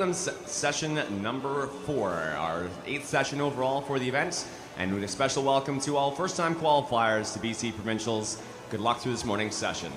Session number 4, our 8th session overall for the event, and with a special welcome to all first-time qualifiers to BC Provincials. Good luck through this morning's session.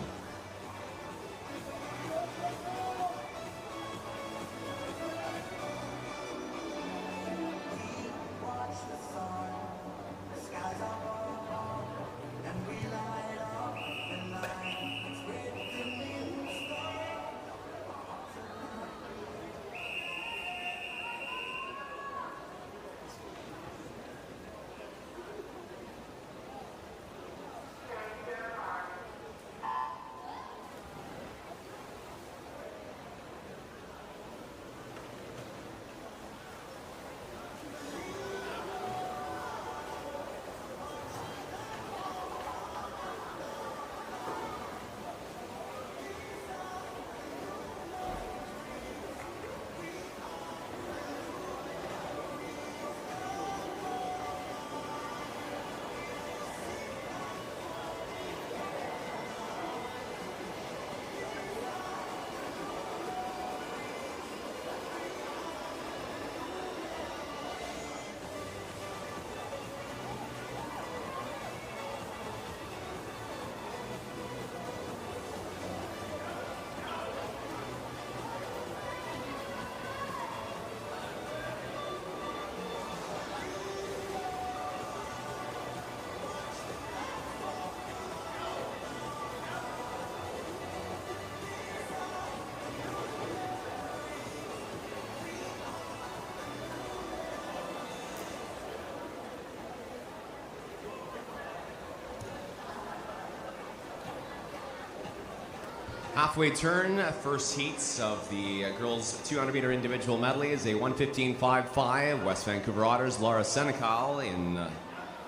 Halfway turn, first heats of the girls 200-meter individual medley is a 1:15.55. West Vancouver Otters Laura Senecal in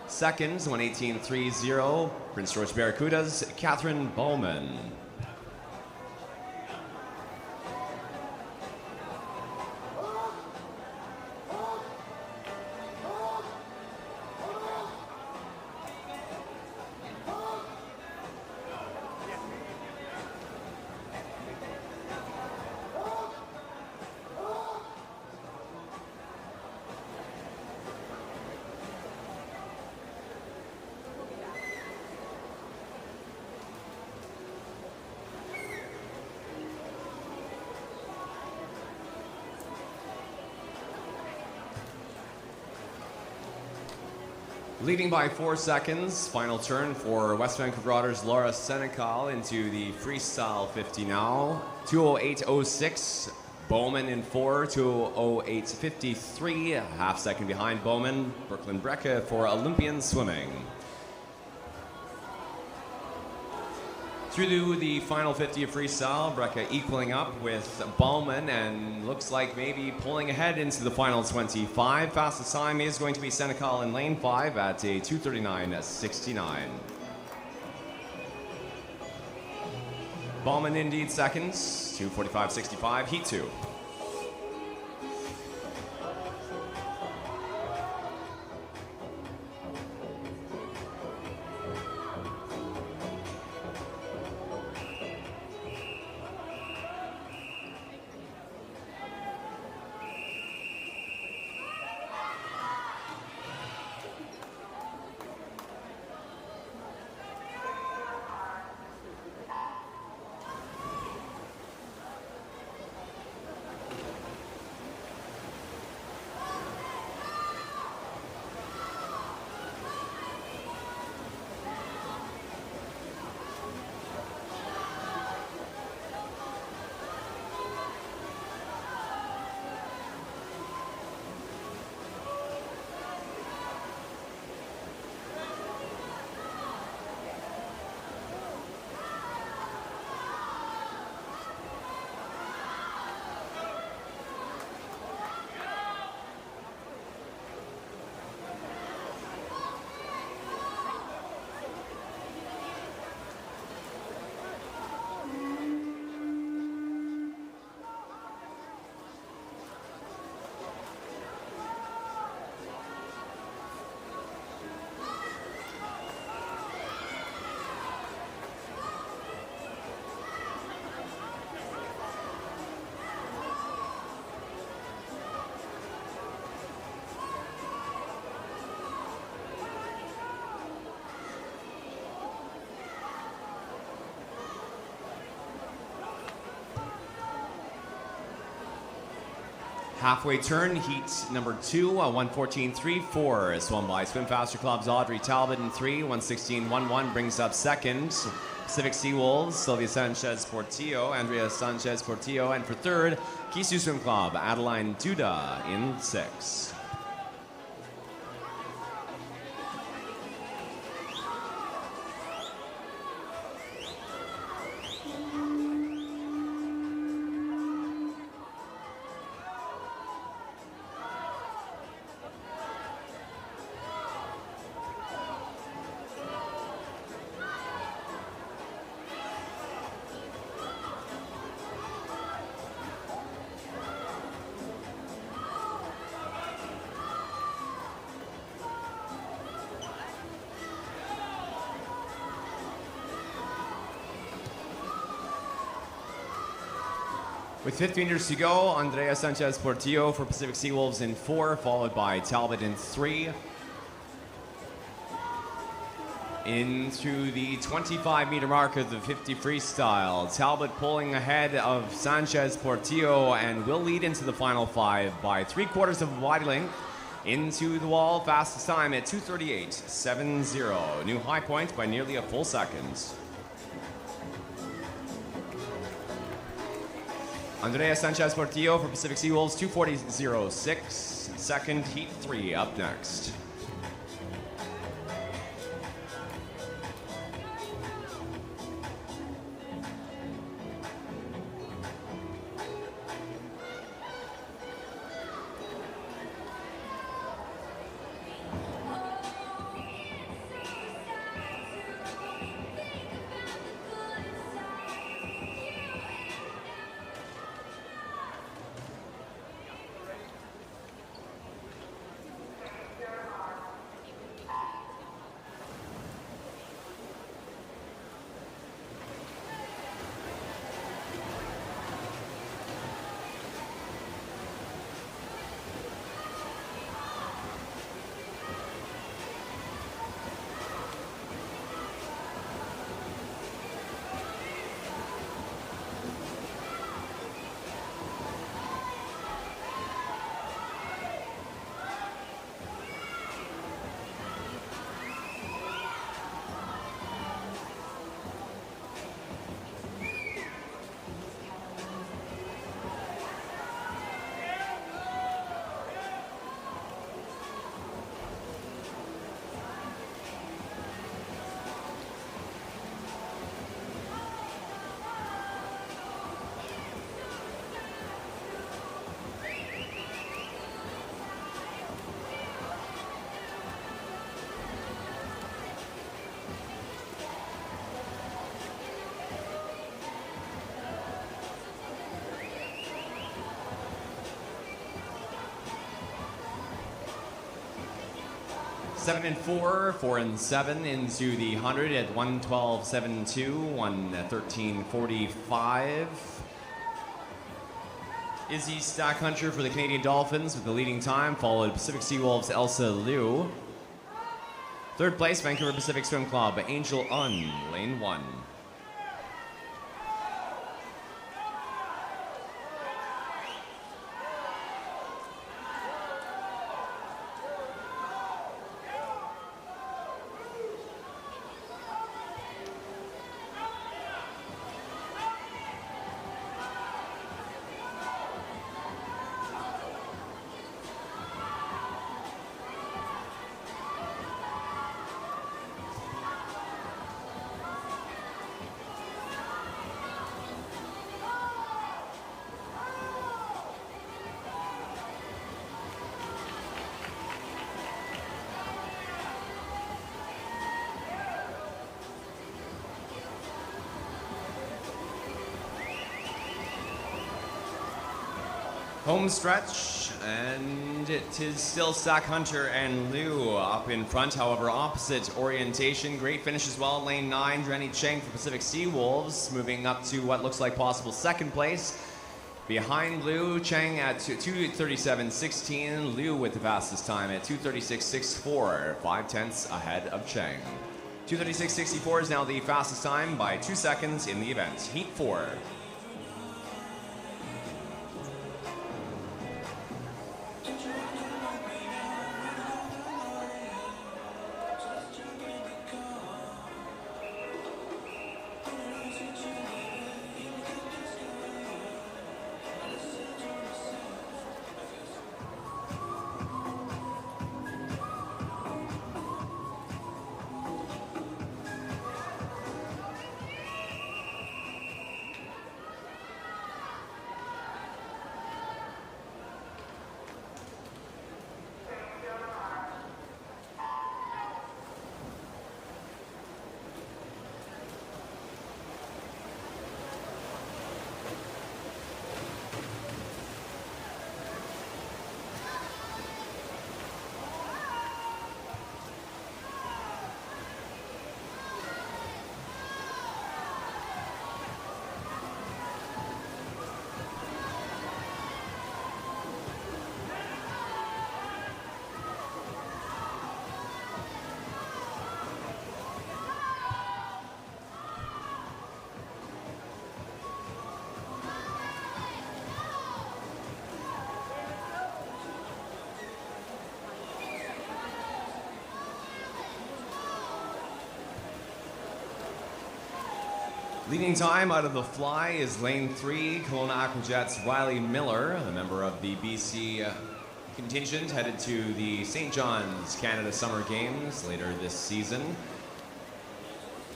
seconds, 1:18.30. Prince George Barracudas Catherine Bowman. Leading by 4 seconds, final turn for West Vancouver Otters Laura Senecal into the Freestyle 50 now. 2:08.06, Bowman in 4, 2:08.53, a half second behind Bowman. Brooklyn Brecka for Olympian Swimming. Through to the final 50 of freestyle, Brecka equaling up with Bowman and looks like maybe pulling ahead into the final 25. Fastest time is going to be Senecal in lane 5 at a 2:39.69. Bowman indeed seconds, 2:45.65, heat 2. Halfway turn, heat number 2, 1:14.34 is swum by Swim Faster Club's Audrey Talbot in 3, 1:16.11 brings up second. Pacific Seawolves, Sylvia Sanchez Portillo, Andrea Sanchez Portillo, and for third, Kisu Swim Club, Adeline Duda in 6. With 50 meters to go, Andrea Sanchez Portillo for Pacific Seawolves in 4, followed by Talbot in 3. Into the 25-meter mark of the 50 freestyle. Talbot pulling ahead of Sanchez Portillo and will lead into the final 5 by 3/4 of a body length. Into the wall, fastest time at 2:38.70. New high point by nearly a full second. Andrea Sanchez Portillo for Pacific Seawolves, 2:40.06. Second, heat 3 up next. Seven and 4, 4 and 7 into the 100 at 1:12.72, 1:13.45. Izzy Stackhunter for the Canadian Dolphins with the leading time, followed Pacific Seawolves Elsa Liu. Third place, Vancouver Pacific Swim Club, Angel Un, lane 1. Home stretch, and it is still Stackhunter and Liu up in front. However, opposite orientation. Great finish as well. Lane 9, Drenny Cheng for Pacific Seawolves, moving up to what looks like possible second place. Behind Liu, Cheng at 2:37.16. Liu with the fastest time at 2:36.64, 5/10 ahead of Cheng. 2:36.64 is now the fastest time by 2 seconds in the event. Heat 4. Leading time out of the fly is lane 3, Kelowna Aquajets Riley Miller, a member of the BC contingent headed to the St. John's Canada Summer Games later this season.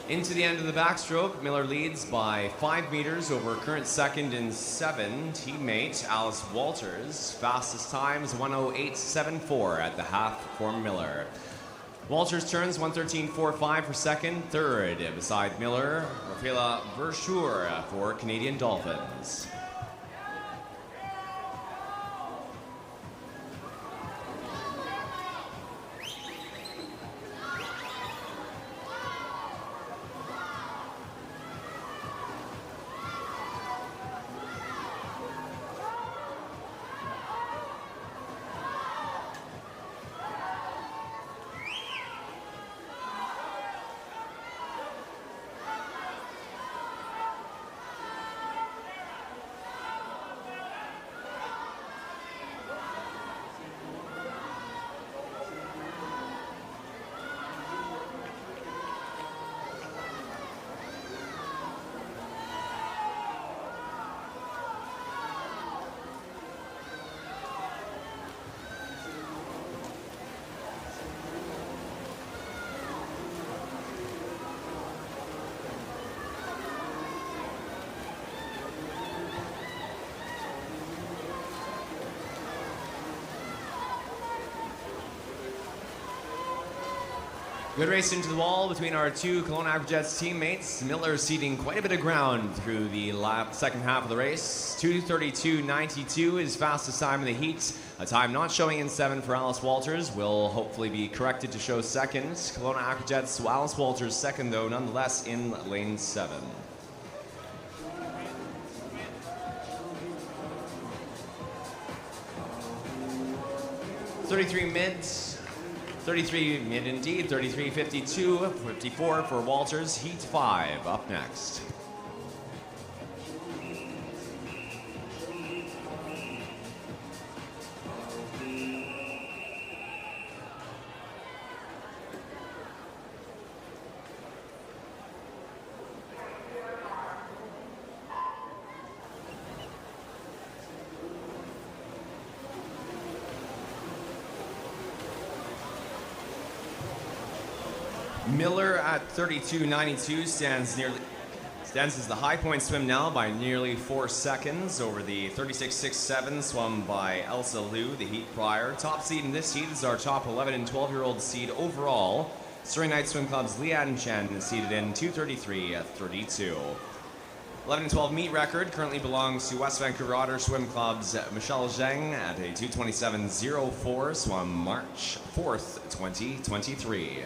Into the end of the backstroke, Miller leads by 5 meters over current second and 7 teammate Alice Walters. Fastest time is 1:08.74 at the half for Miller. Walters turns 1:13.45 for second. Third, beside Miller, Rafaela Verschoor for Canadian Dolphins. Good race into the wall between our two Kelowna Aquajets teammates. Miller ceding quite a bit of ground through the second half of the race. 2:32.92 is fastest time in the heat. A time not showing in 7 for Alice Walters will hopefully be corrected to show second. Kelowna Aquajets Alice Walters second though nonetheless in lane 7. .33 mid indeed, 33.52, 54 for Walters, heat 5 up next. Miller at 32.92 stands as the high point swim now by nearly 4 seconds over the 36.67 swum by Elsa Liu the heat prior. Top seed in this heat is our top 11 and 12-year-old seed overall. Surrey Knight Swim Club's Lian Chen is seated in 2:33.32. 11 and 12 meet record currently belongs to West Vancouver Otter Swim Club's Michelle Zheng at a 2:27.04 swum March 4th, 2023.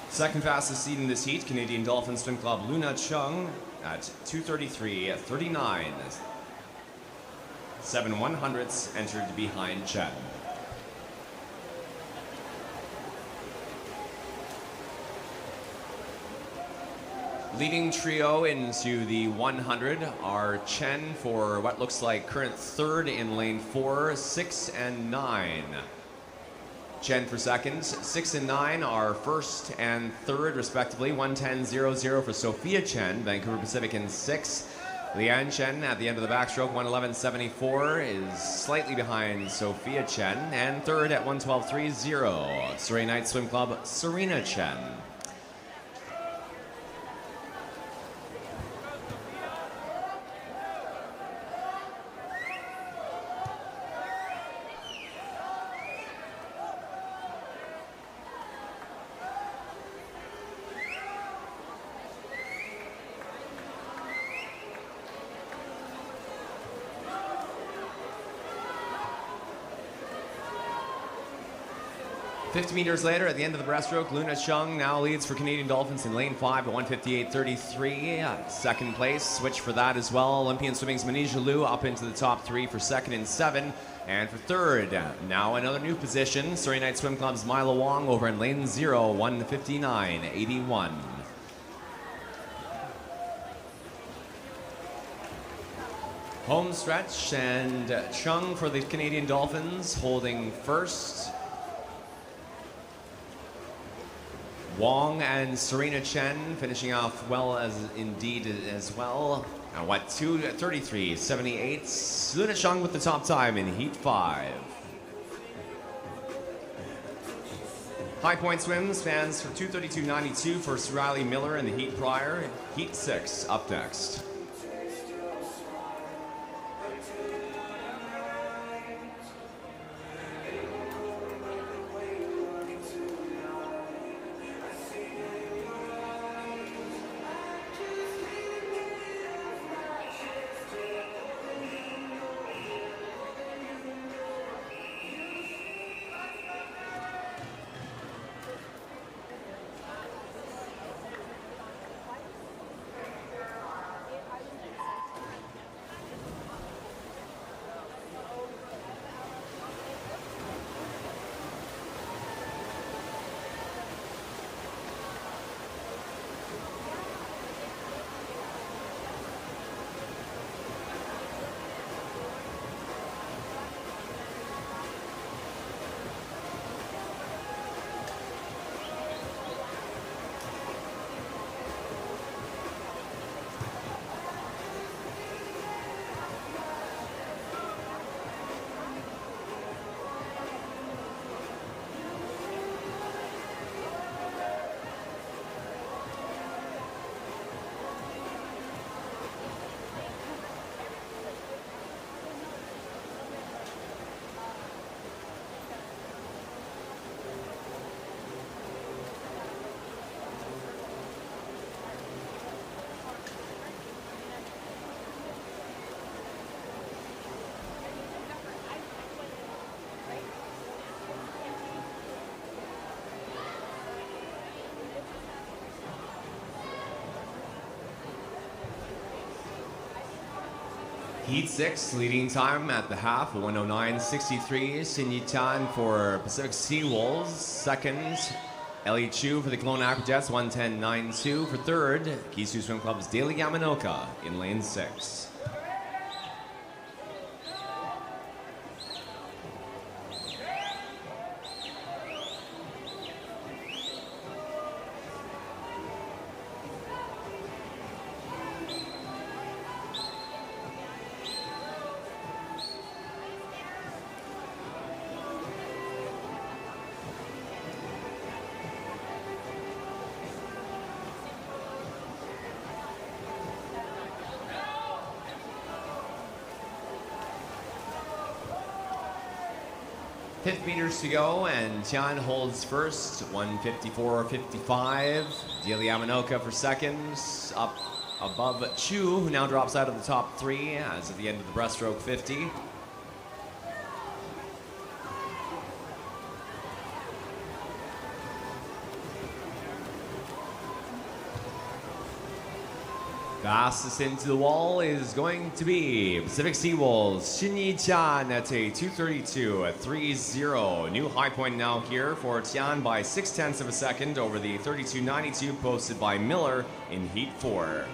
Second fastest seed in this heat, Canadian Dolphin Swim Club Luna Chung at 2:33.39. 7/100ths entered behind Chen. Leading trio into the 100 are Chen for what looks like current third in lane 4, 6 and 9. Chen for seconds, 6 and 9 are first and third respectively, 1:10.00 for Sophia Chen, Vancouver Pacific in 6th. Lian Chen at the end of the backstroke, 1:11.74 is slightly behind Sophia Chen, and third at 1:12.30, Surrey Knight Swim Club Serena Chen. .50 meters later, at the end of the breaststroke, Luna Chung now leads for Canadian Dolphins in lane 5 at 1:58.33. Second place, switch for that as well. Olympian Swimming's Manisha Liu up into the top 3 for second and 7. And for third, now another new position, Surrey Knight Swim Club's Mila Wong over in lane 0, 1:59.81. Home stretch, and Chung for the Canadian Dolphins holding first. Wong and Serena Chen finishing off well as well. And what, 2:33.78. Luna Chung with the top time in Heat 5. High point swim stands for 2:32.92 for Riley Miller in the heat prior. Heat 6 up next. Heat 6, leading time at the half, 109.63. Xin Tan for Pacific Seawolves. Second, Ellie Chu for the Kelowna Aquajets, 110.92. For third, Kisu Swim Club's Daily Yamanoka in lane 6. Fifth meters to go, and Tian holds first, 154.55. Daily Yamanoka for second, up above Chu, who now drops out of the top 3 as at the end of the breaststroke 50. Fastest into the wall is going to be Pacific Seawolves, Xin Tian at a 2:32.30. New high point now here for Tian by 0.6 of a second over the 32.92 posted by Miller in Heat 4.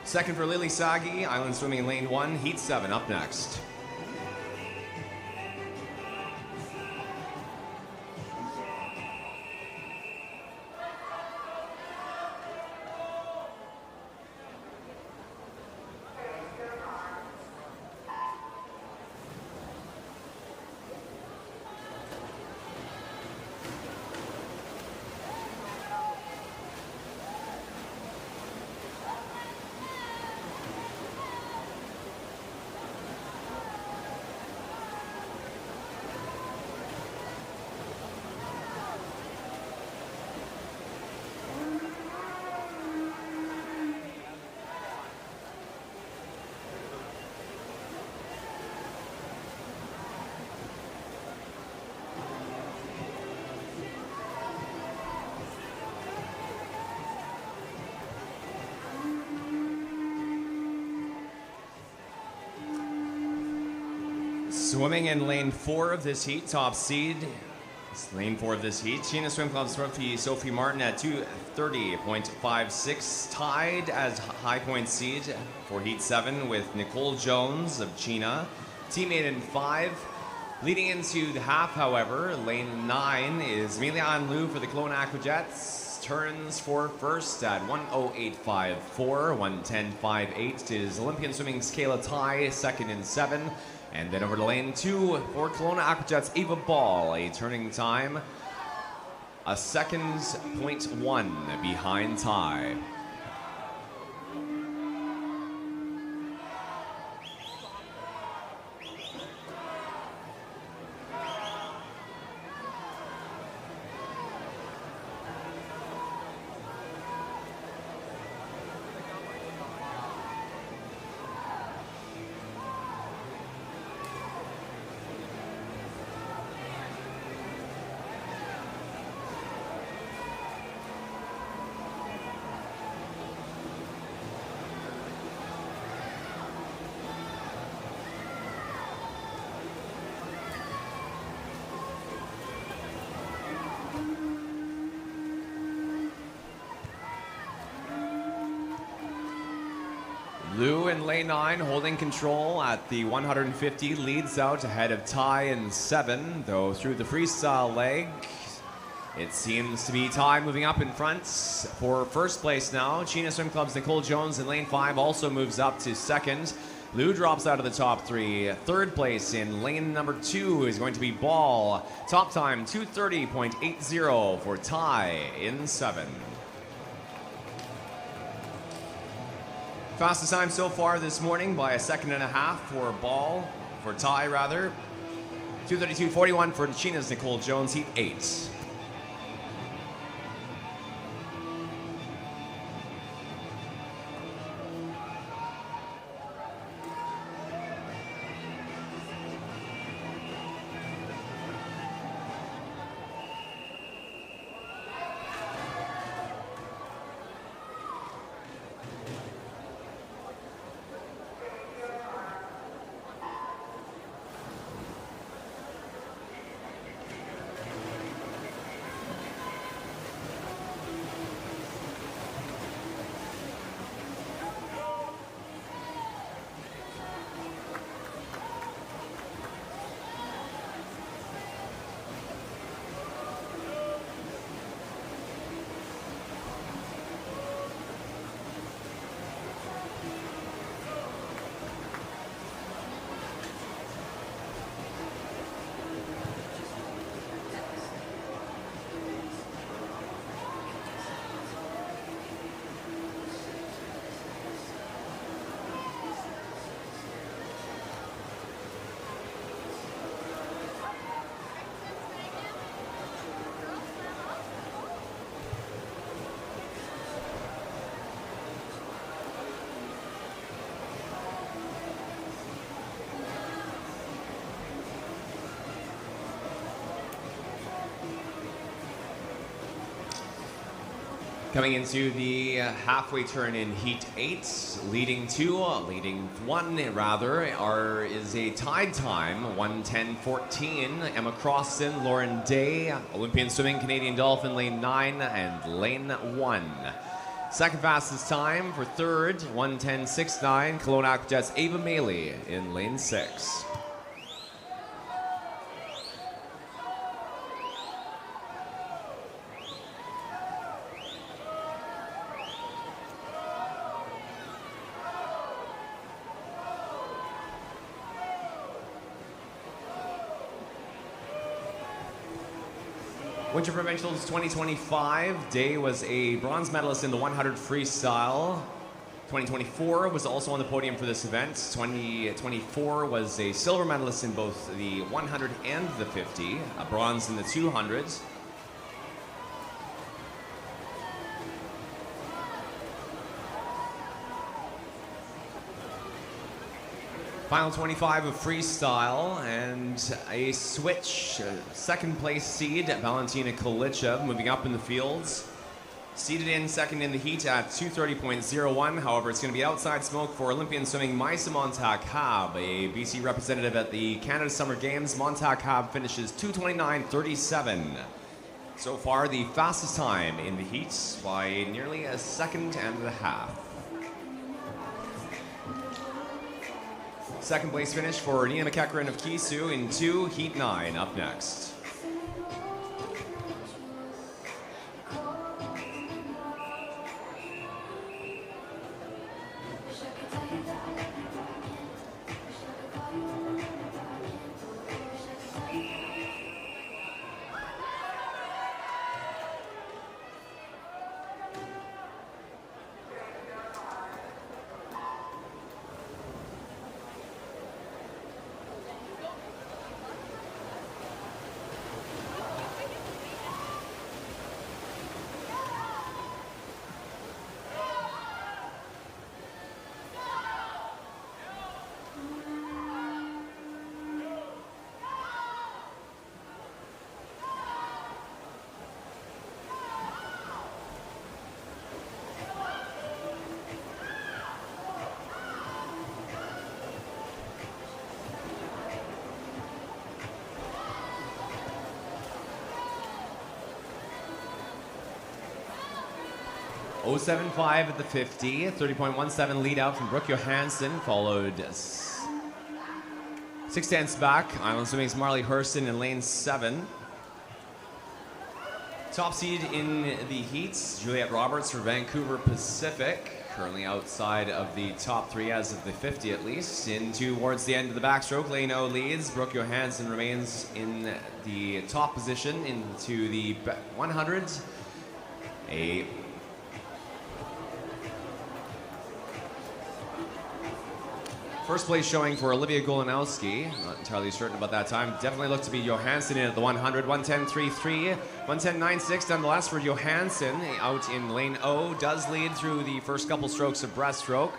Second for Lily Sagi, Island Swimming Lane 1, Heat 7 up next. Swimming in lane 4 of this heat, top seed. It's lane 4 of this heat. China Swim Club's Sophie Martin at 2:30.56, tied as high point seed for Heat 7 with Nicole Jones of China. Teammate in 5, Leading into the half, however, lane 9 is Milian Liu for the Kelowna Aquajets. Turns for first at 1:08.54, 1:10.58 is Olympian Swimming's Kayla Tai, second in 7. And then over to lane 2 for Kelowna Aquajets' Eva Ball, a turning time, a second .1 behind Tai. Liu in lane 9 holding control at the 150, leads out ahead of Tai in 7, though through the freestyle leg, it seems to be Tai moving up in front for first place now. Chena Swim Club's Nicole Jones in lane 5 also moves up to second. Liu drops out of the top 3. Third place in lane number 2 is going to be Ball. Top time 2:30.80 for Tai in 7. Fastest time so far this morning by a second and a half for Ball, for Tai rather. 2:32.41 for Chena's Nicole Jones, heat 8. Coming into the halfway turn in heat 8, leading 1 rather, is a tied time, 1:10.14. Emma Croston, Lauren Day, Olympian Swimming, Canadian Dolphin, lane 9 and lane 1. Second fastest time for third, 1:10.69. Kelowna Aquajets' Ava Medley in lane 6. Winter Provincials 2025, Day was a bronze medalist in the 100 freestyle. 2024 was also on the podium for this event. 2024 was a silver medalist in both the 100 and the 50, a bronze in the 200s. Final 25 of freestyle and a switch. Second place seed, Valentina Kolichev, moving up in the fields. Seated in second in the heat at 2:30.01. However, it's going to be outside smoke for Olympian Swimming Maisa Montag-Hab, a BC representative at the Canada Summer Games. Montag-Hab finishes 2:29.37. So far, the fastest time in the heat by nearly a second and a half. Second place finish for Nina McEachran of Kisu in 2, Heat 9 up next. .075 at the 50, 30.17 lead out from Brooke Johansson, followed 6/10 back. Island Swimming's Marley Hurston in lane 7. Top seed in the heats, Juliette Roberts for Vancouver Pacific, currently outside of the top 3 as of the 50 at least. In towards the end of the backstroke, lane O leads. Brooke Johansson remains in the top position into the 100s. A first place showing for Olivia Golanowski. Not entirely certain about that time. Definitely looked to be Johansson in at the 100. 110.33, 110.96 nonetheless for Johansson out in lane O. Does lead through the first couple strokes of breaststroke.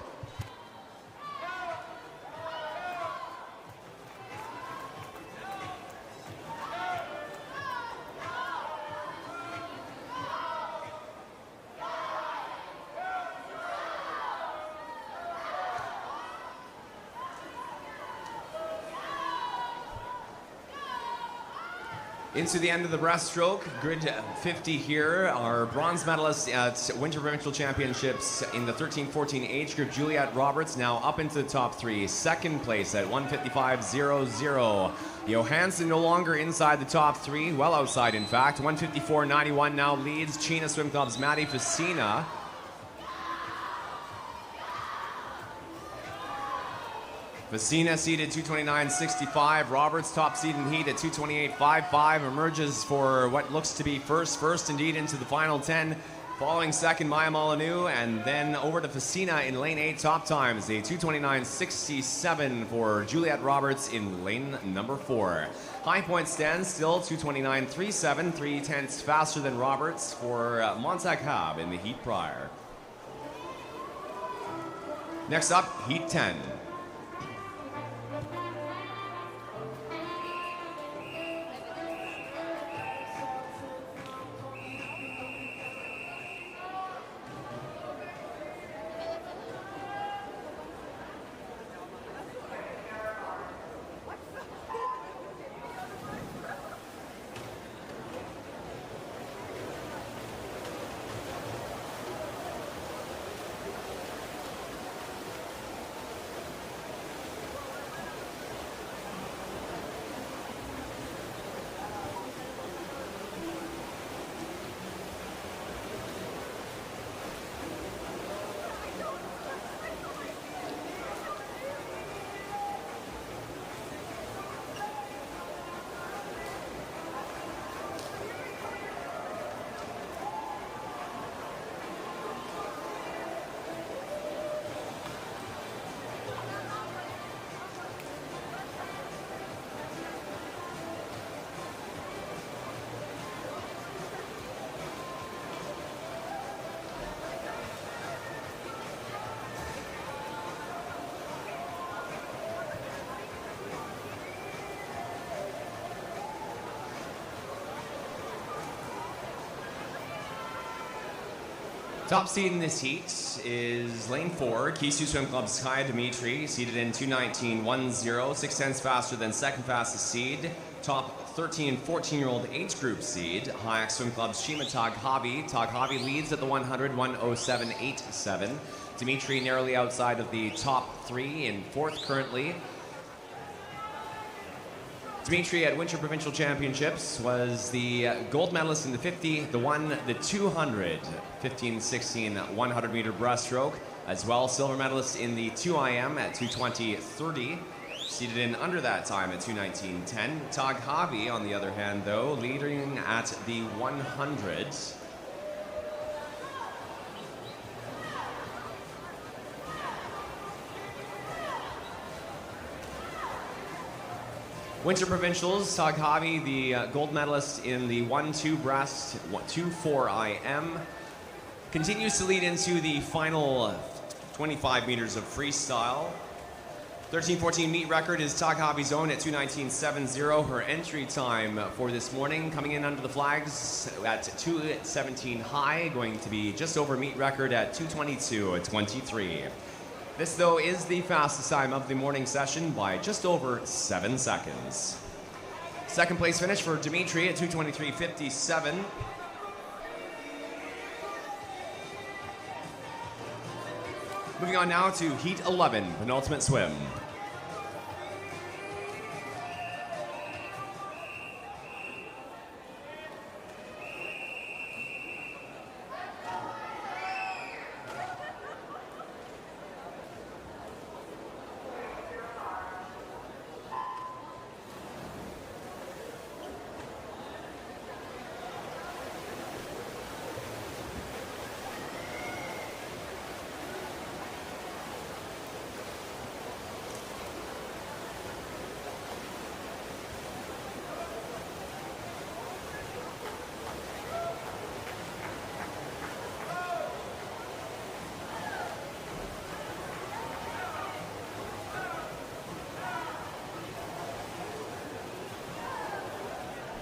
Into the end of the breaststroke, grid 50 here. Our bronze medalist at Winter Provincial Championships in the 13-14 age group, Juliette Roberts, now up into the top 3. Second place at 155.00. Johansson no longer inside the top 3, well outside in fact. 154.91 now leads Chena Swim Club's Maddie Facina. Facina seated 229.65. Roberts top seed in heat at 228.55. Emerges for what looks to be first indeed into the final 10. Following second, Maya Molyneux, and then over to Facina in lane 8 top times. A 229.67 for Juliette Roberts in lane number 4. High point stands still 229.37, 3/10 faster than Roberts for Montag Hab in the heat prior. Next up, heat 10. Top seed in this heat is lane 4, Kisu Swim Club's Kaya Dimitri, seated in 219.10, 6/10 faster than second fastest seed. Top 13 and 14-year-old age group seed, Hayek Swim Club's Shima Taghavi. Taghavi leads at the 100, 107.87. Dimitri narrowly outside of the top three in fourth currently. Dimitri at Winter Provincial Championships was the gold medalist in the 50, the 1, the 200, 15, 16, 100 meter breaststroke, as well silver medalist in the 2IM at 220.30, seated in under that time at 219.10. Taghavi, on the other hand, though, leading at the 100. Winter Provincials, Taghavi, the gold medalist in the 1-2 breast, 2-4 IM, continues to lead into the final 25 meters of freestyle. 13-14 meet record is Taghavi's own at 2:19.70. Her entry time for this morning, coming in under the flags at 2:17 high, going to be just over meet record at 2:22.23. This, though, is the fastest time of the morning session by just over 7 seconds. Second place finish for Dimitri at 2:23.57. Moving on now to Heat 11, penultimate swim.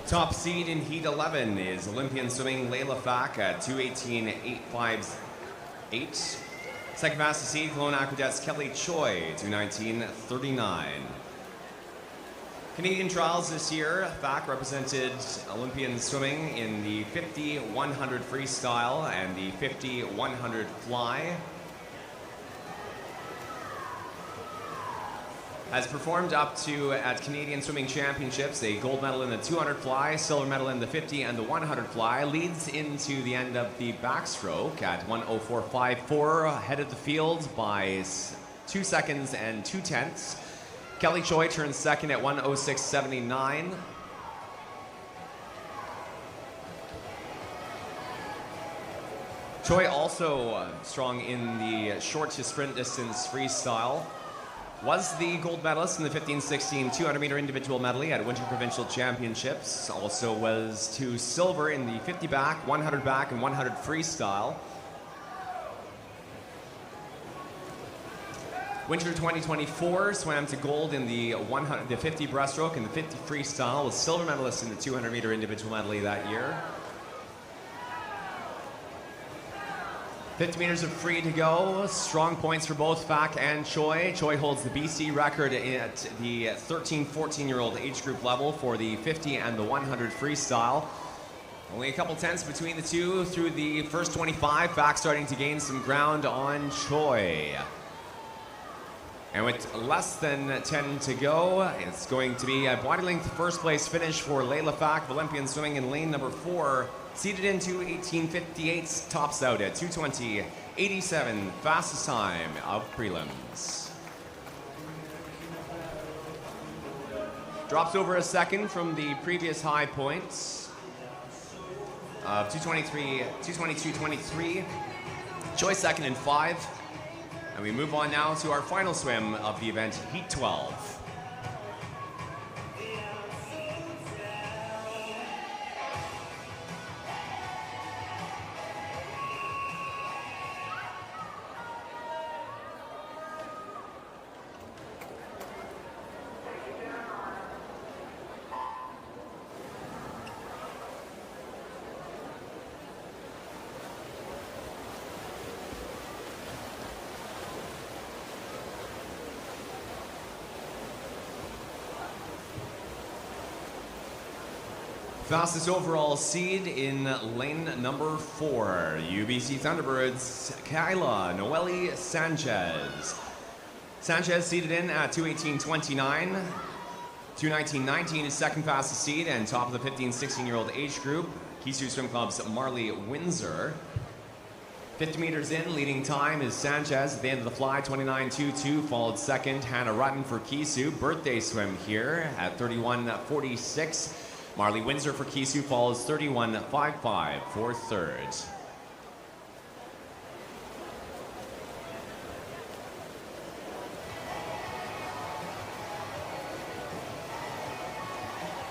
Top seed in Heat 11 is Olympian swimming Layla Fak at 2:18.858. Second fastest seed, Cologne Aquadet's Kelly Choi, 2:19.39. Canadian trials this year, Fak represented Olympian swimming in the 50-100 freestyle and the 50-100 fly. Has performed up to at Canadian Swimming Championships, a gold medal in the 200 fly, silver medal in the 50 and the 100 fly, leads into the end of the backstroke at 1:04.54, ahead of the field by 2 seconds and 2/10. Kelly Choi turns second at 1:06.79. Choi also strong in the short to sprint distance freestyle. Was the gold medalist in the 15-16 200 meter individual medley at Winter Provincial Championships. Also was to silver in the 50 back, 100 back, and 100 freestyle. Winter 2024 swam to gold in the 50 breaststroke and the 50 freestyle. Was silver medalist in the 200 meter individual medley that year. 50 meters of free to go. Strong points for both Fak and Choi. Choi holds the BC record at the 13-14-year-old age group level for the 50 and the 100 freestyle. Only a couple tenths between the two through the first 25. Fak starting to gain some ground on Choi. And with less than 10 to go, it's going to be a body length first place finish for Layla Fak, Olympian swimming in lane number 4. Seated into 18.58, tops out at 2:20.87, fastest time of prelims. Drops over a second from the previous high points of 2:22.23. Choi second and 5. And we move on now to our final swim of the event, Heat 12. Fastest overall seed in lane number 4, UBC Thunderbirds, Kyla Noelle Sanchez. Sanchez seeded in at 2:18.29. 2:19.19 is second fastest seed and top of the 15-16-year-old age group. Kisu Swim Club's Marley Windsor. 50 meters in, leading time is Sanchez at the end of the fly, 29.22, followed second, Hannah Rutten for Kisu. Birthday swim here at 31.46. Marley Windsor for Kisu follows 31.55 for third.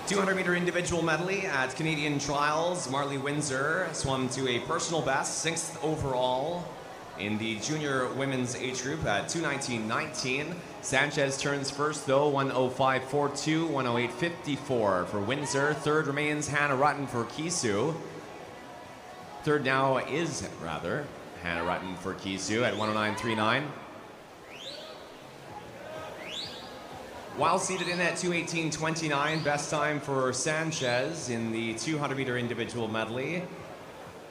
.200-meter individual medley at Canadian Trials. Marley Windsor swum to a personal best, 6th overall in the junior women's age group at 2:19.19. Sanchez turns first though, 1:05.42, 1:08.54 for Windsor. Third remains Hannah Rutten for Kisu. Third now is Hannah Rutten for Kisu at 1:09.39. While seated in at 2:18.29, best time for Sanchez in the 200-meter individual medley.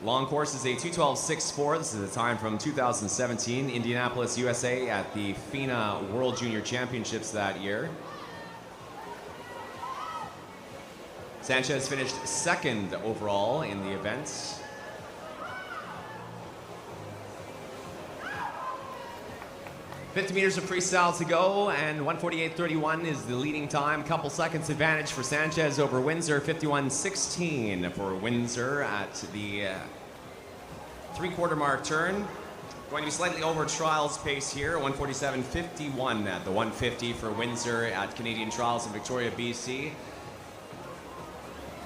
Long course is a 2:12.64. This is a time from 2017, Indianapolis, USA at the FINA World Junior Championships that year. Sanchez finished second overall in the event. .50 meters of freestyle to go, and 1:48.31 is the leading time. Couple seconds advantage for Sanchez over Windsor. 51.16 for Windsor at the three-quarter mark turn. Going to be slightly over trials pace here. 1:47.51 at the 150 for Windsor at Canadian Trials in Victoria, BC.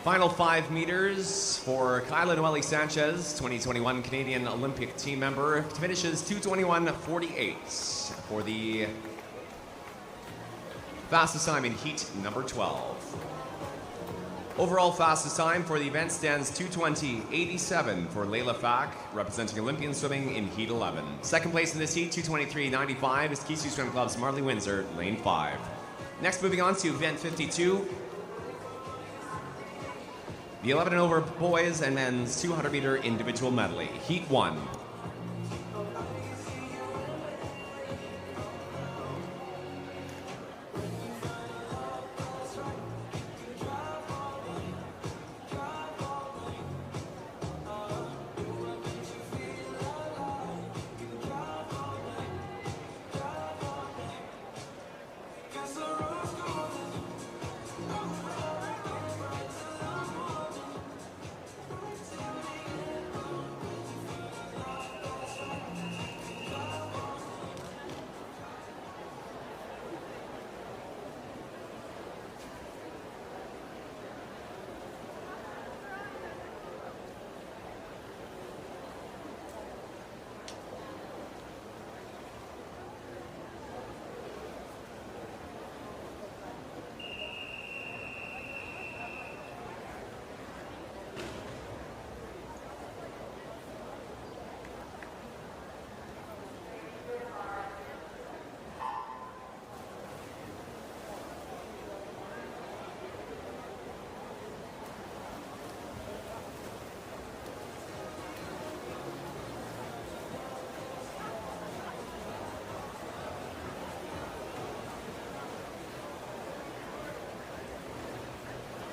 Final 5 meters for Kyla Noelle Sanchez, 2021 Canadian Olympic team member. Finishes 2:21.48 for the fastest time in heat number 12. Overall fastest time for the event stands 2:20.87 for Layla Fack, representing Olympian swimming in heat 11. Second place in this heat, 2:23.95 is Kisu Swim Club's Marley Windsor, lane 5. Next, moving on to event 52. The 11 and over boys and men's 200-meter individual medley, heat 1.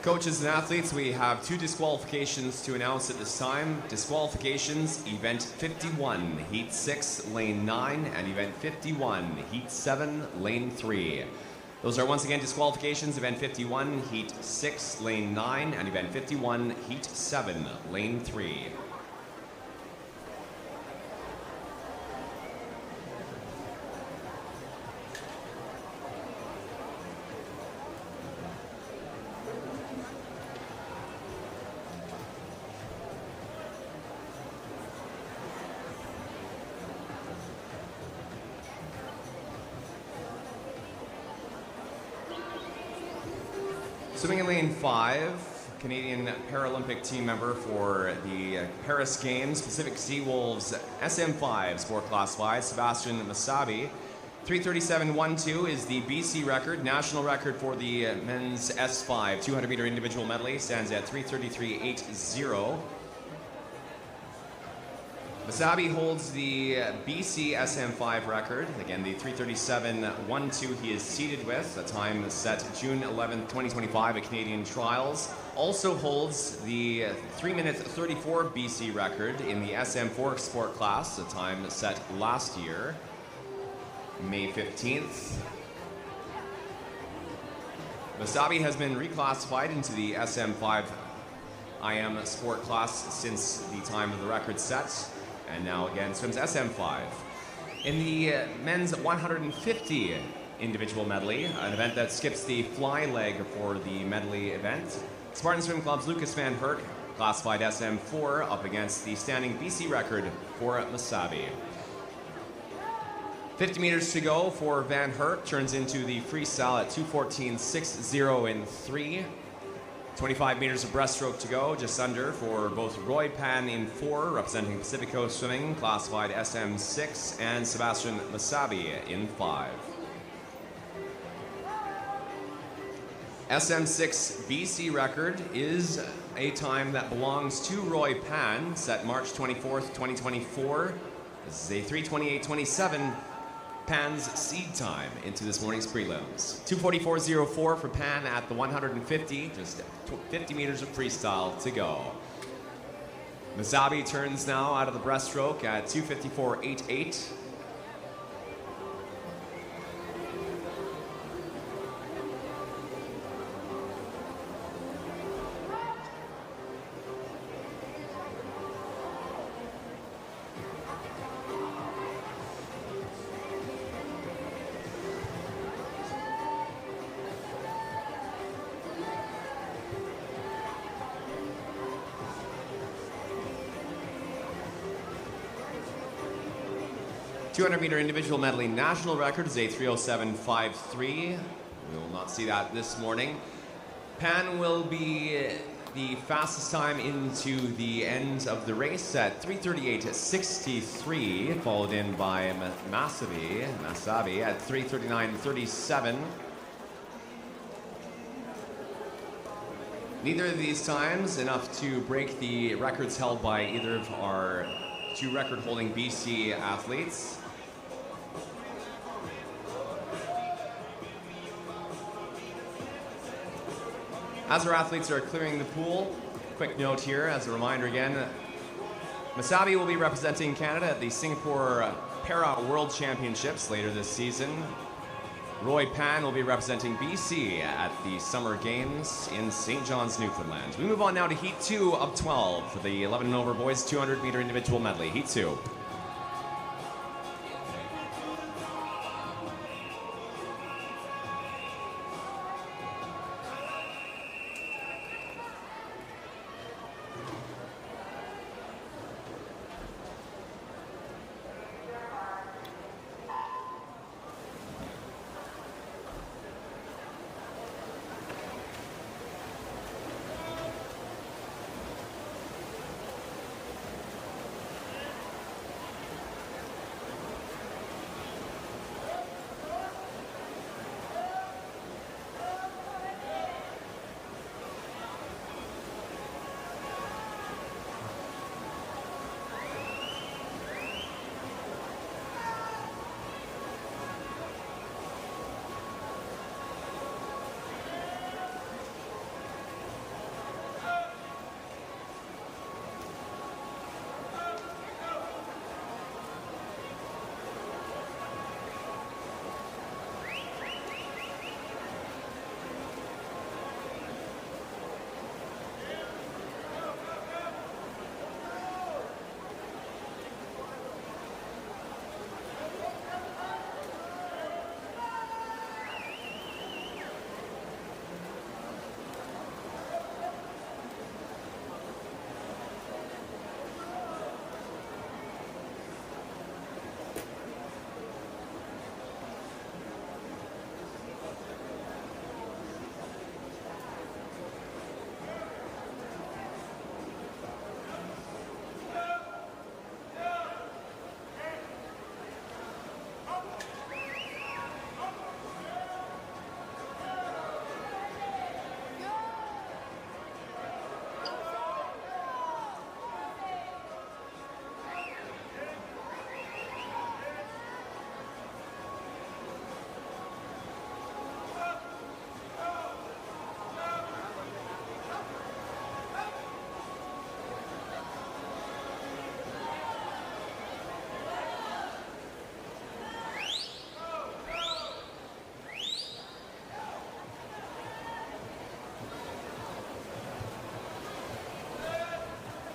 Coaches and athletes, we have 2 disqualifications to announce at this time. Disqualifications, event 51, heat 6, lane 9, and event 51, heat 7, lane 3. Those are once again disqualifications, event 51, heat 6, lane 9, and event 51, heat 7, lane 3. Swimming in lane 5, Canadian Paralympic team member for the Paris Games, Pacific Sea Wolves SM5 sport class 5, Sebastian Masabi. 3:37.12 is the BC record. National record for the men's S5 200-meter individual medley stands at 3:33.80. Masabi holds the BC SM5 record. Again, the 3:37.12 he is seated with, a time set June 11, 2025 at Canadian Trials. Also holds the 3-minute 34 BC record in the SM4 sport class, a time set last year, May 15th. Masabi has been reclassified into the SM5 IM sport class since the time of the record set, and now again swims SM5. In the men's 150 individual medley, an event that skips the fly leg for the medley event, Spartan Swim Club's Lucas Van Herk classified SM4 up against the standing BC record for Masabi. 50 meters to go for Van Herk, turns into the freestyle at 2:14.60 in 3. 25 meters of breaststroke to go, just under, for both Roy Pan in 4, representing Pacific Coast Swimming, classified SM6, and Sebastian Masabi in 5. SM6 BC record is a time that belongs to Roy Pan, set March 24th, 2024. This is a 3:28.27 Pan's seed time into this morning's prelims. 2:44.04 for Pan at the 150, just 50 meters of freestyle to go. Masabi turns now out of the breaststroke at 2:54.88. The 200-meter individual medley national record is a 3:07.53. We will not see that this morning. Pan will be the fastest time into the end of the race at 3:38.63, followed in by Masabi at 3:39.37. Neither of these times enough to break the records held by either of our two record-holding BC athletes. As our athletes are clearing the pool, quick note here as a reminder again, Masabi will be representing Canada at the Singapore Para World Championships later this season. Roy Pan will be representing BC at the Summer Games in St. John's, Newfoundland. We move on now to Heat 2 of 12 for the 11 and over boys 200-meter individual medley. Heat 2.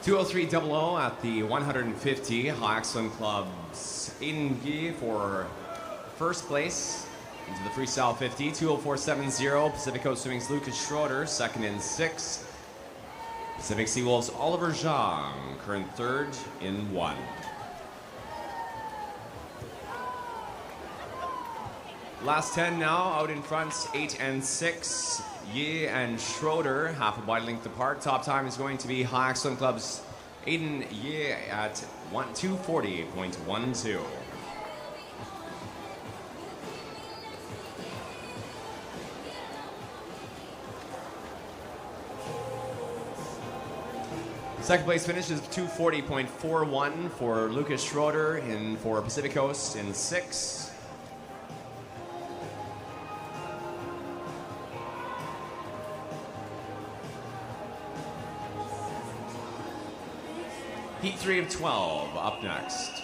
203.00 at the 150. Hayak Swim Club's Aiden Gee for first place into the Freestyle 50. 204.70 Pacific Coast Swimming's Lucas Schroeder, second in 6. Pacific Seawolves Oliver Zhang, current third in 1. Last 10 now, out in front, 8 and 6. Ye and Schroeder, half a wide length apart. Top time is going to be Hayak Swim Club's Aiden Ye at 240.12. Second place finish is 240.41 for Lucas Schroeder for Pacific Coast in 6. Heat 3 of 12 up next.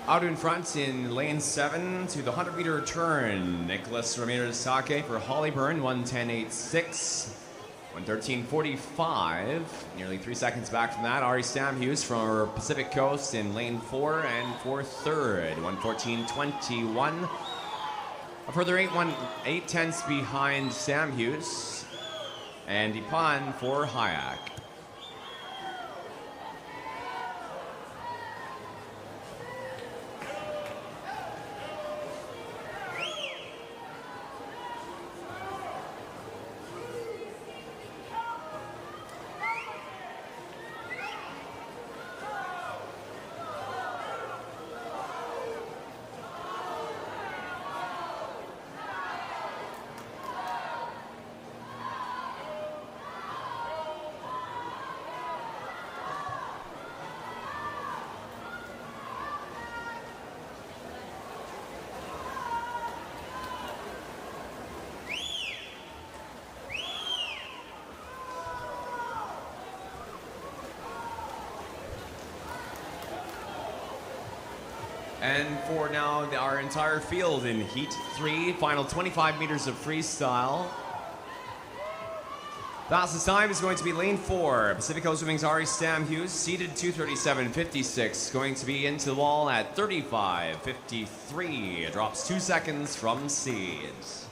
Out in front in lane 7 to the 100-meter turn, Nicholas Ramirez-Sake for Hollyburn, 1:10.86, 1:13.45. Nearly 3 seconds back from that, Ari Stamhughes from Pacific Coast in lane 4 and for third, 1:14.21. A further 8 tenths behind Stamhughes and Ipan for Hayak. And for now, our entire field in Heat 3, final 25 meters of freestyle. Fastest time is going to be lane 4. Pacific Coast Swimming's Ari Stamhughes, seated 2:37.56, going to be into the wall at 35.53. Drops 2 seconds from seeds.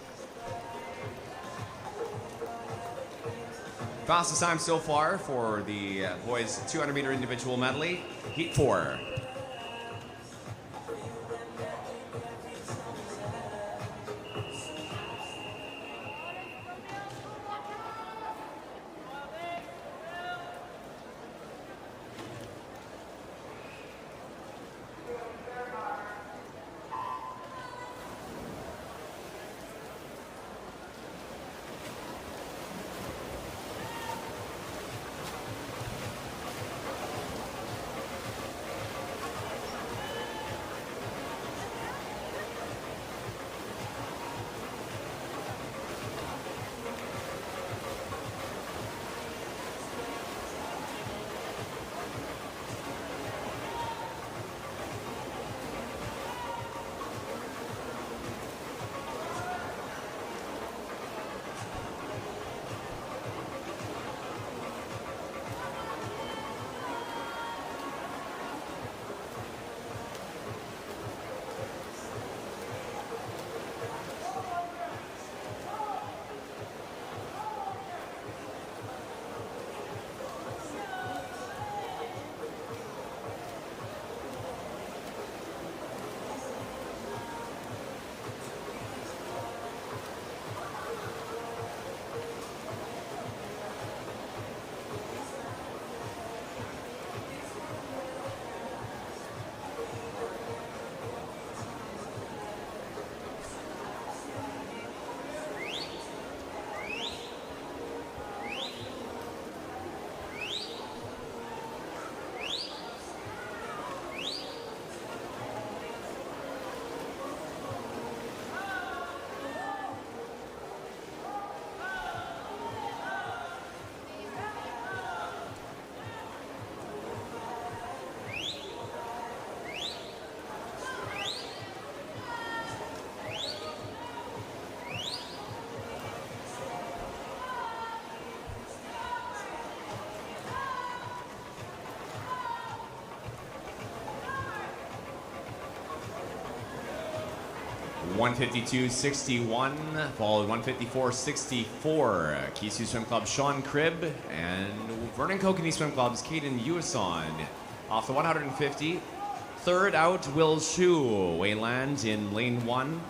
Fastest time so far for the boys 200-meter individual medley, Heat 4. 152.61, followed 154.64. Kisu Swim Club Sean Cribb and Vernon Kokanee Swim Club's Caden Uison off the 150. Third out, Will Shu, Wayland in lane 1.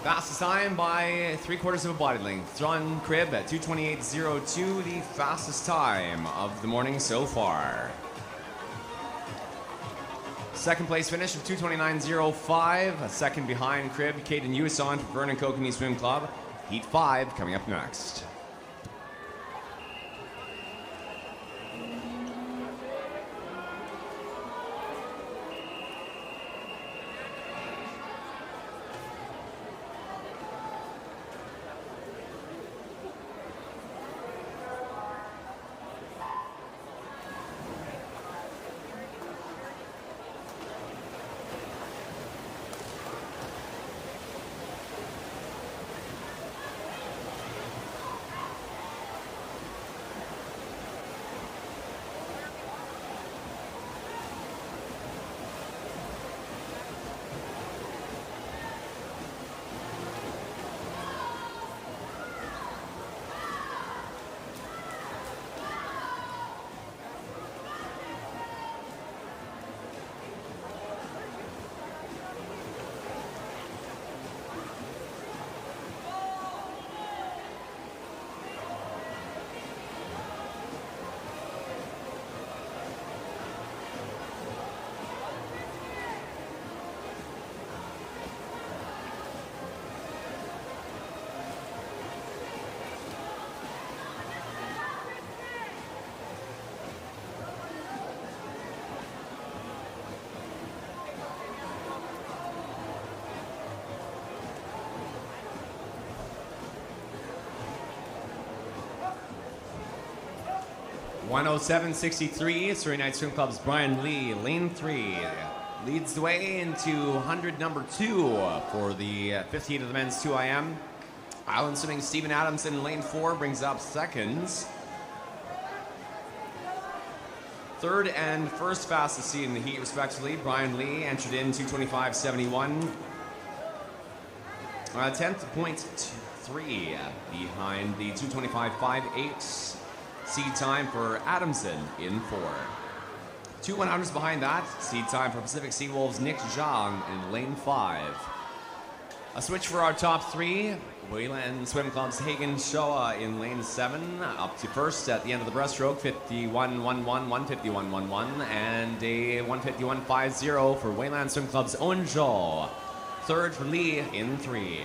Fastest time by 3/4 of a body length. John Cribb at 2:28.02, the fastest time of the morning so far. Second place finish of 2:29.05, a second behind Cribb, Caden Uison for Vernon Kokanee Swim Club. Heat 5 coming up next. .107.63, Surrey Night Swim Club's Brian Lee, lane 3, leads the way into 100 number 2 for the fifth heat of the men's 2IM. Island Swimming Stephen Adamson, lane 4, brings up seconds. Third and first fastest seat in the heat, respectively. Brian Lee entered in 2:25.71. 10.3 behind the 2:25.58. Seed time for Adamson in 4. 2 100s behind that. Seed time for Pacific Seawolves Nick Zhang in lane 5. A switch for our top 3. Wayland Swim Club's Hagen Shoa in lane 7. Up to first at the end of the breaststroke, 51.11, 151.11, and a 151.50 for Wayland Swim Club's Owen Zhou. Third for Lee in 3.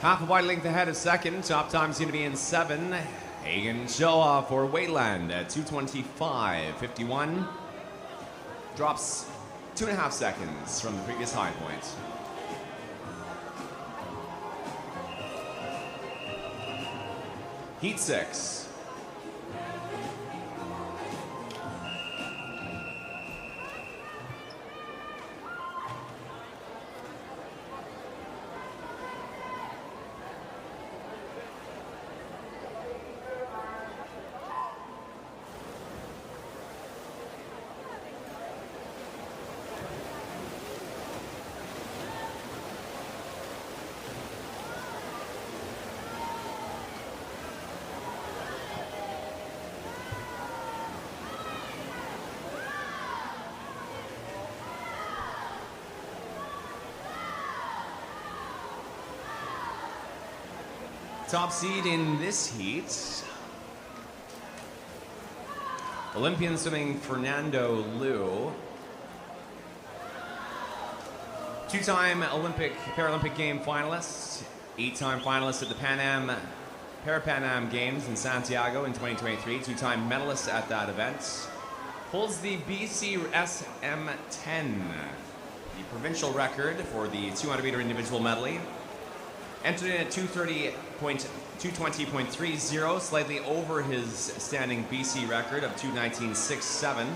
Half a wide length ahead of second. Top time's going to be in 7. Hagen Shoa for Wayland at 2:25.51. Drops 2.5 seconds from the previous high point. Heat 6. Top seed in this heat, Olympian swimming Fernando Liu. 2-time Paralympic game finalist, 8-time finalist at the Para-Pan Am Games in Santiago in 2023, 2-time medalist at that event. Holds the BC SM10, the provincial record for the 200-meter individual medley. Entered in at 220.30, slightly over his standing BC record of 219.67.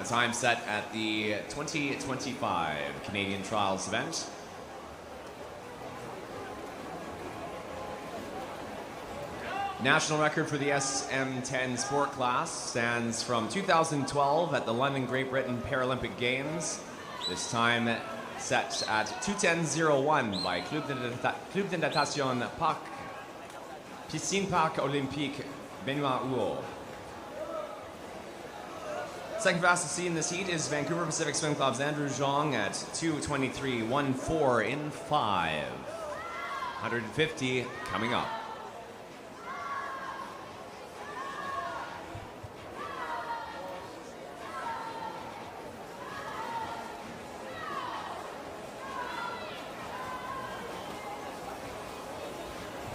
A time set at the 2025 Canadian Trials event. National record for the SM10 sport class stands from 2012 at the London Great Britain Paralympic Games. This time set at 2:10.01 by Club de Natation Piscine Parc Olympique Benoît Huot. Second fastest seed in this heat is Vancouver Pacific Swim Club's Andrew Zhang at 2:23.14 in 5. 150 coming up.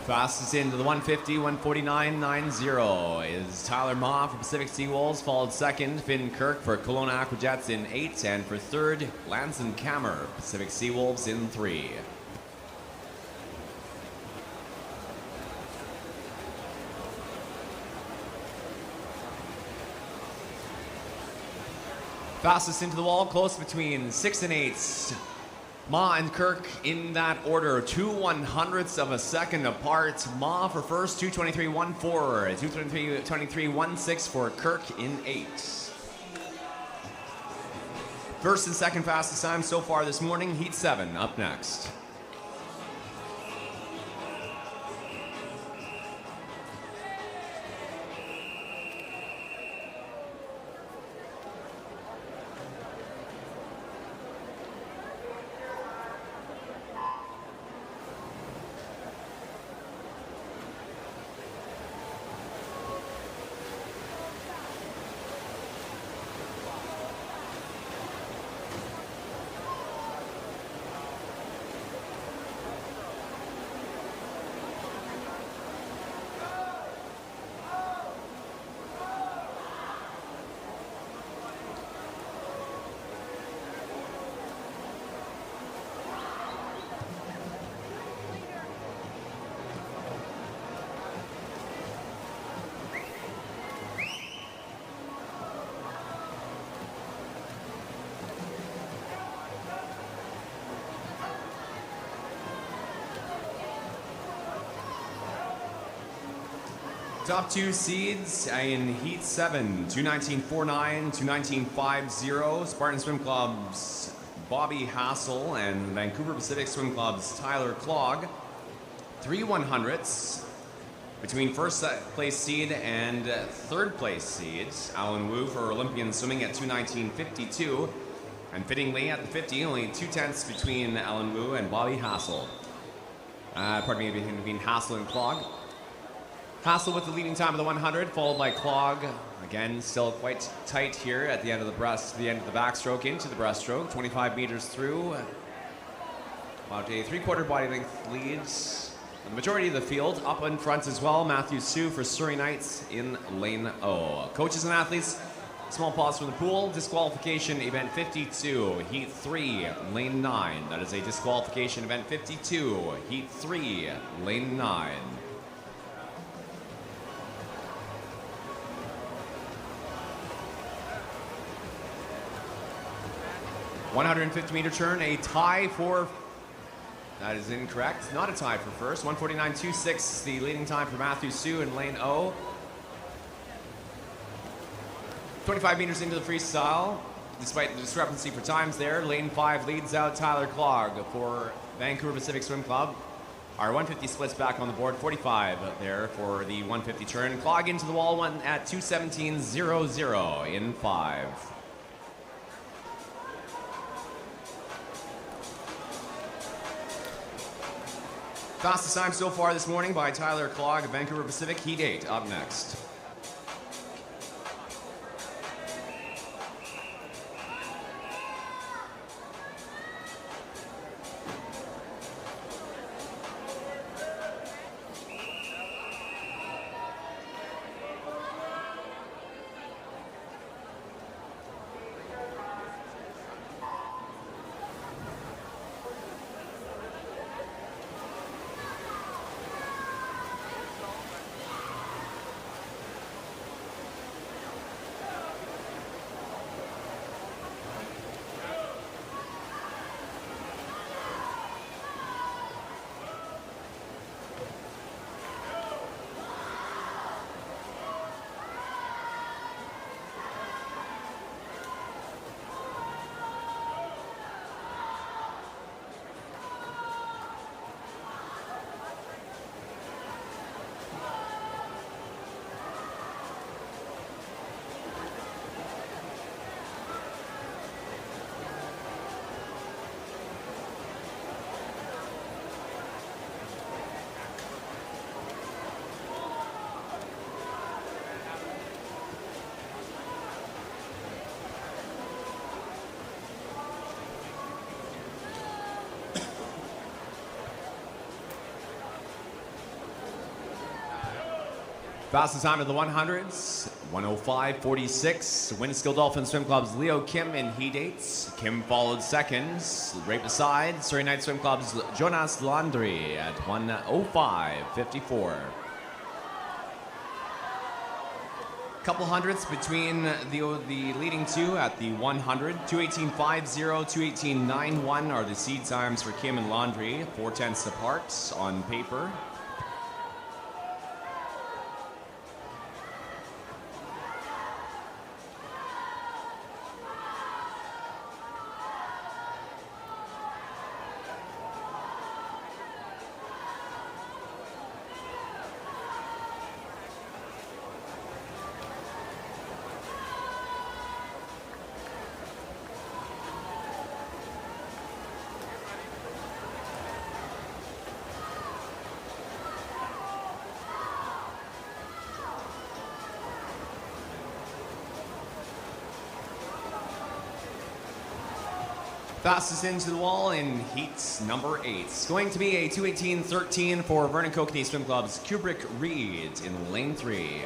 Fastest into the 150, 149.90 is Tyler Ma for Pacific Seawolves, followed second, Finn Kirk for Kelowna Aquajets in 8, and for third, Lanson Kammer, Pacific Seawolves in 3. Fastest into the wall, close between 6 and 8. Ma and Kirk in that order, 2/100ths of a second apart. Ma for first, 2:23.14, 2:23.16 for Kirk in 8. First and second fastest time so far this morning, Heat 7 up next. Top two seeds in Heat 7, 2:19.49, 2:19.50. Spartan Swim Club's Bobby Hassel and Vancouver Pacific Swim Club's Tyler Clogg. 3/100ths between first place seed and third place seed. Alan Wu for Olympian swimming at 2:19.52. And fittingly at the 50, only 2/10ths between Alan Wu and Bobby Hassel. Between Hassel and Clogg. Hassel with the leading time of the 100, followed by Clogg. Again, still quite tight here at the end of the backstroke into the breaststroke. 25 meters through. About a 3/4 body length leads the majority of the field. Up in front as well, Matthew Sue for Surrey Knights in lane O. Coaches and athletes, small pause from the pool. Disqualification event 52, heat 3, lane 9. That is a disqualification event 52, heat 3, lane 9. $150-meter turn, a tie for, that is incorrect, not a tie for first. 1:49.26, the leading time for Matthew Sue in lane O. 25 meters into the freestyle, despite the discrepancy for times there, lane 5 leads out Tyler Clogg for Vancouver Pacific Swim Club. Our 150 splits back on the board, 45 there for the 150 turn. Clogg into the wall one at 2:17.00 in 5. Fastest time so far this morning by Tyler Clogg of Vancouver Pacific, Heat 8, up next. Fastest time of the 100s, 105.46. Winskill Dolphin Swim Club's Leo Kim in heat 8. Kim followed second. Right beside, Surrey Night Swim Club's Jonas Landry at 105.54. Couple hundredths between the leading two at the 100. 2:18.50, 2:18.91 are the seed times for Kim and Landry, 4/10 apart on paper. Fastest into the wall in heat number 8. It's going to be a 2:18.13 for Vernon Kokanee Swim Club's Kubrick Reed in lane 3.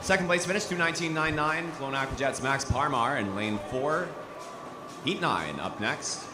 Second place finish, 2:19.99, Clone Aquajet's Max Parmar in lane 4. Heat 9 up next.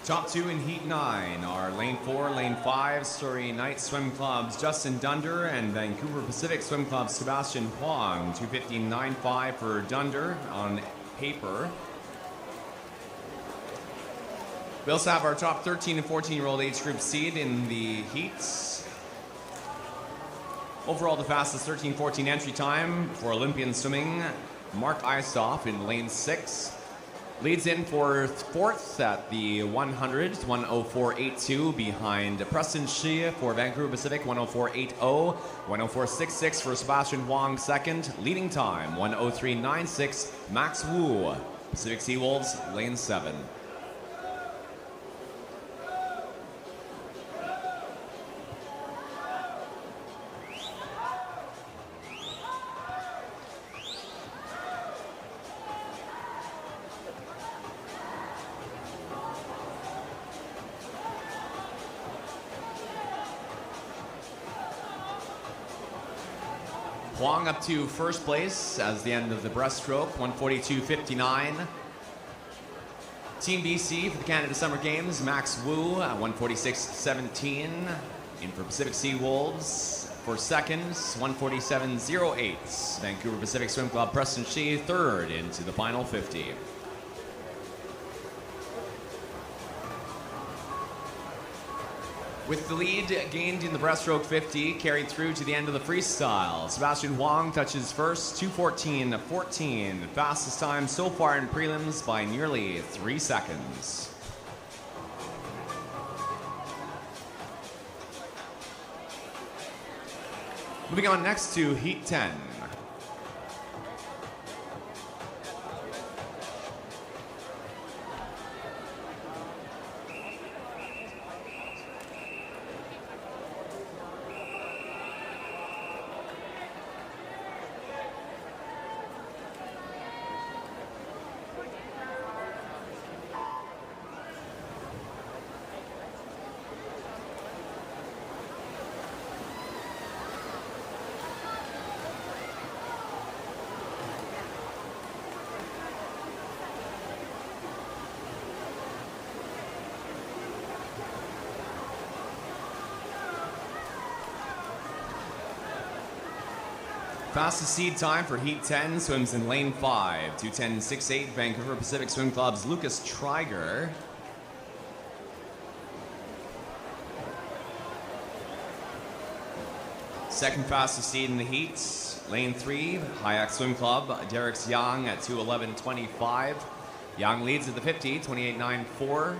Top two in heat 9 are lane 4, lane 5, Surrey Night Swim Club's Justin Dunder and Vancouver Pacific Swim Club's Sebastian Huang. 2:15.95 for Dunder on paper. We also have our top 13 and 14-year-old age group seed in the heats. Overall, the fastest 13-14 entry time for Olympian swimming, Mark Isoff in lane 6. Leads in for fourth at the 100, 104.82 behind Preston Shea for Vancouver Pacific, 104.80, 104.66 for Sebastian Huang second. Leading time, 103.96, Max Wu, Pacific Seawolves, lane 7. Huang up to first place as the end of the breaststroke, 142.59. Team BC for the Canada Summer Games, Max Wu at 146.17. In for Pacific Seawolves for second, 147.08. Vancouver Pacific Swim Club, Preston Shea third into the final 50. With the lead gained in the breaststroke 50, carried through to the end of the freestyle. Sebastian Huang touches first, 2:14.14. Fastest time so far in prelims by nearly 3 seconds. Moving on next to Heat 10. Fastest seed time for Heat 10 swims in lane 5. 2:10.68, Vancouver Pacific Swim Club's Lucas Triger. Second fastest seed in the heat, lane 3, Hayak Swim Club, Derek's Young at 2:11.25. Young leads at the 50, 28.94.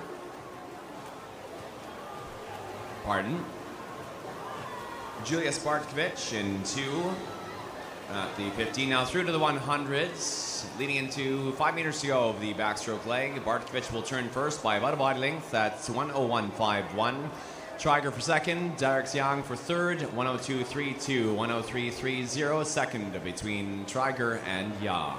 Pardon. Julius Bartkovich in 2 at the 50. Now through to the 100s, leading into 5 meters to go of the backstroke leg. Bartkovich will turn first by about a body length at 1:01.51. Triger for second, Derek's Young for third, 1:02.32, 1:03.30, second between Triger and Young.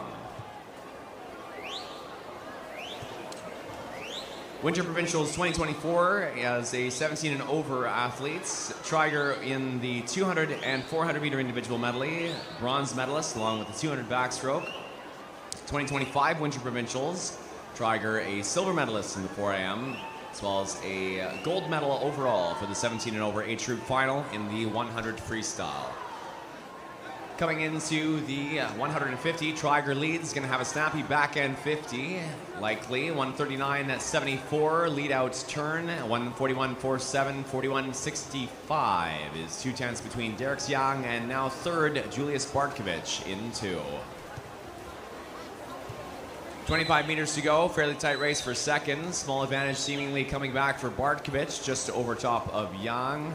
Winter Provincials 2024 as a 17 and over athletes. Triger in the 200 and 400 meter individual medley, bronze medalist along with the 200 backstroke. 2025 Winter Provincials, Triger a silver medalist in the 4 AM, as well as a gold medal overall for the 17 and over age group final in the 100 freestyle. Coming into the 150, Triger leads, going to have a snappy back end 50, likely 1:39.74 lead out turn, 1:41.47, 41.65 is 2/10 between Derek's Young and now third Julius Bartkovich in 2. 25 meters to go, fairly tight race for second. Small advantage seemingly coming back for Bartkovich, just over top of Young.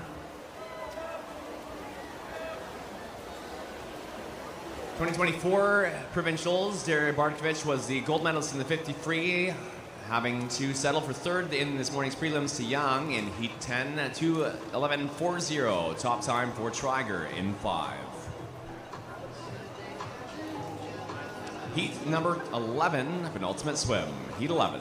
2024 Provincials, Derek Bartkovich was the gold medalist in the 50 free, having to settle for third in this morning's prelims to Young in Heat 10, 2:11.40, top time for Triger in 5. Heat number 11, penultimate swim, Heat 11.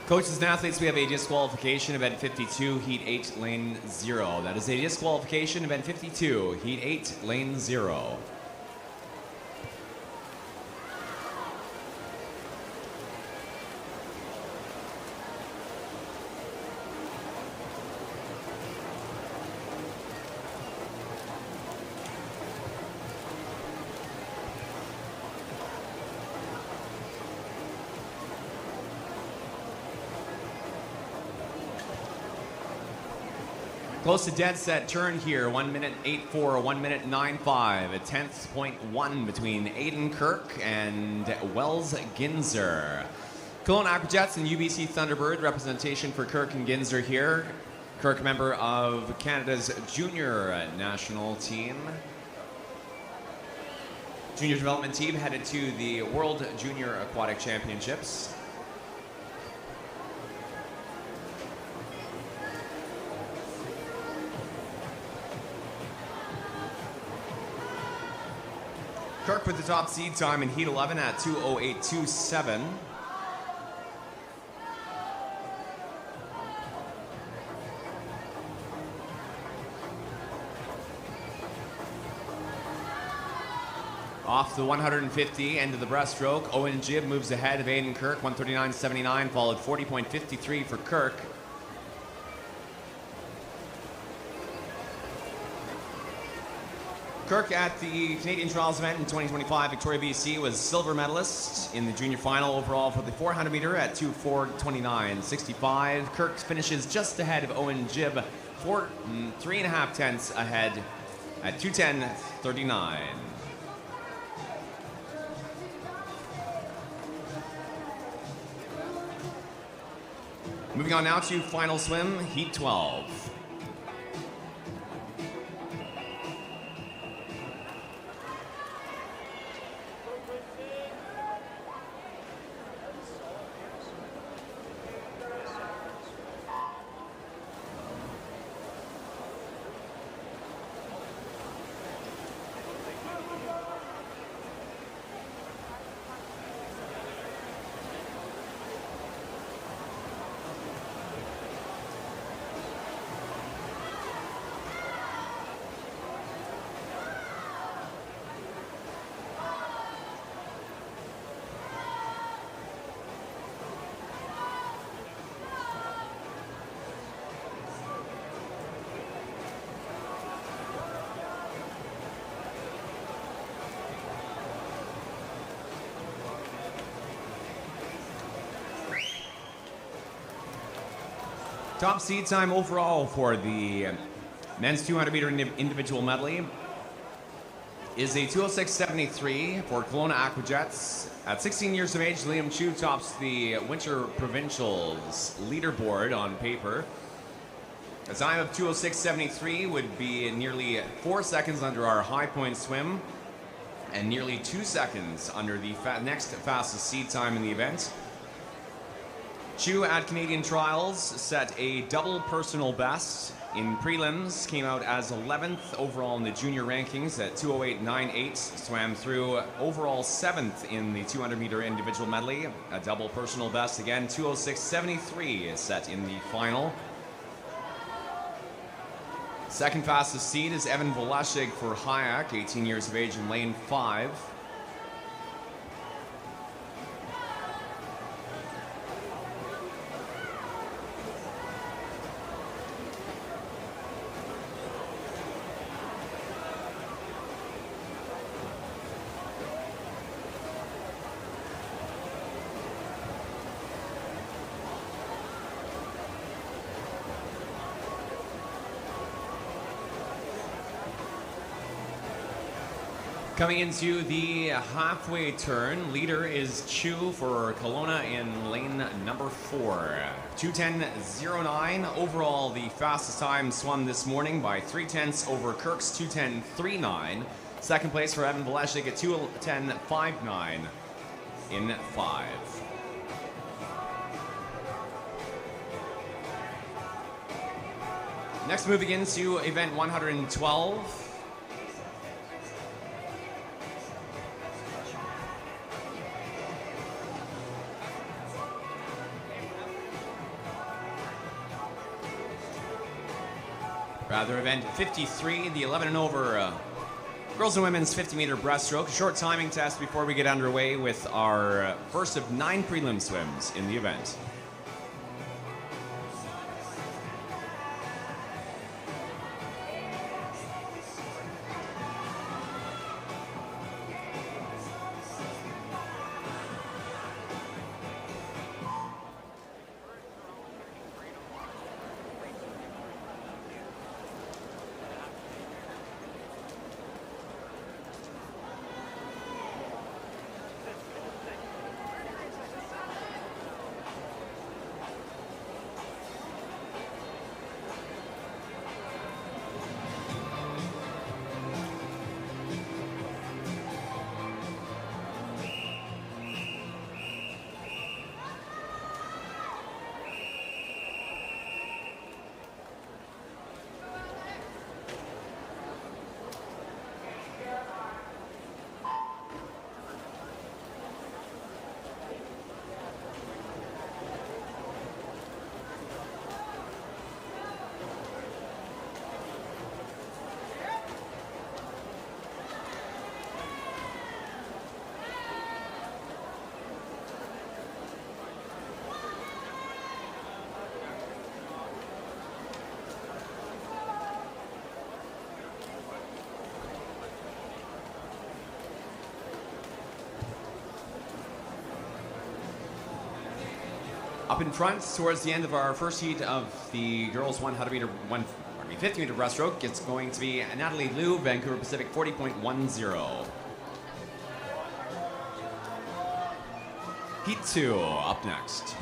Coaches and athletes, we have a disqualification, event 52, heat 8, lane 0. That is a disqualification, event 52, heat 8, lane 0. Close to dead set turn here, 1:08.4, 1:09.5, a 10th.1 between Aiden Kirk and Wells Ginzer. Kelowna Aquajets and UBC Thunderbird representation for Kirk and Ginzer here. Kirk, member of Canada's junior national team. Junior development team headed to the World Junior Aquatic Championships. Kirk with the top seed time in Heat 11 at 2:08.27. Off the 150, end of the breaststroke, Owen Jibb moves ahead of Aiden Kirk, 1:39.79, followed 40.53 for Kirk. Kirk at the Canadian Trials event in 2025, Victoria, BC, was silver medalist in the junior final overall for the 400 meter at 2:4.29.65. Kirk finishes just ahead of Owen Jibb, 3.5 tenths ahead at 2:10.39. Moving on now to final swim, Heat 12. Top seed time overall for the men's 200 meter individual medley is a 206.73 for Kelowna Aquajets. At 16 years of age, Liam Chu tops the Winter Provincials leaderboard on paper. A time of 206.73 would be nearly 4 seconds under our high point swim and nearly 2 seconds under the next fastest seed time in the event. Chu at Canadian Trials set a double personal best. In prelims, came out as 11th overall in the junior rankings at 208.98. Swam through overall 7th in the 200 meter individual medley. A double personal best again, 206.73 is set in the final. Second fastest seed is Evan Volashig for Hayek, 18 years of age in lane 5. Coming into the halfway turn, leader is Chu for Kelowna in lane number 4. 2:10.09 overall, the fastest time swum this morning by 3/10 over Kirk's 2:10.39. Second place for Evan Volashig at 2:10.59 in 5. Next, moving into event 112. Rather, event 53, the 11 and over girls and women's 50-meter breaststroke. A short timing test before we get underway with our first of 9 prelim swims in the event. Up in front, towards the end of our first heat of the girls 50-meter breaststroke, it's going to be Natalie Liu, Vancouver Pacific 40.10. Heat 2 up next.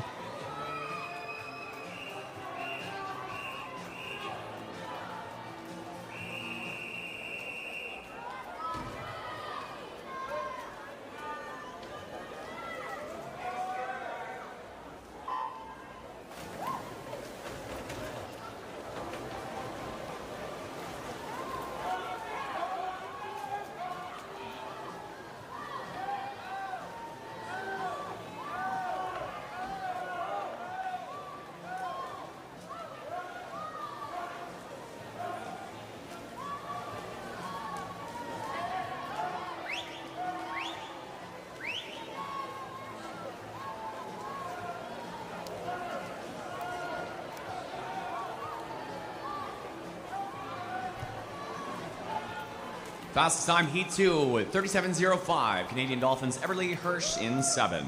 Fastest time, Heat 2 with 37.05. Canadian Dolphins, Everly Hirsch in 7.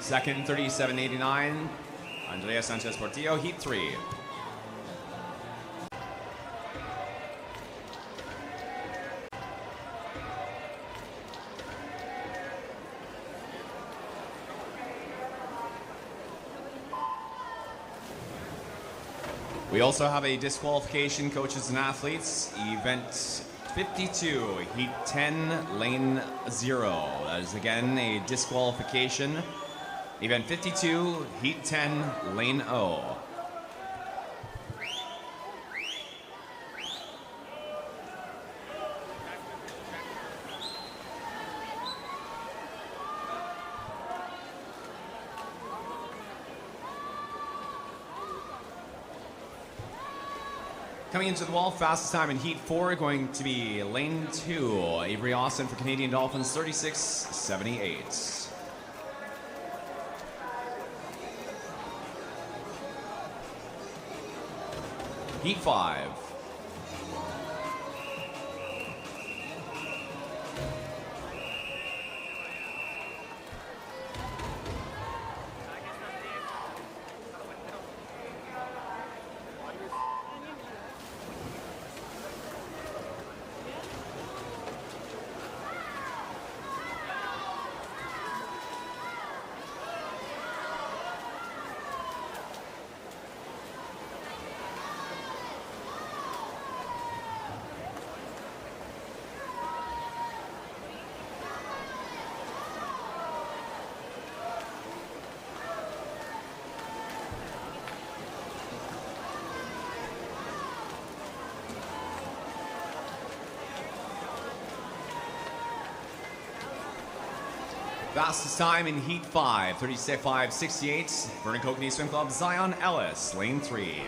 Second, 37.89, Andrea Sanchez Portillo, heat 3. We also have a disqualification, coaches and athletes, event 52, heat 10, lane 0. That is again a disqualification. Event 52, heat 10, lane O. Coming into the wall, fastest time in heat 4 going to be lane 2. Avery Austin for Canadian Dolphins, 36.78. Heat 5. Fastest time in heat 5, 36.568. Vernon Kokanee Swim Club, Zion Ellis, lane 3.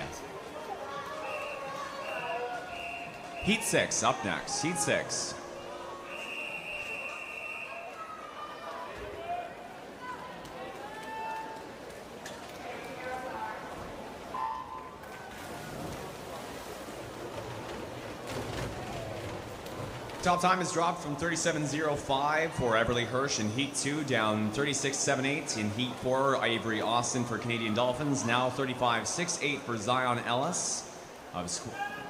Heat 6 up next, heat 6. Top time is dropped from 37.05 for Everly Hirsch in Heat 2, down 36.78 in Heat 4, Avery Austin for Canadian Dolphins, now 35.68 for Zion Ellis of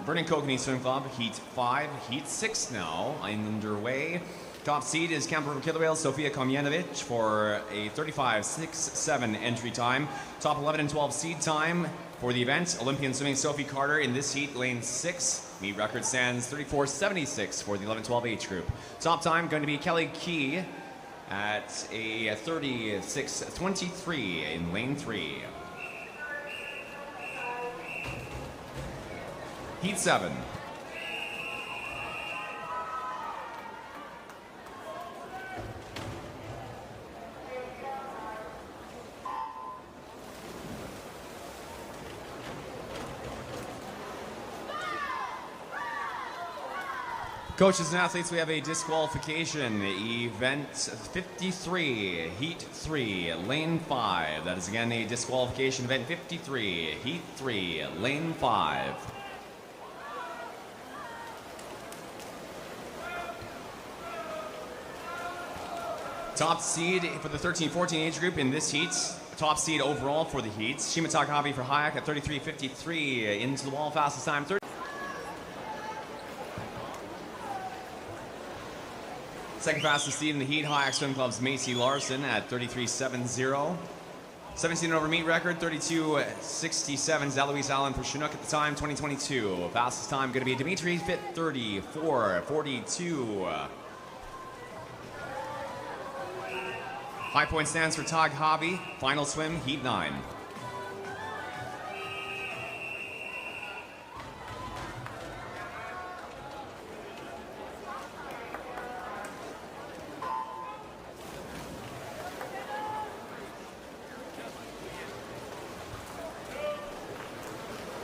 Vernon Kokanee Swim Club, Heat 5. Heat 6 now underway. Top seed is camper killer whale Sofia Komjenovic for a 35.67 entry time. Top 11 and 12 seed time for the event, Olympian swimming Sophie Carter in this heat, lane 6. Meet record stands 34.76 for the 11-12 age group. Top time going to be Kelly Key at a 36.23 in lane 3. Heat 7. Coaches and athletes, we have a disqualification. Event 53, Heat 3, Lane 5. That is again a disqualification. Event 53, Heat 3, Lane 5. Top seed for the 13-14 age group in this heat. Top seed overall for the heat. Shima Takahashi for Hayek at 33.53 into the wall. Fastest time 30. Second fastest seed in the heat, Hayek Swim Club's Macy Larson at 33.70. 17 over meet record, 32.67. Zaloise Allen for Chinook at the time, 2022. Fastest time going to be Dimitri Fit 34.42. High point stands for Tag Hobby. Final swim, heat 9.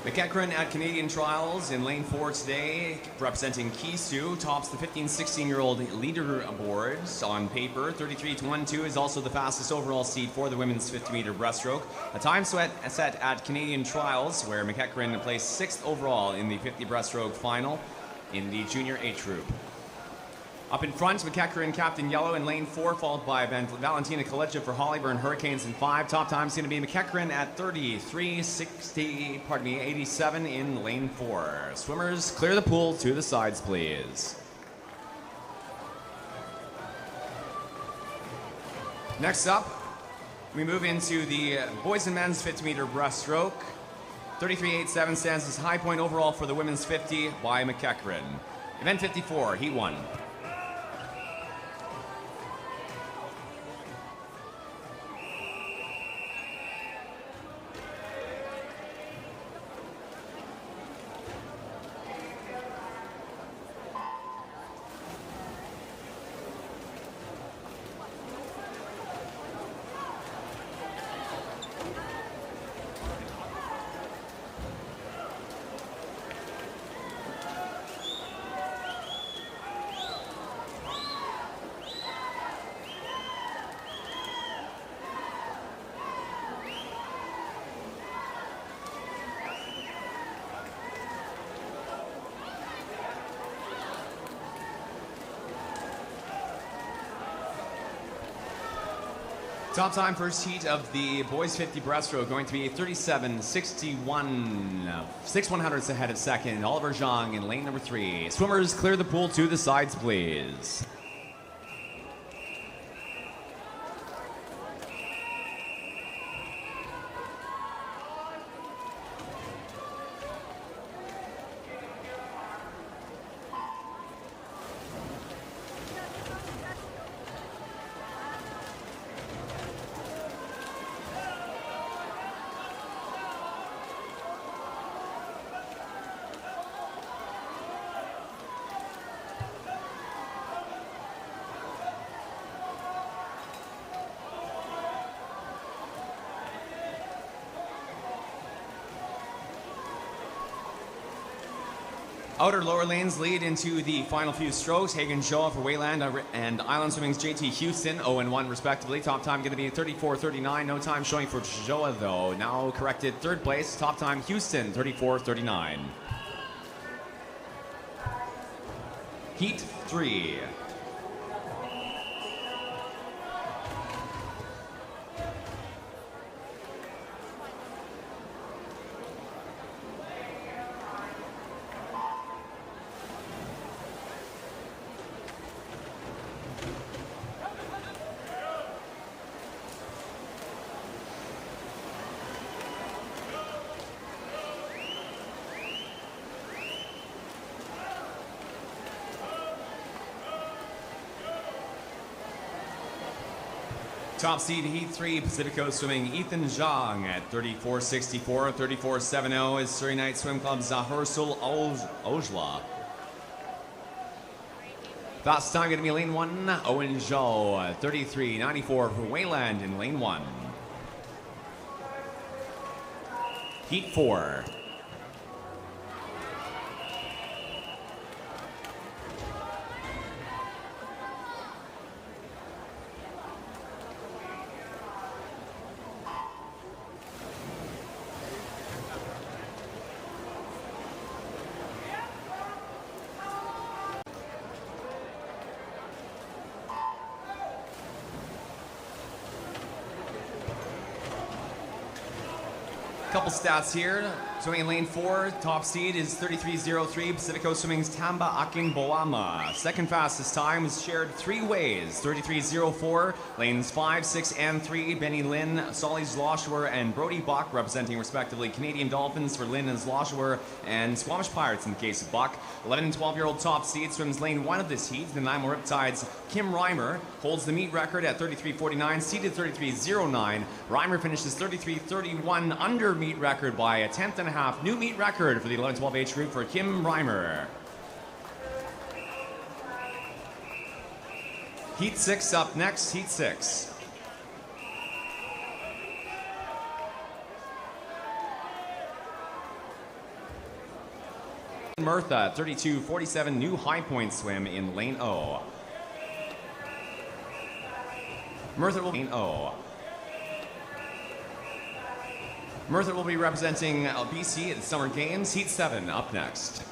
McEachran at Canadian Trials in lane 4 today, representing Kisu, tops the 15-16-year-old leaderboards on paper. 33.12 is also the fastest overall seed for the women's 50-meter breaststroke. A time set at Canadian Trials, where McEachran placed 6th overall in the 50 breaststroke final in the junior age group. Up in front, McEachran, Captain Yellow in lane 4, followed by Valentina Kalecha for Hollyburn Hurricanes in 5. Top time's going to be McEachran at 87 in lane 4. Swimmers, clear the pool to the sides, please. Next up, we move into the boys and men's 50-meter breaststroke. 33.87 stands as high point overall for the women's 50 by McEachran. Event 54, Heat 1. Top time first heat of the boys 50 breaststroke going to be 37.61, 6/100ths ahead of second. Oliver Zhang in lane number 3. Swimmers, clear the pool to the sides, please. Outer lower lanes lead into the final few strokes. Hagen Joa for Wayland and Island Swimming's JT Houston, 0-1 respectively. Top time going to be 34.39. No time showing for Joa though. Now corrected third place. Top time Houston, 34.39. Heat 3. Top seed Heat 3, Pacific Coast Swimming, Ethan Zhang at 34.64. 34.70 is Surrey Night Swim Club's Zahursul Ojla. Fast time going to be lane 1, Owen Zhou, 33.94 for Wayland in lane 1. Heat 4. Couple stats here. Swimming in lane 4, top seed is 33.03. Pacific Coast Swimming's Tamba Akinboama. Second fastest time was shared 3 ways. 33.04. Lanes 5, 6, and 3. Benny Lin, Solly Zlosher, and Brody Bach representing respectively Canadian Dolphins for Lin and Zlosher, and Squamish Pirates in the case of Bach. 11 and 12-year-old top seed swims lane 1 of this heat. The Nanaimo Riptide's Kim Reimer holds the meet record at 33.49, seeded 33.09. Reimer finishes 33.31 under meet record by a 10th and a half. New meet record for the 11-12 age group for Kim Reimer. Heat 6 up next, Heat 6. Murtha, 32.47, new high point swim in lane O. Murtha will be lane O. Murtha will be representing BC at the Summer Games. Heat 7 up next.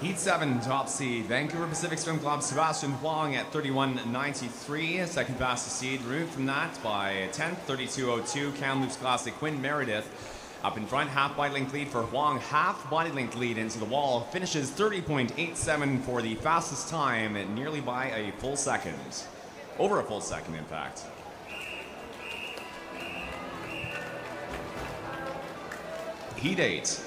Heat 7, top seed, Vancouver Pacific Swim Club, Sebastian Huang at 31.93. Second fastest seed, removed from that by 10th, 32.02. Kamloops Classic, Quinn Meredith up in front. Half body length lead for Huang. Half body length lead into the wall. Finishes 30.87 for the fastest time, nearly by a full second. Over a full second, in fact. Heat 8.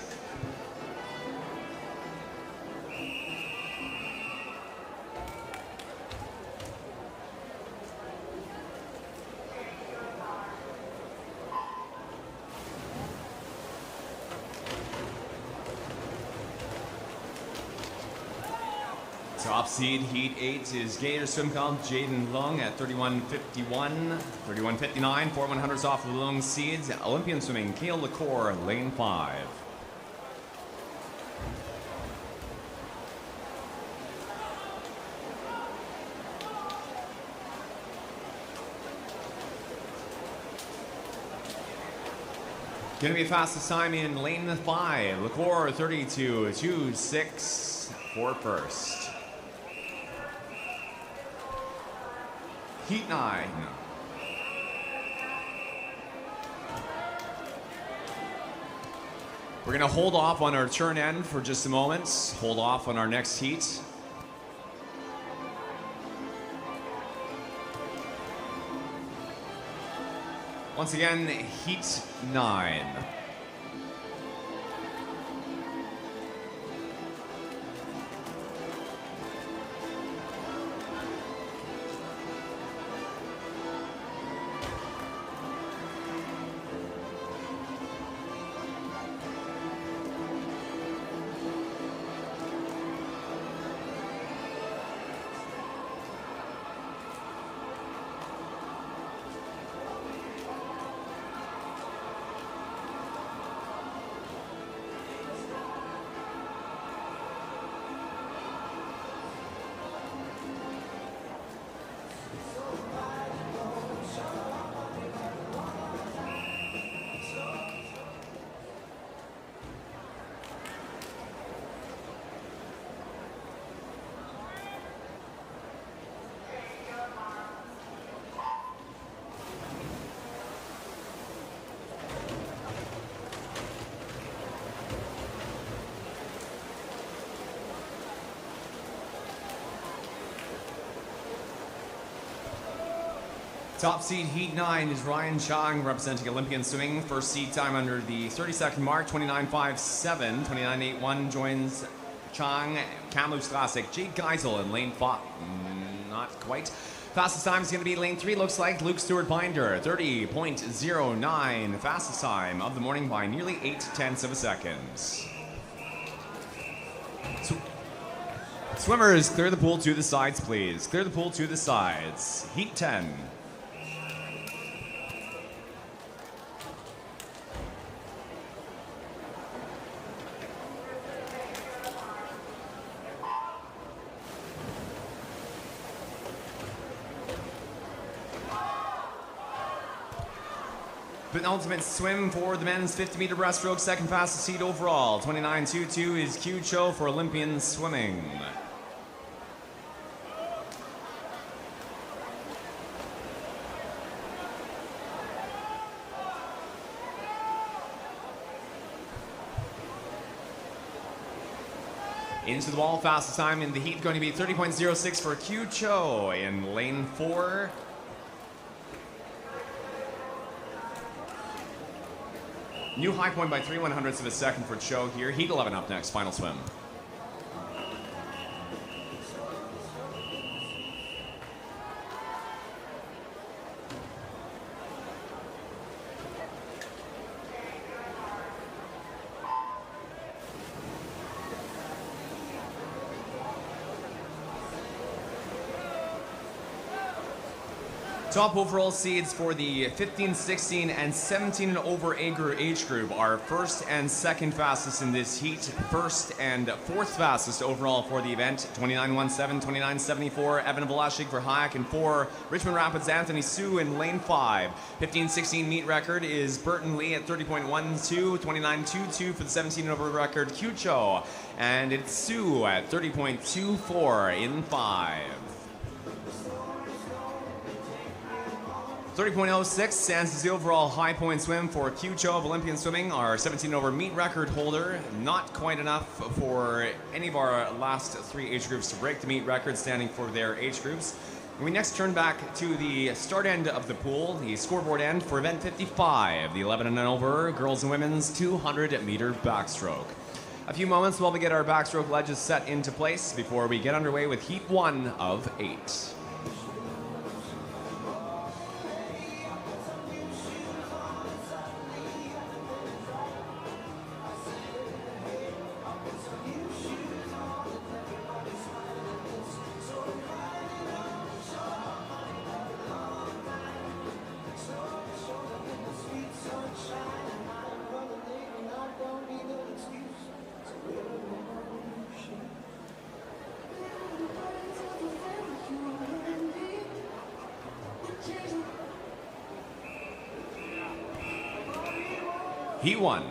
Top seed, Heat 8 is Gator Swim Club, Jaden Lung at 31.51, 31.59, 4/100s off of Lung seeds. Olympian Swimming, Kale LaCour, lane 5. Going to be fastest time in lane 5. LaCour 32.26 for first. Heat 9. We're going to hold off on our turn end for just a moment. Hold off on our next heat. Once again, Heat 9. Top seed Heat 9 is Ryan Chang representing Olympian Swimming. First seed time under the 30-second mark, 29.57. 29.81 joins Chang. Kamloops Classic, Jake Geisel in lane 5. Not quite. Fastest time is going to be lane 3, looks like Luke Stewart-Binder, 30.09. Fastest time of the morning by nearly 0.8 of a second. Swimmers, clear the pool to the sides, please. Clear the pool to the sides. Heat 10. Penultimate swim for the men's 50-meter breaststroke, second fastest seed overall. 29.22 is Q Cho for Olympian Swimming. Into the wall, fastest time in the heat going to be 30.06 for Q Cho in lane 4. New high point by 3/100ths of a second for Cho here. Heat 11 up next, final swim. Top overall seeds for the 15, 16, and 17 and over age group are first and second fastest in this heat, first and fourth fastest overall for the event, 29.17, 29.74, Evan Velashik for Hayek, and 4, Richmond Rapids Anthony Sue in lane 5. 15-16 meet record is Burton Lee at 30.12, 29.22 for the 17 and over record, Kyucho, and it's Sue at 30.24 in 5. 30.06 stands as the overall high point swim for Kyucho of Olympian Swimming, our 17 over meet record holder. Not quite enough for any of our last 3 age groups to break the meet record standing for their age groups. And we next turn back to the start end of the pool, the scoreboard end for event 55, the 11 and over girls and women's 200 meter backstroke. A few moments while we get our backstroke ledges set into place before we get underway with heat 1 of 8. Heat 1.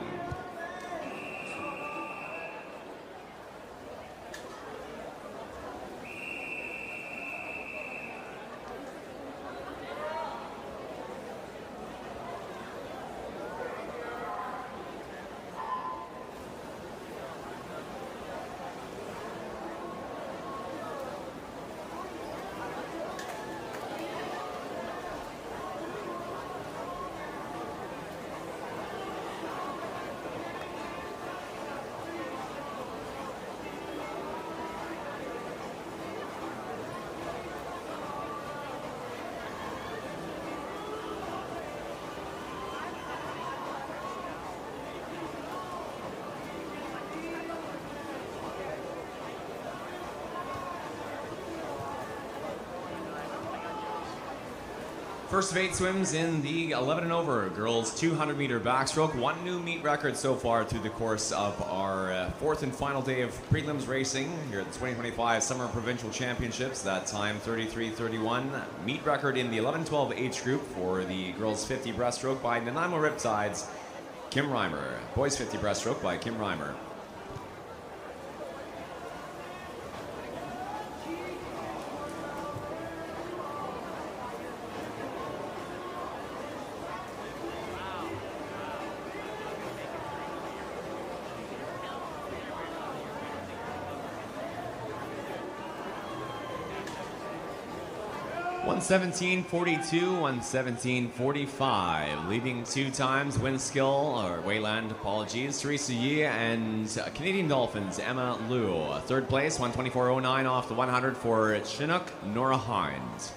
First of 8 swims in the 11 and over girls 200 meter backstroke. 1 new meet record so far through the course of our 4th and final day of prelims racing here at the 2025 Summer Provincial Championships. That time 33:31. Meet record in the 11-12 age group for the girls 50 breaststroke by Nanaimo Riptide's Kim Reimer. Boys 50 breaststroke by Kim Reimer. .117.42, 117.45, leading 2 times Winskill, or Wayland, apologies, Teresa Yee, and Canadian Dolphins, Emma Liu. 3rd place, 124.09 off the 100 for Chinook, Nora Hines.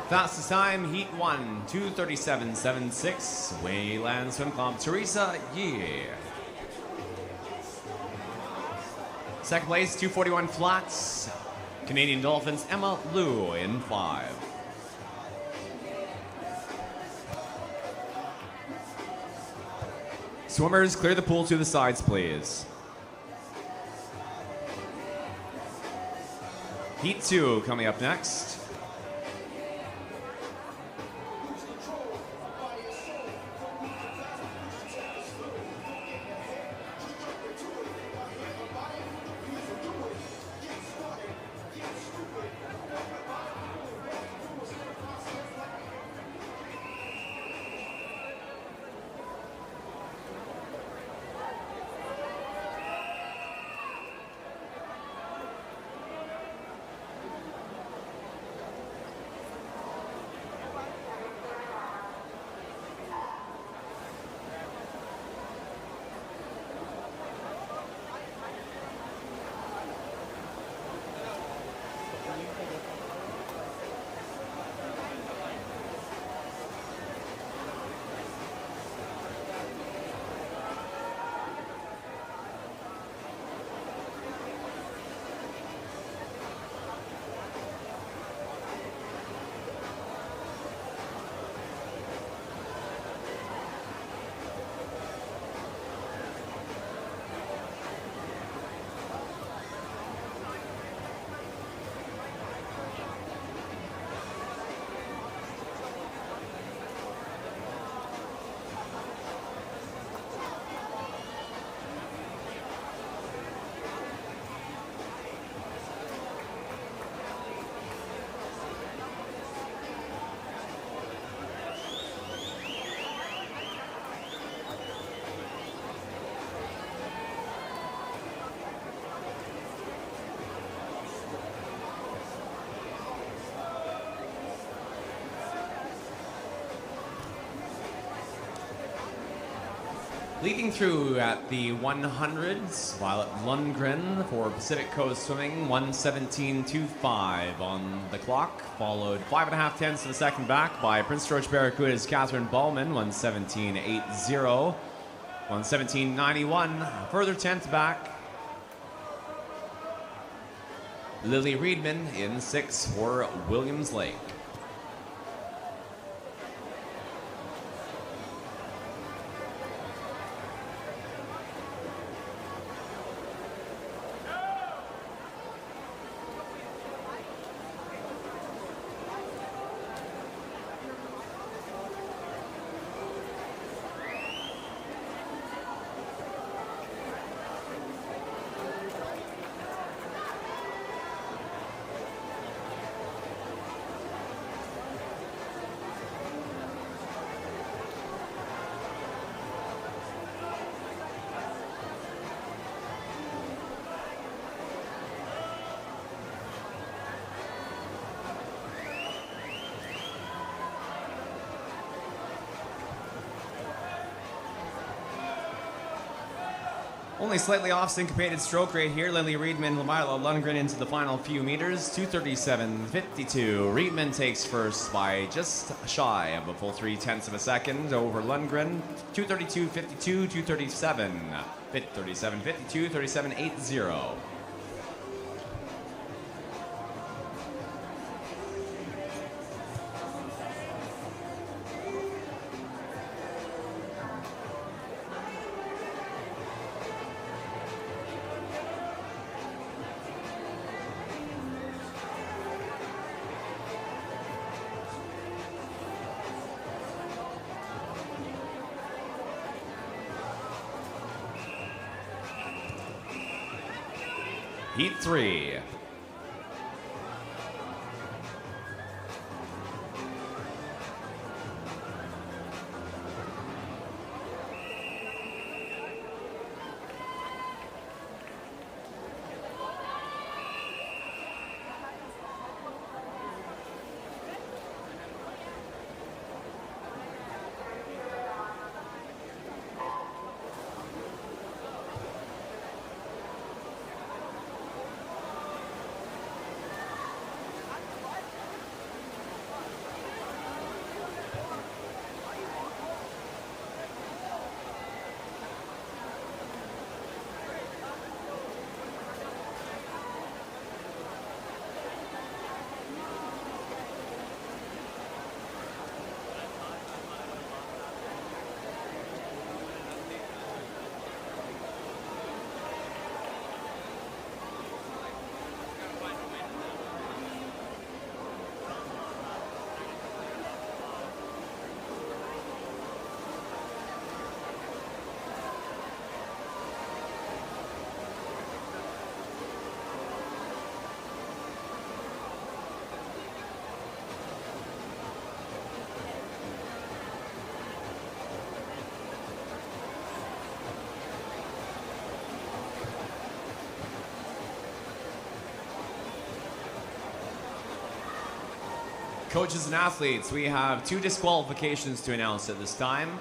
Fastest time, heat 1, 2:37.76, Wayland Swim Club, Teresa Yee. 2nd place, 2:41 flats, Canadian Dolphins, Emma Liu in 5. Swimmers, clear the pool to the sides, please. Heat 2 coming up next. Leading through at the 100s, Violet Lundgren for Pacific Coast Swimming, 1:17.25 on the clock, followed 5.5 tenths of a second back by Prince George Barracuda's Catherine Bowman, 1:17.80, 1:17.91, further tenth back. Lily Reedman in 6 for Williams Lake. Only slightly off syncopated stroke rate here. Lily Reedman, Violet Lundgren into the final few meters. 2:37.52. Reedman takes first by just shy of a full 3/10 of a second over Lundgren. 2:32.52, 2:37.52, 37.80. Heat 3. Coaches and athletes, we have 2 disqualifications to announce at this time.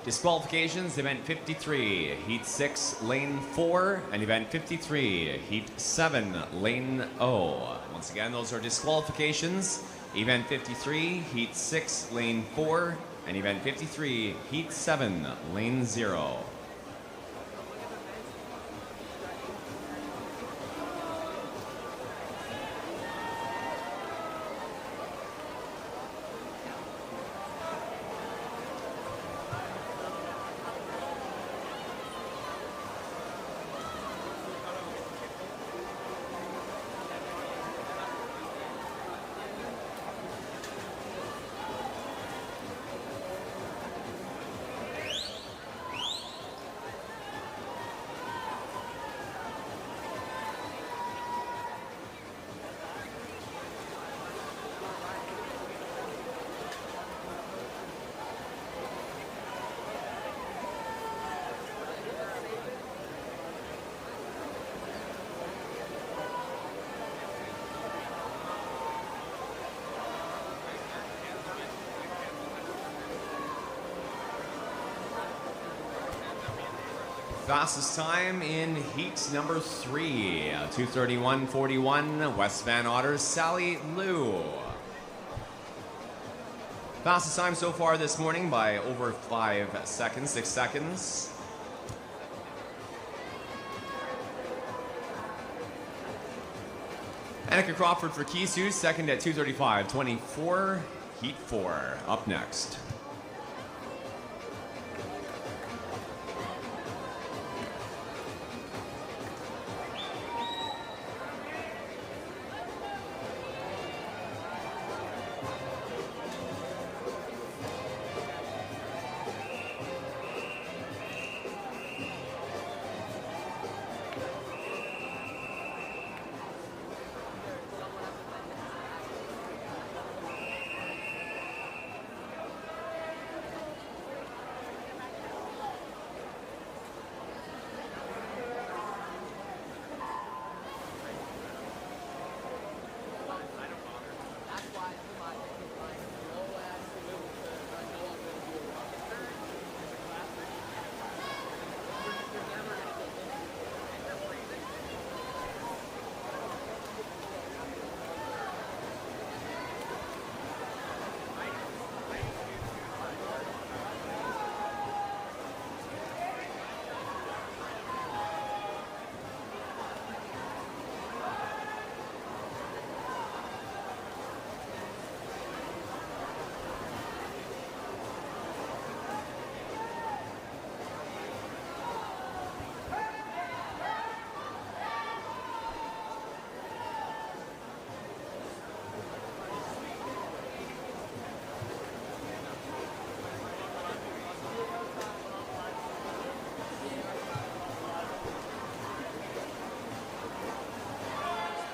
Disqualifications, event 53, heat 6, lane 4, and event 53, heat 7, lane O. Once again, those are disqualifications. Event 53, heat 6, lane 4, and event 53, heat 7, lane 0. Fastest time in heat number 3, 2:31.41, West Van Otters, Sally Liu. Fastest time so far this morning by over 5 seconds, 6 seconds. Annika Crawford for Kisu, second at 2:35.24, heat 4, up next.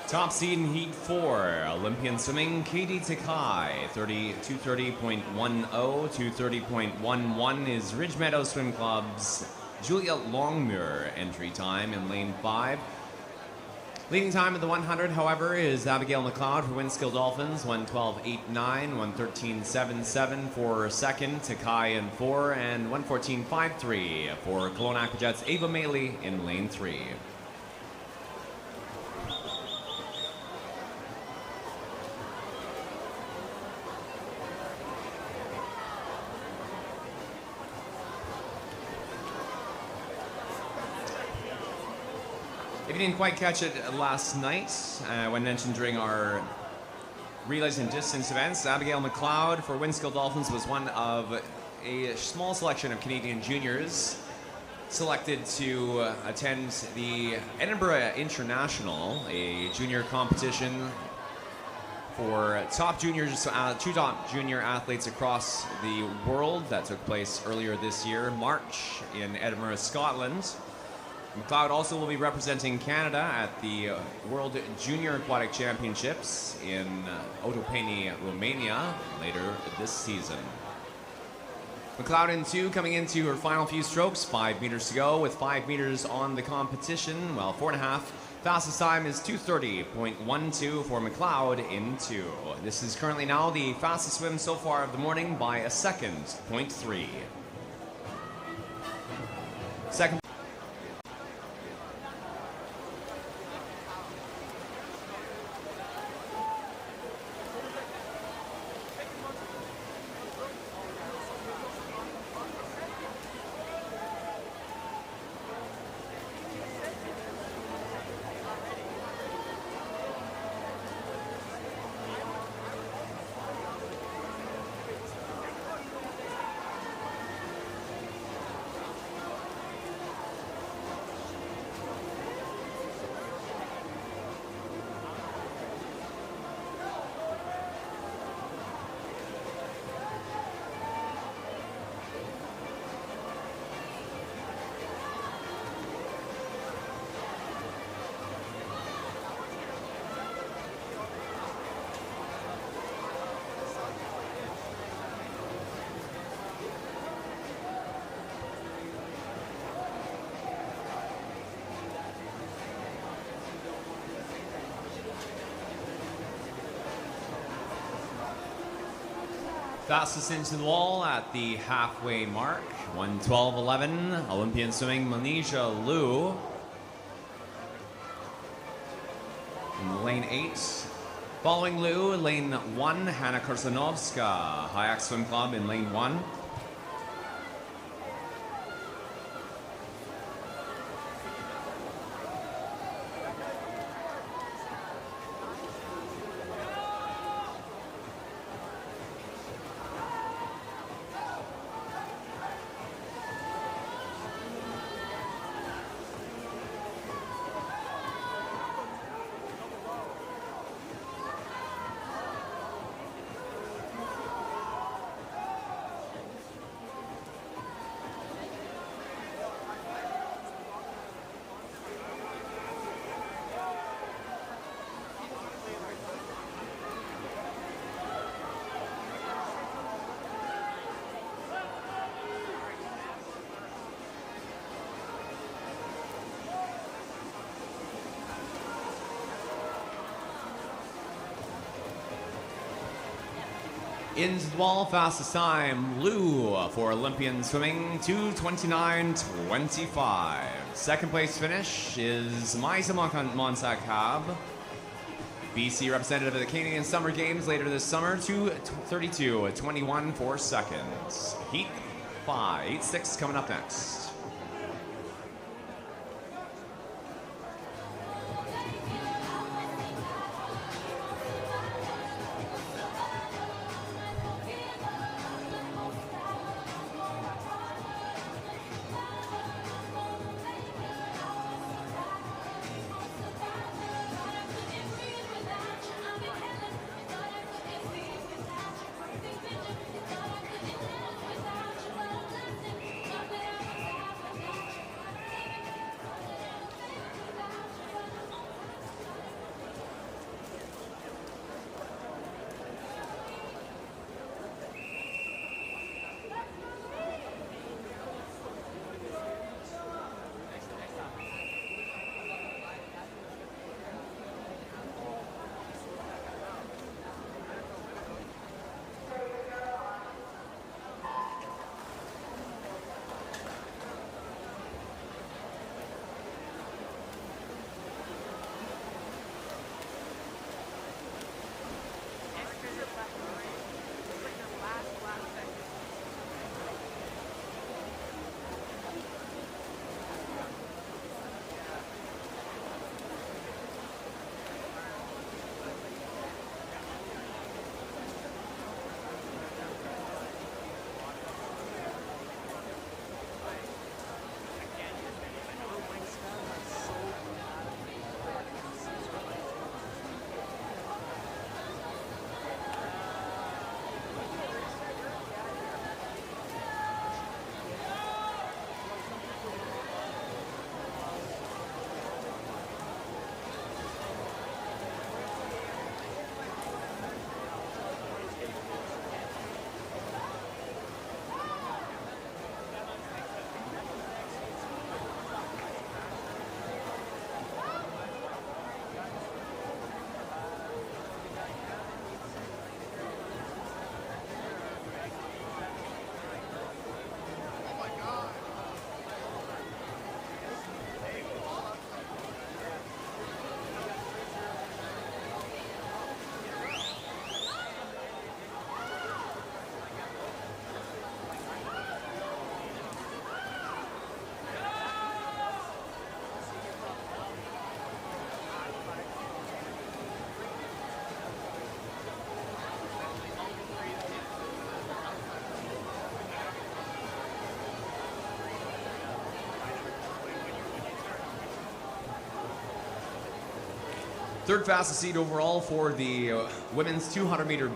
Top seed in Heat 4, Olympian swimming, Katie Takai, 2:30.10, 2:30.11 is Ridge Meadow Swim Club's Julia Longmuir, entry time in lane 5. Leading time at the 100, however, is Abigail McLeod for Winskill Dolphins, 1:12.89, 1:13.77 for second, Takai in 4, and 1:14.53 for Kelowna Aquajets' Ava Medley in lane 3. If you didn't quite catch it last night, when mentioned during our relays and distance events, Abigail McLeod for Winskill Dolphins was one of a small selection of Canadian juniors selected to attend the Edinburgh International, a junior competition for top juniors, two top junior athletes across the world that took place earlier this year, March in Edinburgh, Scotland. McLeod also will be representing Canada at the World Junior Aquatic Championships in Otopeni, Romania later this season. McLeod in 2 coming into her final few strokes, 5 meters to go with 5 meters on the competition, while 4.5. Fastest time is 2:30.12 for McLeod in 2. This is currently now the fastest swim so far of the morning by a second, 0.3. Second. Fastest into the wall at the halfway mark, 1:12.11, Olympian swimming, Manisha Liu. In lane 8. Following Liu, lane 1, Hanna Korsanovska, Hayak Swim Club in lane 1. Into the wall, fastest time, Liu for Olympian swimming, 2:29.25. Second place finish is Maisa Monsakab, BC representative of the Canadian Summer Games later this summer, 2:32.21 for seconds. Heat 5, Heat 6 coming up next. Third fastest seed overall for the women's 200-meter.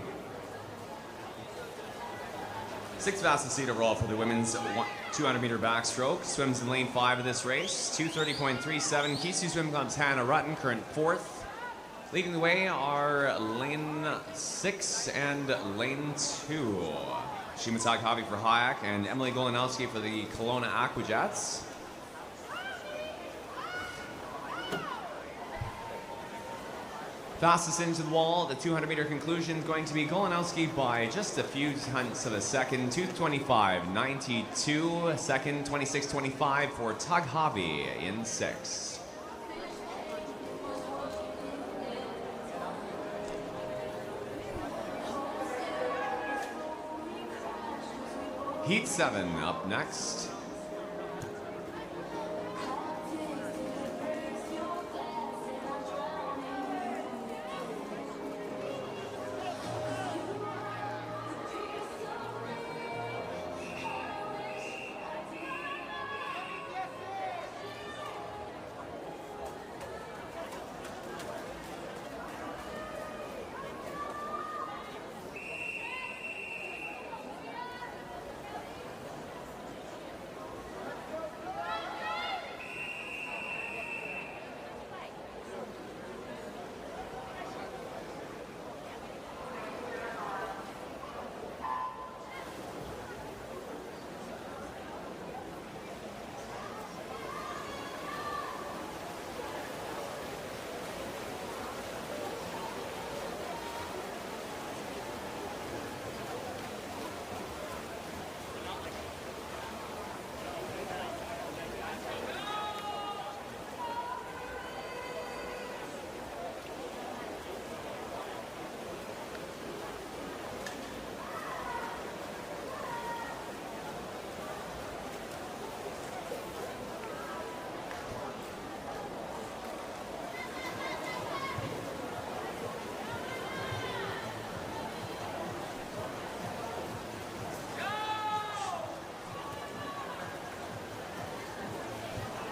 Sixth fastest seed overall for the women's 200-meter backstroke. Swims in lane 5 of this race, 2:30.37. Kisu Swim Club's Hannah Rutten, current 4th. Leading the way are lane 6 and lane 2. Shimataka Havi for Hayak and Emily Golanowski for the Kelowna Aquajets. Fastest into the wall, the 200-meter conclusion going to be Golanowski by just a few tenths of a second, 2:25.92. Second, 26:25 for Tug Hobby in 6. Heat 7 up next.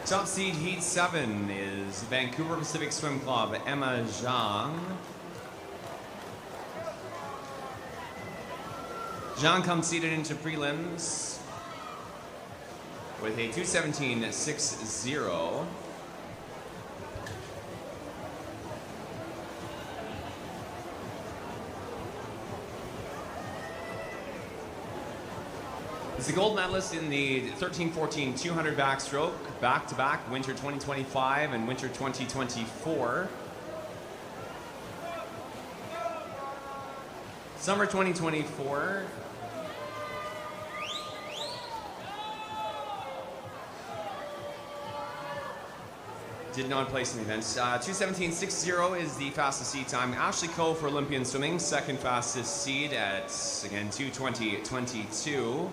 Top seed Heat 7 is Vancouver Pacific Swim Club, Emma Zhang. Zhang comes seated into prelims with a 2:17.60. Is the gold medalist in the 13-14 200 backstroke, back-to-back winter 2025 and winter 2024. Summer 2024. Did not place in the event. 2:17.60 is the fastest seed time. Ashley Coe for Olympian swimming, second fastest seed at, again, 2:20.22.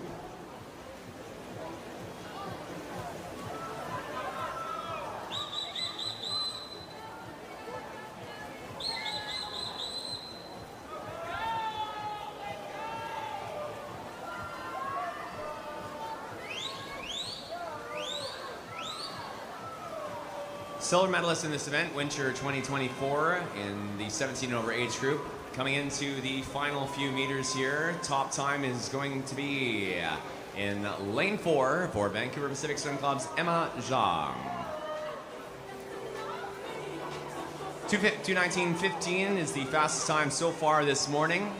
Silver medalist in this event, winter 2024 in the 17 and over age group. Coming into the final few meters here, top time is going to be in lane 4 for Vancouver Pacific Swim Club's Emma Zhang. 2:19.15 is the fastest time so far this morning.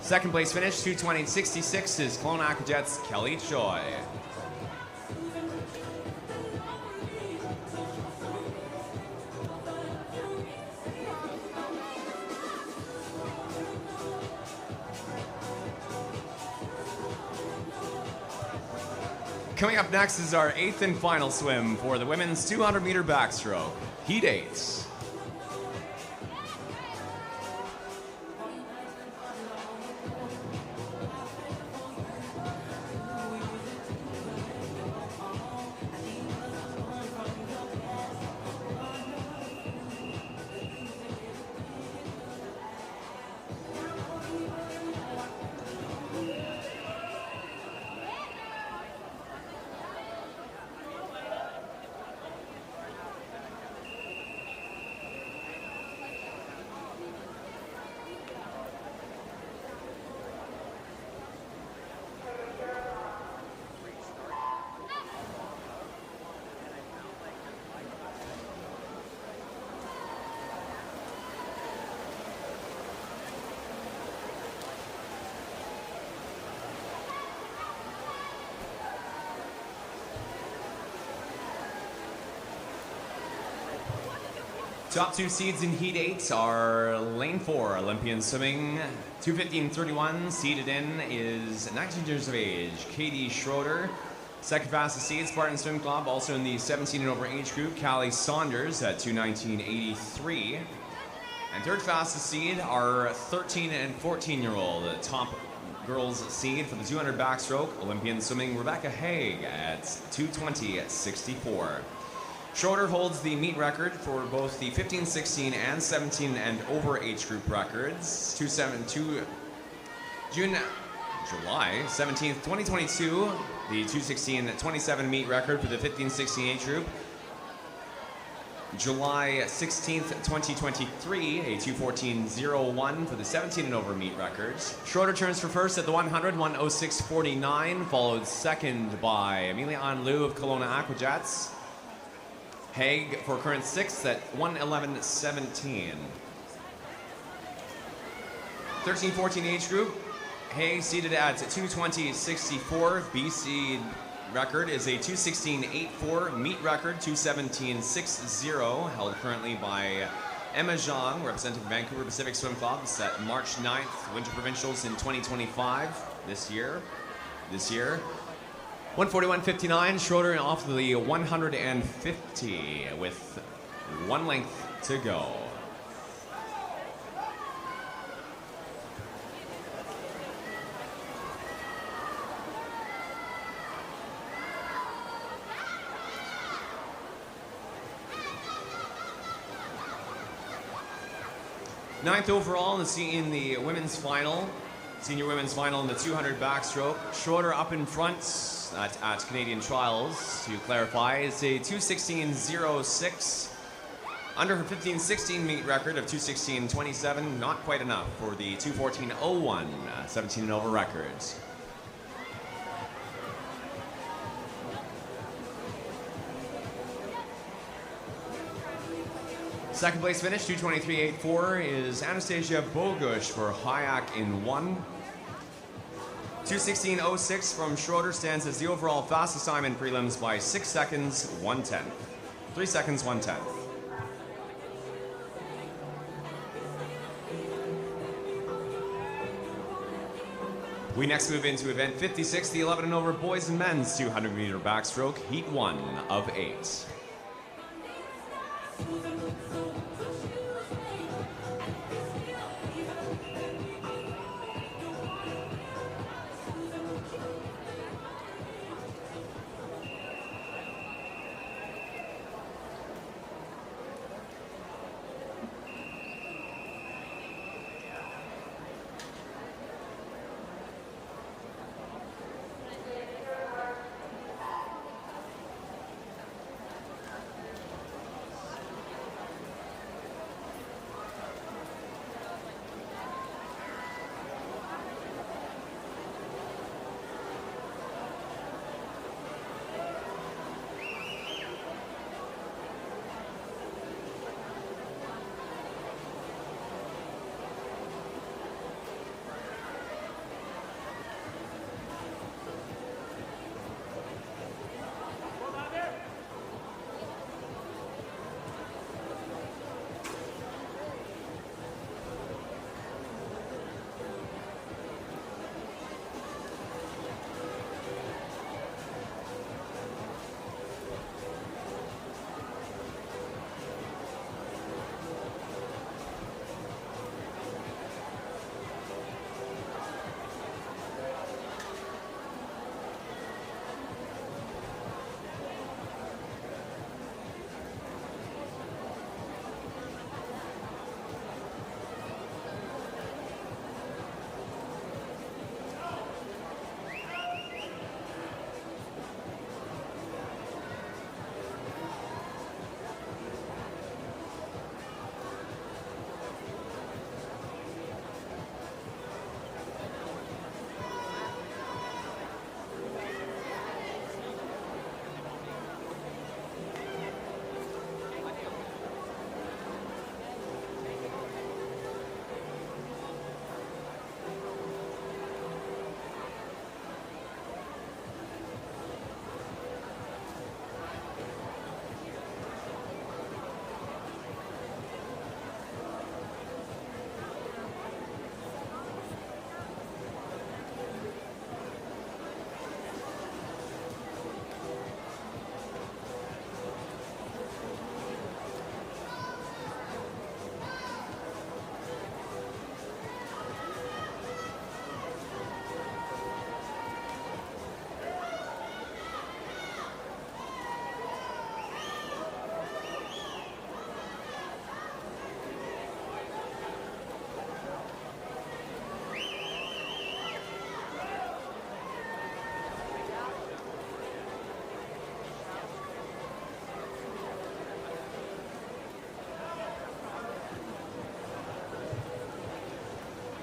Second place finish, 2:20.66 is Clone Aquajet's Kelly Choi. Coming up next is our 8th and final swim for the women's 200-meter backstroke, Heat 8. Top two seeds in Heat 8 are Lane 4, Olympian Swimming. 2:15:31, seeded in is 19 years of age, Katie Schroeder. Second fastest seed, Spartan Swim Club, also in the 17 and over age group, Callie Saunders at 2:19:83. And third fastest seed are 13 and 14-year-old top girls seed for the 200 backstroke, Olympian Swimming, Rebecca Haig at 2:20:64. Schroeder holds the meet record for both the 15, 16, and 17 and over age group records. July 17th, 2022, the 2:16:27 meet record for the 15, 16 age group. July 16th, 2023, a 2:14:01 for the 17 and over meet records. Schroeder turns for first at the 100, 1:06:49, followed second by Amelia Anlou of Kelowna Aquajets. Haig for current sixth at 1:11:17. 13-14 age group, Haig seated at 2:20:64. BC record is a 2:16:84. Meet record 2:17:60, held currently by Emma Zhang, representing Vancouver Pacific Swim Club, set March 9th, Winter Provincials in 2025, this year. 1:41:59, Schroeder off the 150 with one length to go. Ninth overall in the women's final, senior women's final in the 200 backstroke. Schroeder up in front at Canadian Trials, to clarify, is a 2:16:06. Under her 15-16 meet record of 2:16:27, not quite enough for the 2:14:01 17 and over records. Second place finish, 2:23:84, is Anastasia Bogush for Hayak in 1. 2:16:06 from Schroeder stands as the overall fastest time in prelims by 6 seconds, 1/10. 3 seconds, 1/10. We next move into event 56, the 11 and over boys and men's 200 meter backstroke, heat 1 of 8.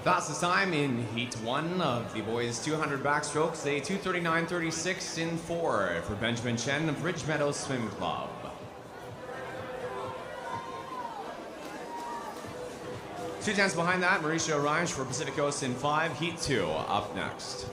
Fastest time in Heat 1 of the boys 200 backstrokes, a 2:39.36 in 4 for Benjamin Chen of Ridge Meadows Swim Club. Two tenths behind that, Mauricio Reich for Pacific Coast in 5, Heat 2 up next.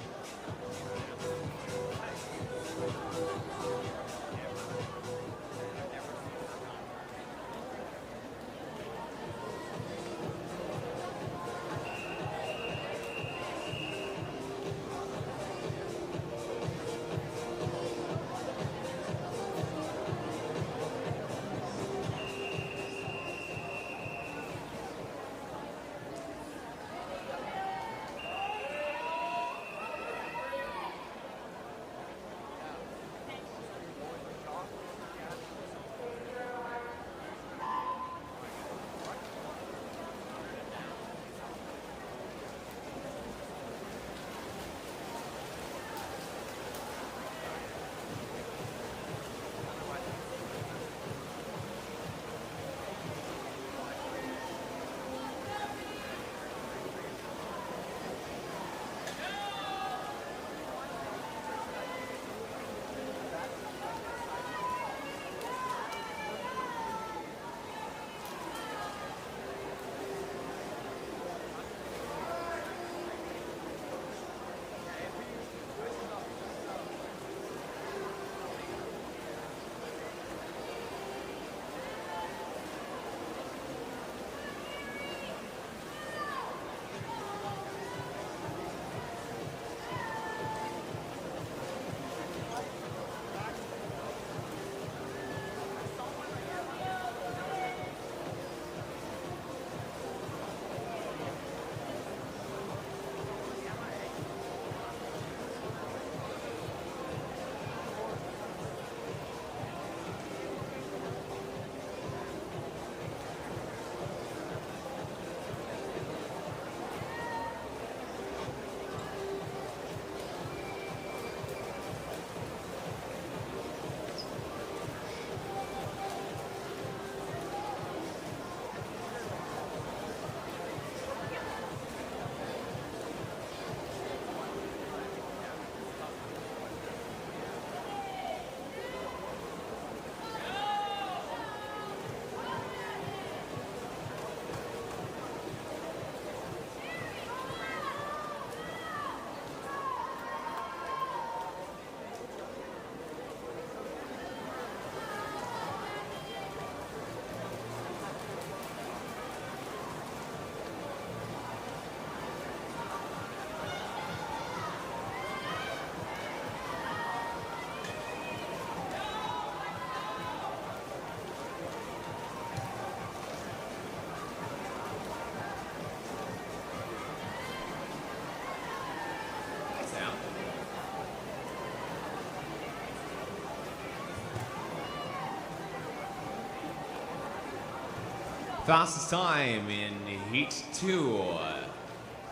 Fastest time in Heat 2.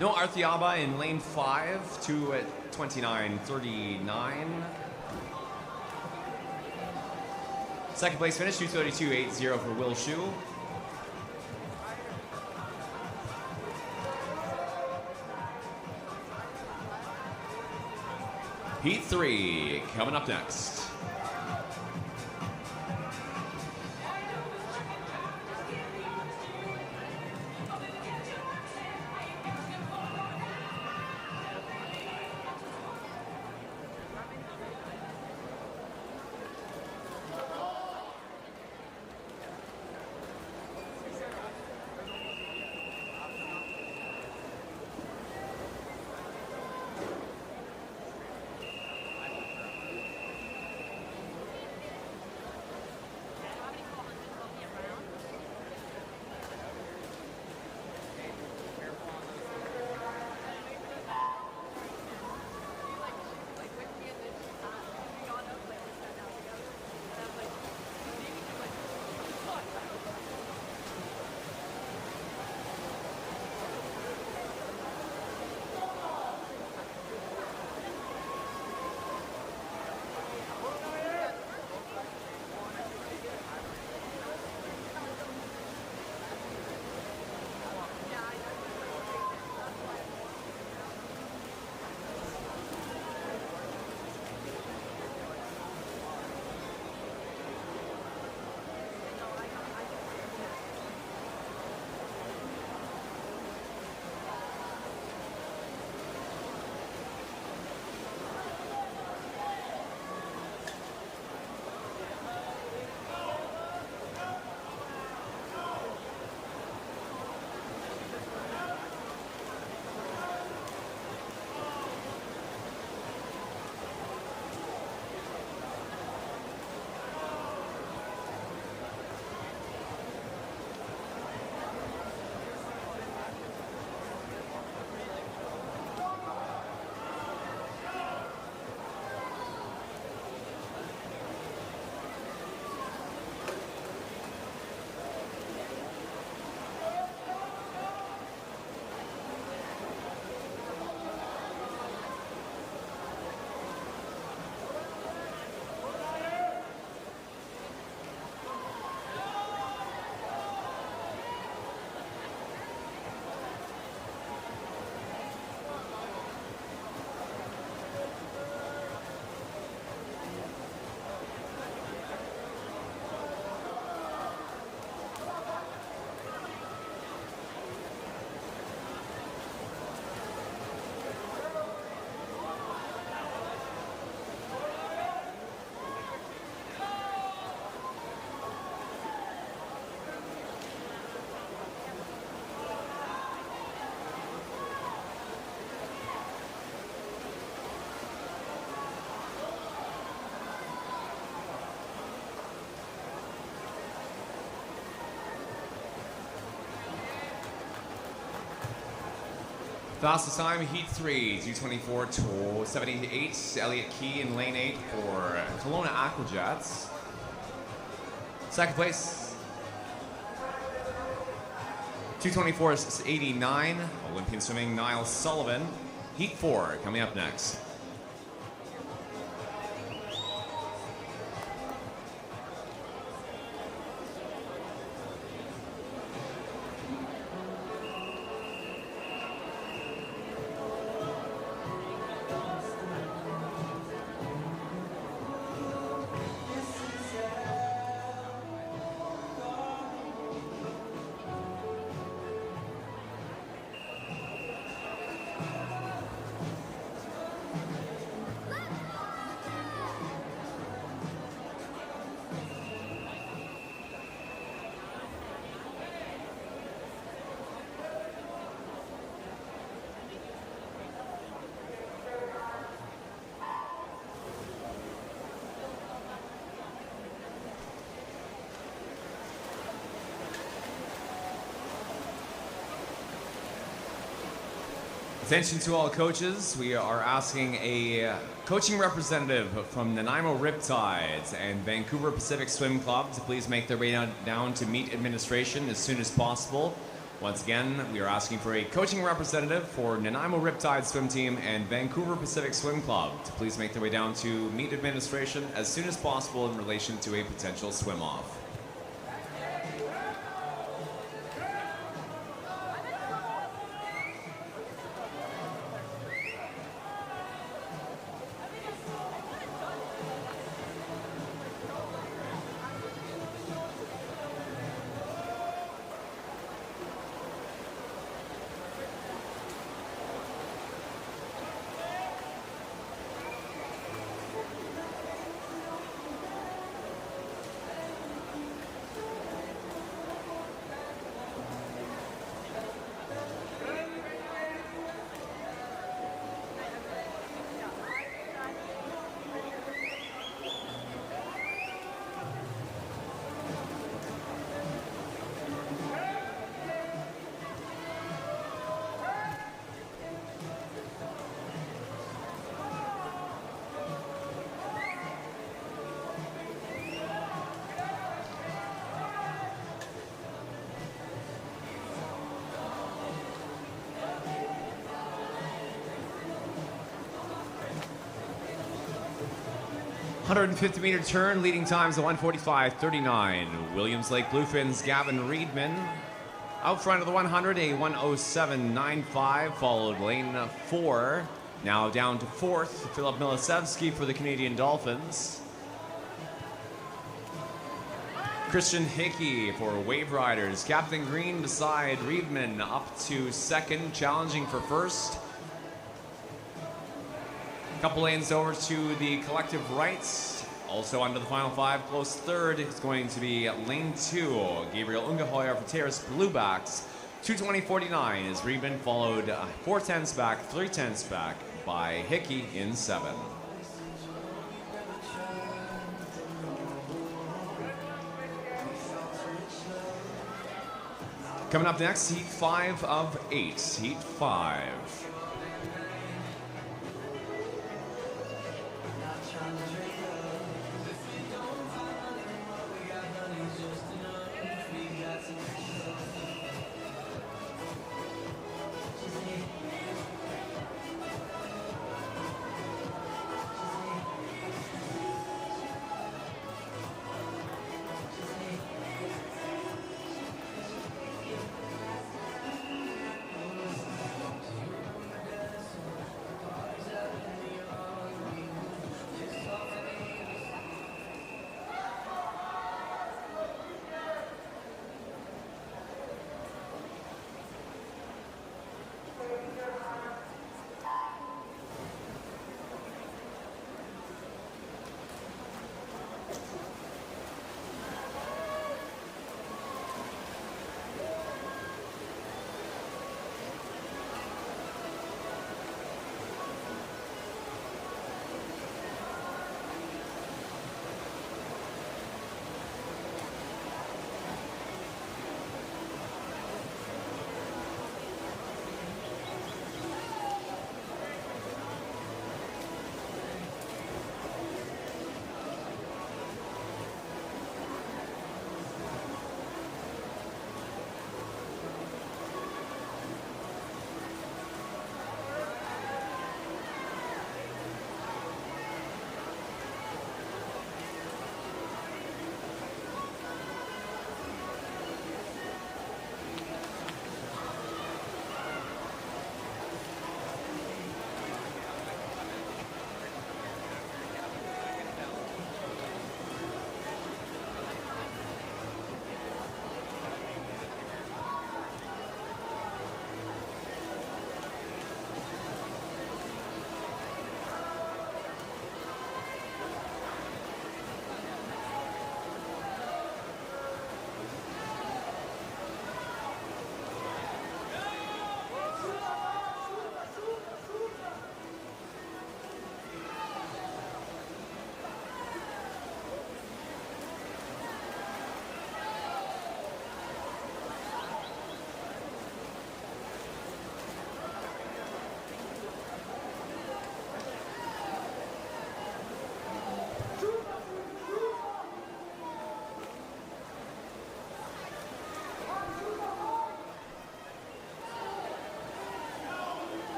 No Arthiaba in lane 5, 2 at 29.39. Second place finish, 2:32.80 for Will Shu. Heat 3 coming up next. Fastest time, heat 3, 2:24.78. Elliot Key in lane 8 for Kelowna Aquajets. Second place, 2:24.89. Olympian swimming, Niall Sullivan. Heat 4 coming up next. Attention to all coaches, we are asking a coaching representative from Nanaimo Riptides and Vancouver Pacific Swim Club to please make their way down to meet administration as soon as possible. Once again, we are asking for a coaching representative for Nanaimo Riptide Swim Team and Vancouver Pacific Swim Club to please make their way down to meet administration as soon as possible in relation to a potential swim-off. .150-meter turn, leading times of 1:45.39. Williams Lake Bluefins, Gavin Reedman. Out front of the 100, a 1:07.95, followed lane 4. Now down to 4th, Philip Milasevsky for the Canadian Dolphins. Christian Hickey for Wave Riders. Captain Green beside Reedman up to 2nd, challenging for 1st. Couple lanes over to the collective rights. Also under the final 5, close 3rd is going to be lane 2. Gabriel Ungehoyer for Terrace Bluebacks. 2:20.49 is Reedman, followed 4/10 back, 3/10 back by Hickey in 7. Coming up next, heat 5 of 8. Heat 5.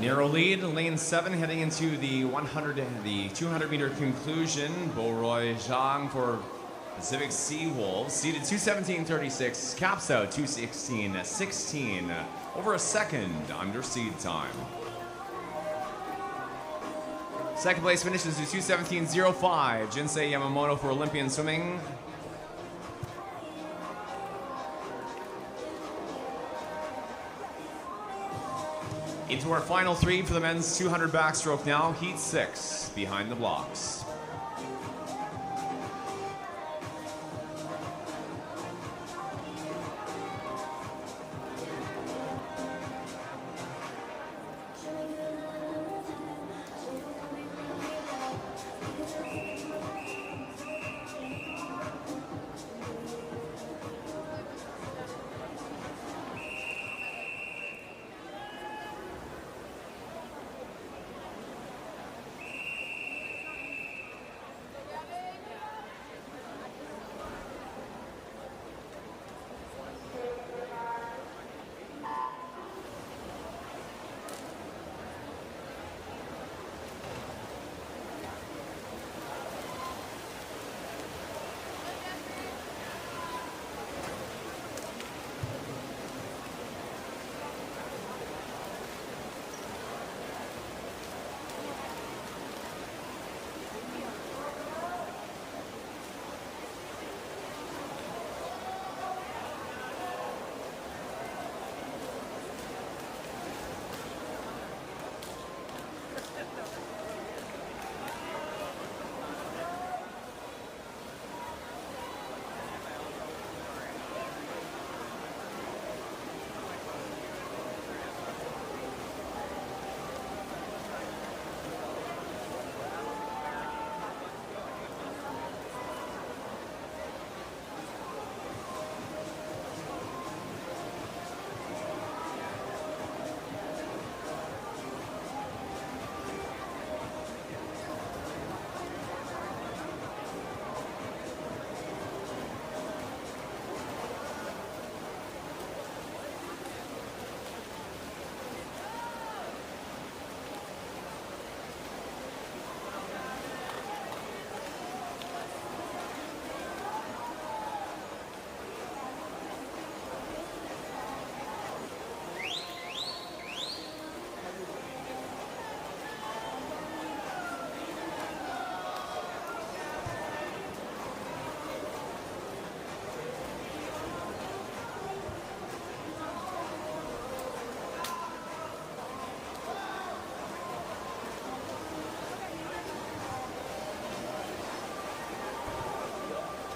Narrow lead, lane 7, heading into the 200-meter conclusion. Beauroy Zhang for Pacific Sea Wolves, seated 2:17.36, caps out 2:16.16, over a second under seed time. Second place finishes to 2:17.05, Jinsei Yamamoto for Olympian Swimming. Into our final 3 for the men's 200 backstroke now, heat 6, behind the blocks.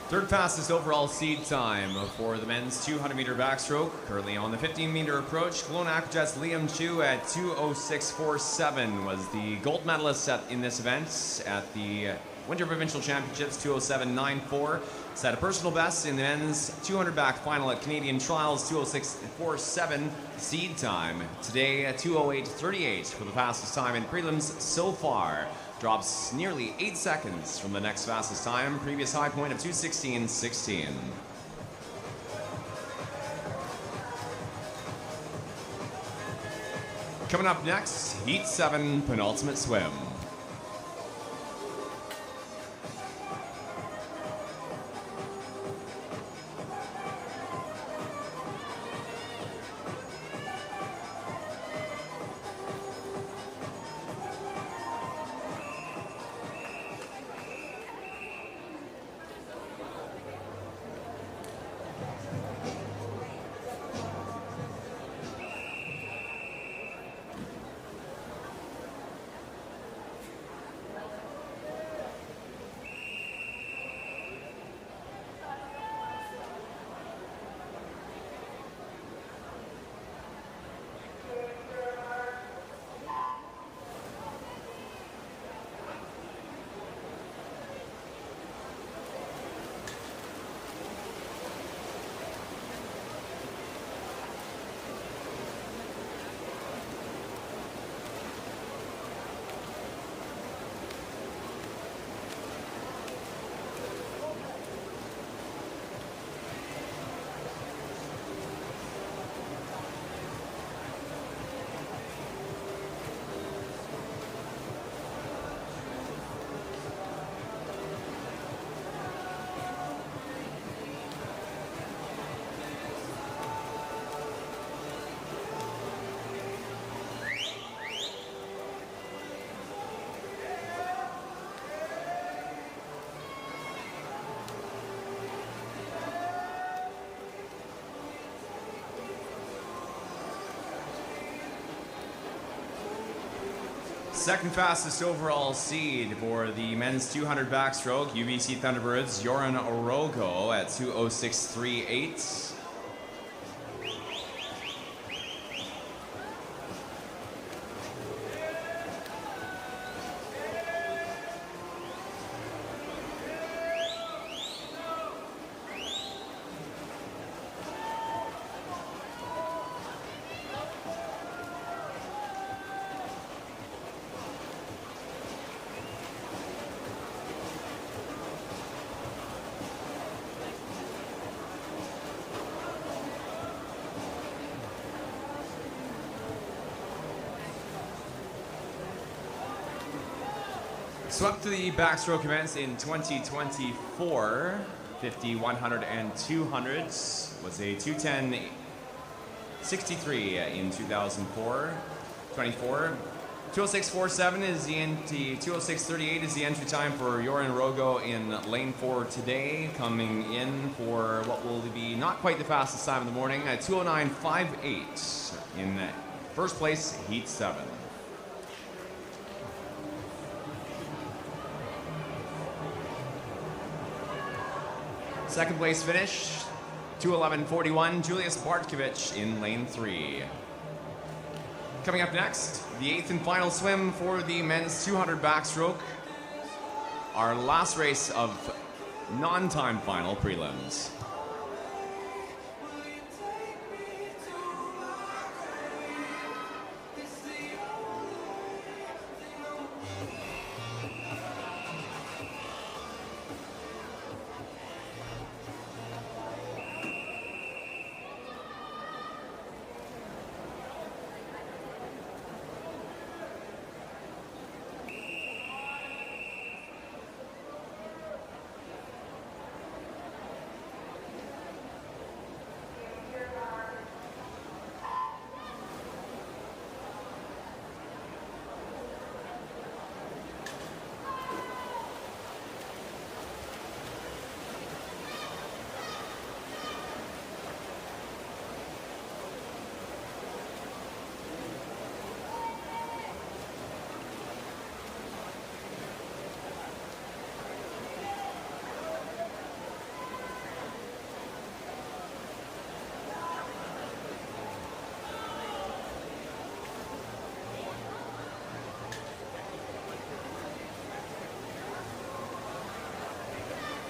Third fastest overall seed time for the men's 200-meter backstroke. Currently on the 15-meter approach, Kelowna Aquajets Liam Chu at 2:06.47 was the gold medalist in this event at the Winter Provincial Championships. 2:07.94 set a personal best in the men's 200 back final at Canadian Trials. 2:06.47 seed time. Today 2:08.38 for the fastest time in prelims so far. Drops nearly 8 seconds from the next fastest time. Previous high point of 2:16.16. Coming up next, Heat 7 penultimate swim. Second fastest overall seed for the men's 200 backstroke, UBC Thunderbirds, Joran Orogo at 2:06.38. Swept to the backstroke events in 2024, 50, 100, and 200s. Was a 2:10.63 in 2004, 24. 2:06.47 is the entry. 2:06.38 is the entry time for Joran Rogo in lane 4 today. Coming in for what will be not quite the fastest time in the morning at 2:09.58 in first place, heat 7. Second place finish, 2:11.41, Julius Bartkovich in lane 3. Coming up next, the 8th and final swim for the men's 200 backstroke. Our last race of non-time final prelims.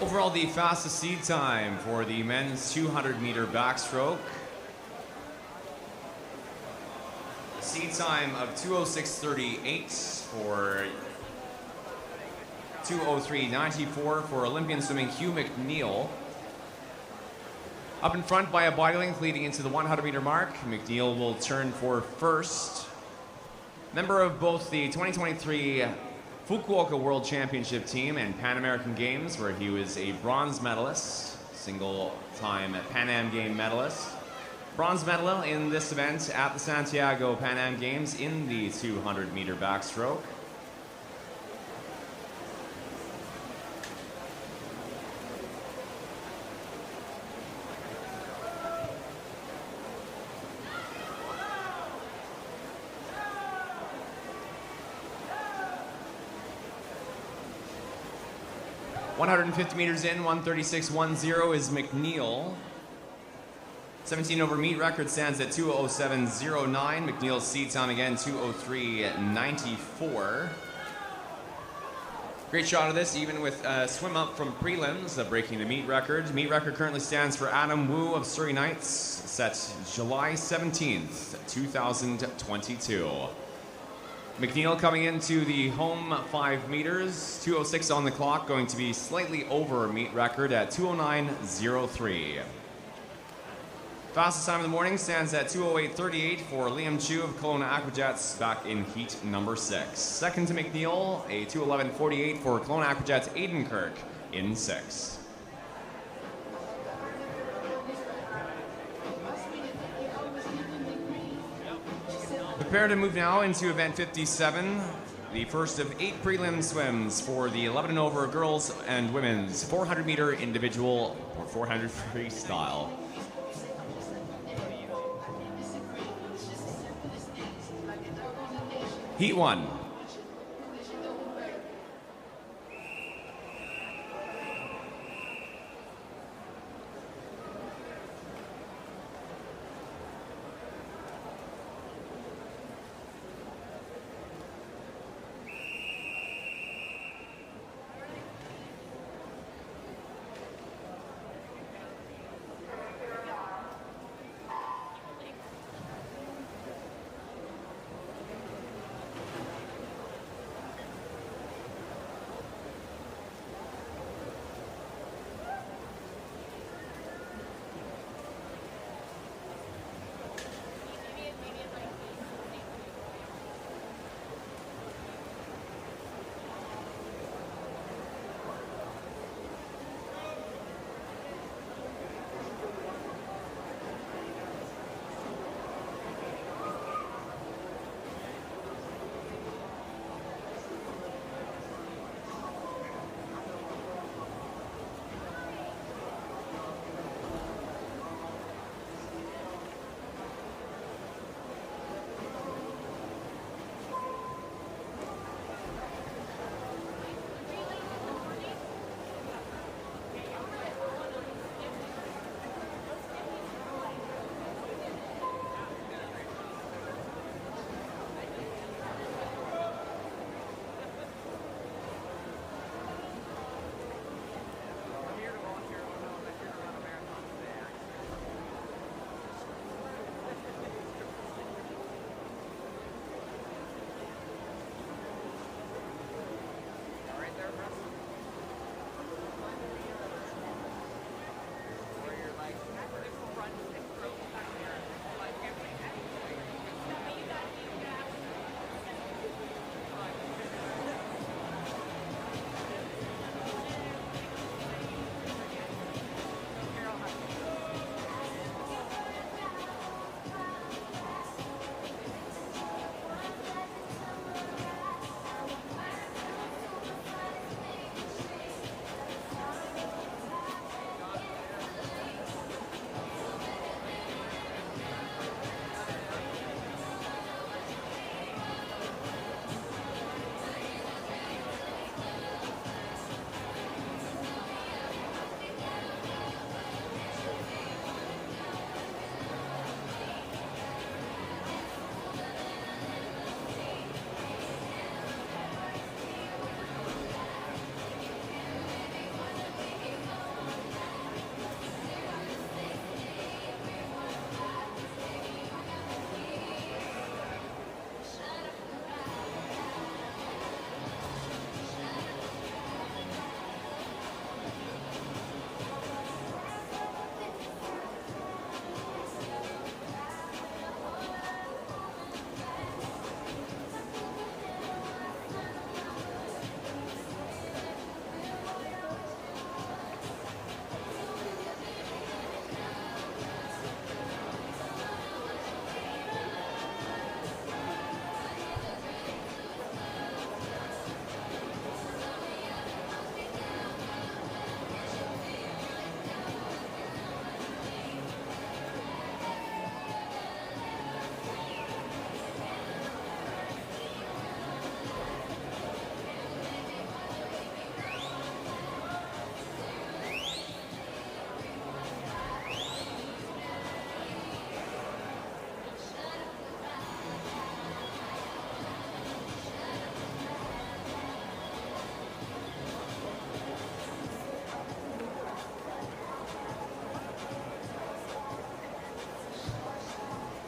Overall, the fastest seed time for the men's 200-meter backstroke. Seed time of 2:06.38 for 2:03.94 for Olympian swimming Hugh McNeil. Up in front by a body length leading into the 100-meter mark. McNeil will turn for first. Member of both the 2023 Fukuoka World Championship team and Pan American Games, where he was a bronze medalist, single-time Pan Am Game medalist. Bronze medal in this event at the Santiago Pan Am Games in the 200-meter backstroke. .150 meters in, 1:36.10 is McNeil. 17 over meet record stands at 2:07.09. McNeil's seed time again, 2:03.94. Great shot of this, even with a swim up from prelims, breaking the meet record. Meet record currently stands for Adam Wu of Surrey Knights, set July 17th, 2022. McNeil coming into the home 5 meters, 2:06 on the clock, going to be slightly over meet record at 2:09.03. Fastest time of the morning stands at 2:08.38 for Liam Chu of Kelowna Aquajets back in heat number 6. Second to McNeil, a 2:11.48 for Kelowna Aquajets Aiden Kirk in 6. Prepare to move now into event 57, the first of 8 prelim swims for the 11 and over girls and women's 400 meter individual or 400 freestyle. Heat 1.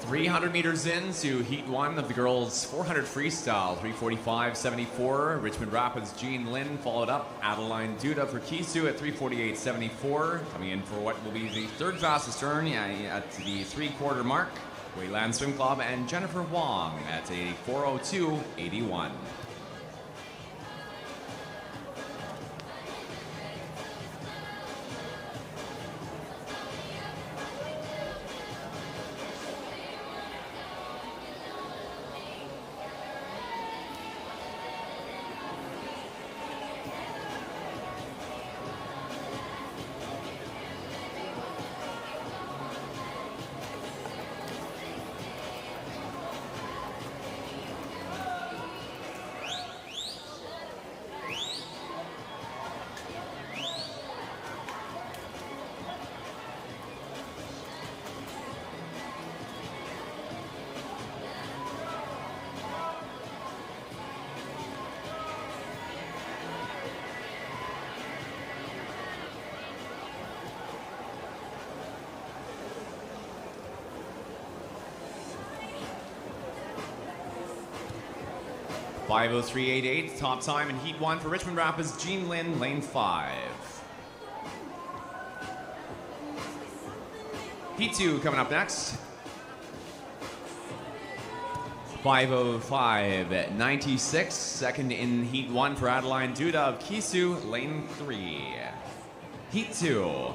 300 meters into Heat 1 of the girls' 400 freestyle, 3:45.74. Richmond Rapids' Jean Lynn followed up Adeline Duda for Kisu at 3:48.74. Coming in for what will be the third fastest turn at the three-quarter mark, Wayland Swim Club and Jennifer Wong at a 4:02.81. 5:03.88, top time in Heat 1 for Richmond Rapids, Jean Lynn, lane 5. Heat 2 coming up next. 5:05.96, second in Heat 1 for Adeline Duda of Kisu, lane 3. Heat 2.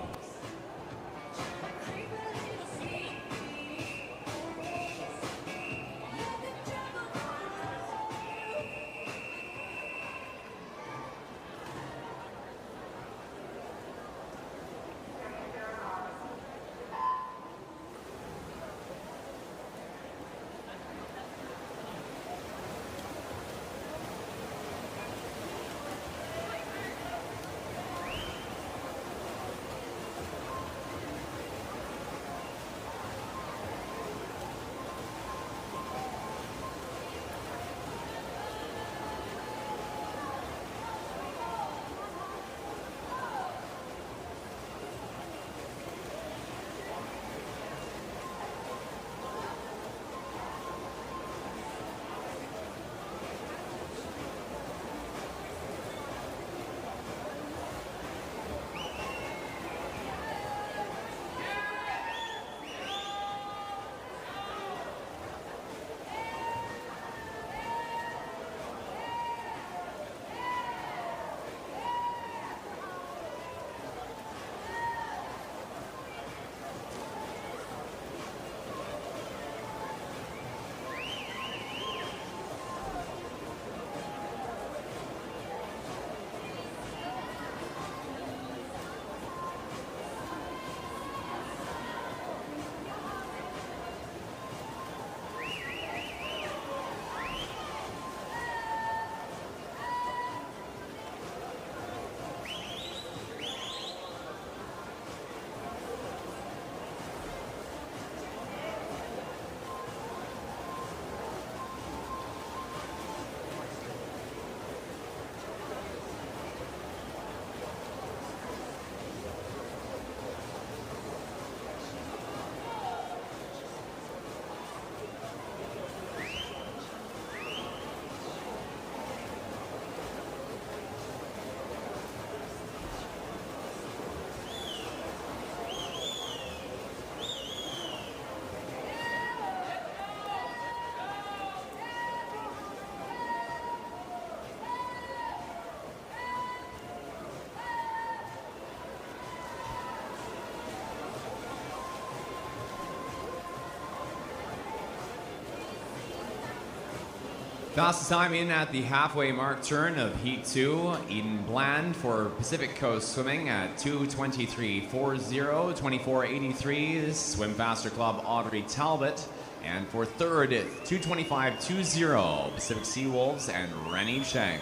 Fastest time in at the halfway mark turn of Heat 2, Eden Bland for Pacific Coast Swimming at 2:23.40, 24.83, Swim Faster Club Audrey Talbot, and for third, 2:25.20, Pacific Seawolves and Rennie Cheng.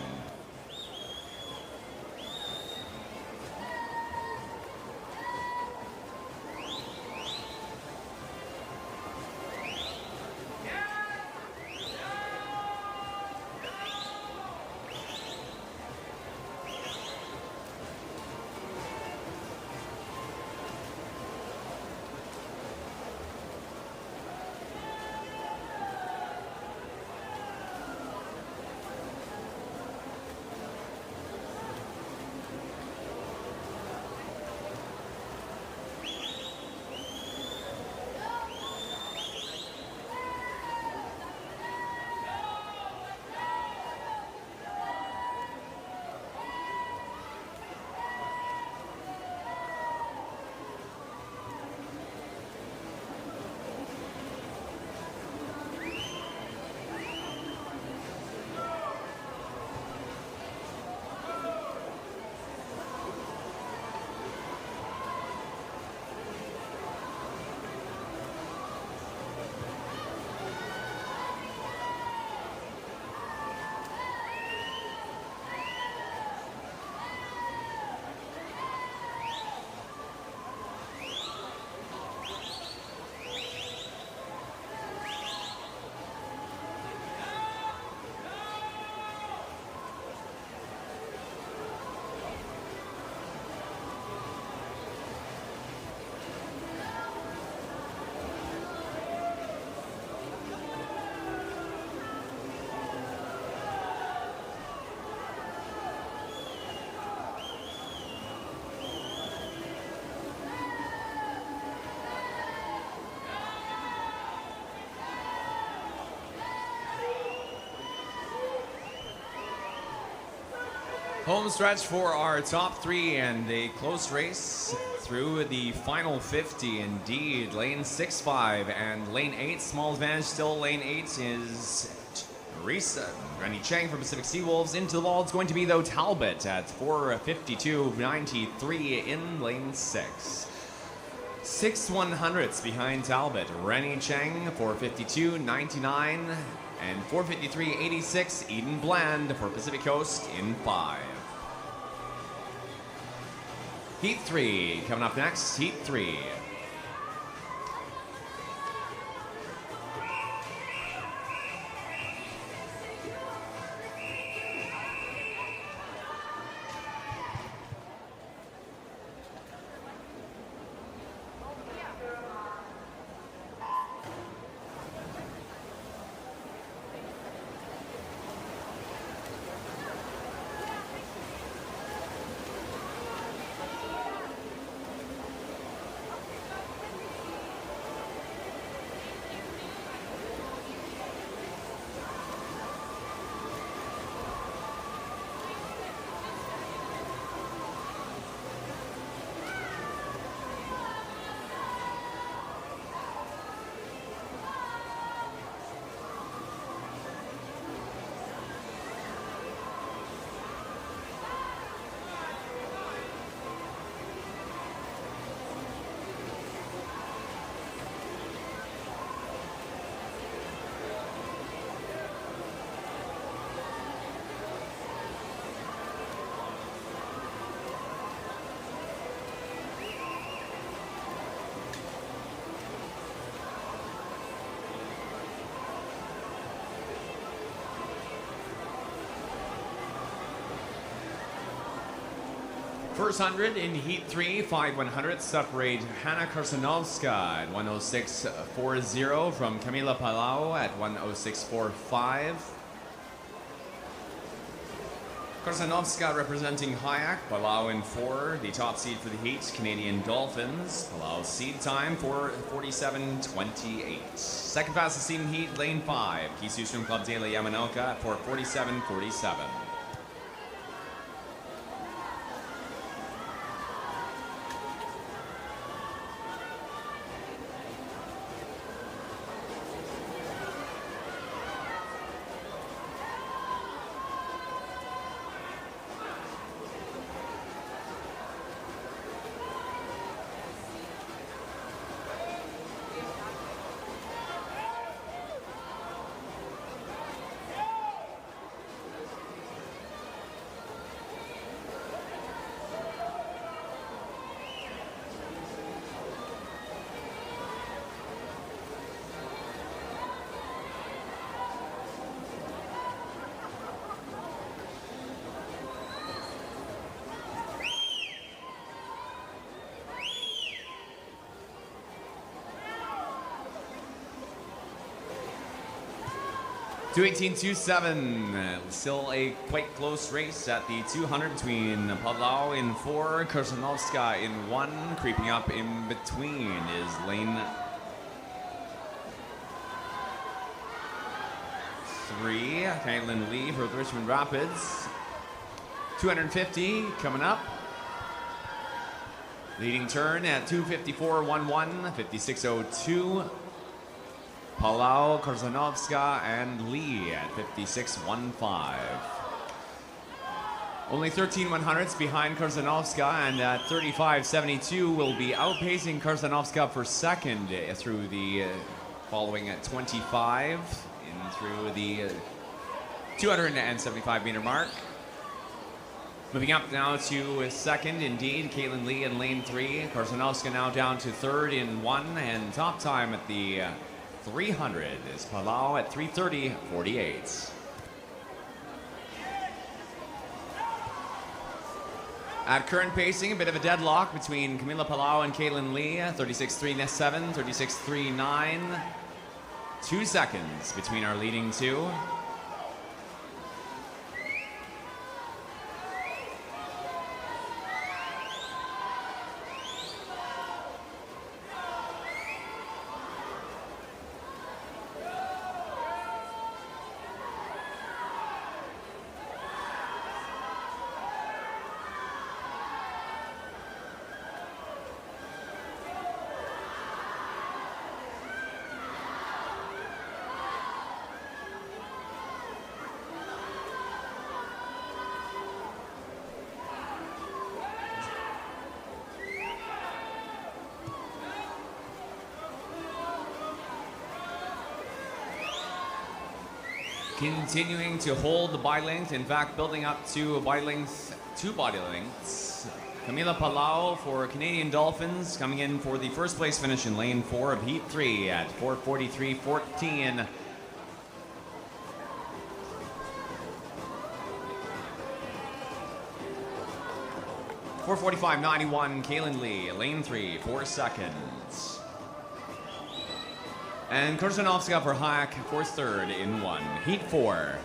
Home stretch for our top three and a close race through the final 50 indeed. Lane 6-5 and lane 8, small advantage still. Lane 8 is Risa. Rennie Chang from Pacific Seawolves. Into the wall it's going to be though Talbot at 4:52.93 in lane 6. 6 100ths behind Talbot. Rennie Chang 4:52.99 and 4:53.86 Eden Bland for Pacific Coast in 5. Heat 3 coming up next. Heat 3. First 100 in Heat 3, 5 100ths separate Hanna Korsanovska at 106.40 from Camila Palau at 106.45. Korsanovska representing Hayek, Palau in 4, the top seed for the Heat, Canadian Dolphins. Palau seed time for 47.28. Second fastest seed in Heat, lane 5, Kisu Club de la Yamanoka at 47.47. Two 18.27, still a quite close race at the 200 between Palau in 4, Korsanovska in 1. Creeping up in between is lane 3, Caitlin Lee for the Richmond Rapids. 250 coming up. Leading turn at 2:54.11, 56.02. Palau, Korsanovska, and Lee at 56.15. Only 13 100ths behind Korsanovska, and at 35.72 will be outpacing Korsanovska for second through the following at 25 in through the 275 meter mark. Moving up now to second, indeed, Caitlin Lee in lane 3. Korsanovska now down to third in 1, and top time at the 300 is Palau at 3:30.48. At current pacing, a bit of a deadlock between Camila Palau and Caitlin Lee, 36.37, 36.39. 2 seconds between our leading two. Continuing to hold the body length, in fact, building up to body lengths. Camila Palau for Canadian Dolphins coming in for the first place finish in lane 4 of heat 3 at 4:43.14. .4:45.91, Kaylin Lee, lane 3, 4 seconds. And Korsanovska for Hayek for third in 1, heat 4.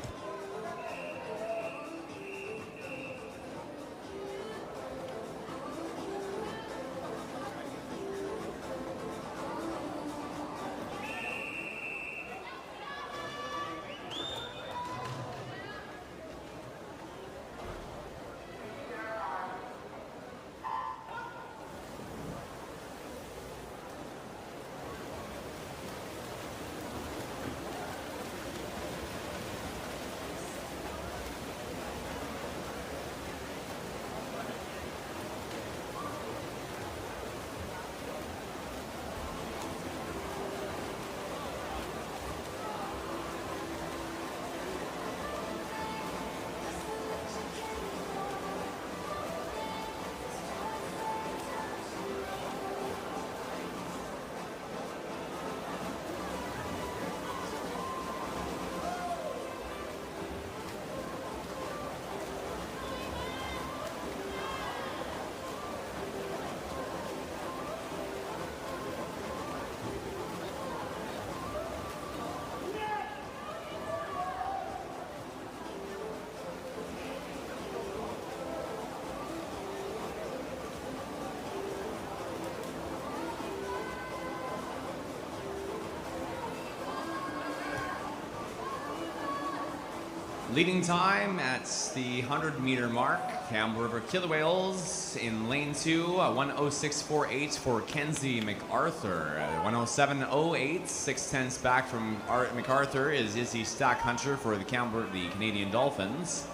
Leading time at the 100-meter mark, Campbell River Killer Whales in lane 2, 1:06.48 for Kenzie MacArthur. 1:07.08, 6/10 back from MacArthur is Izzy Stackhunter for the Canadian Dolphins.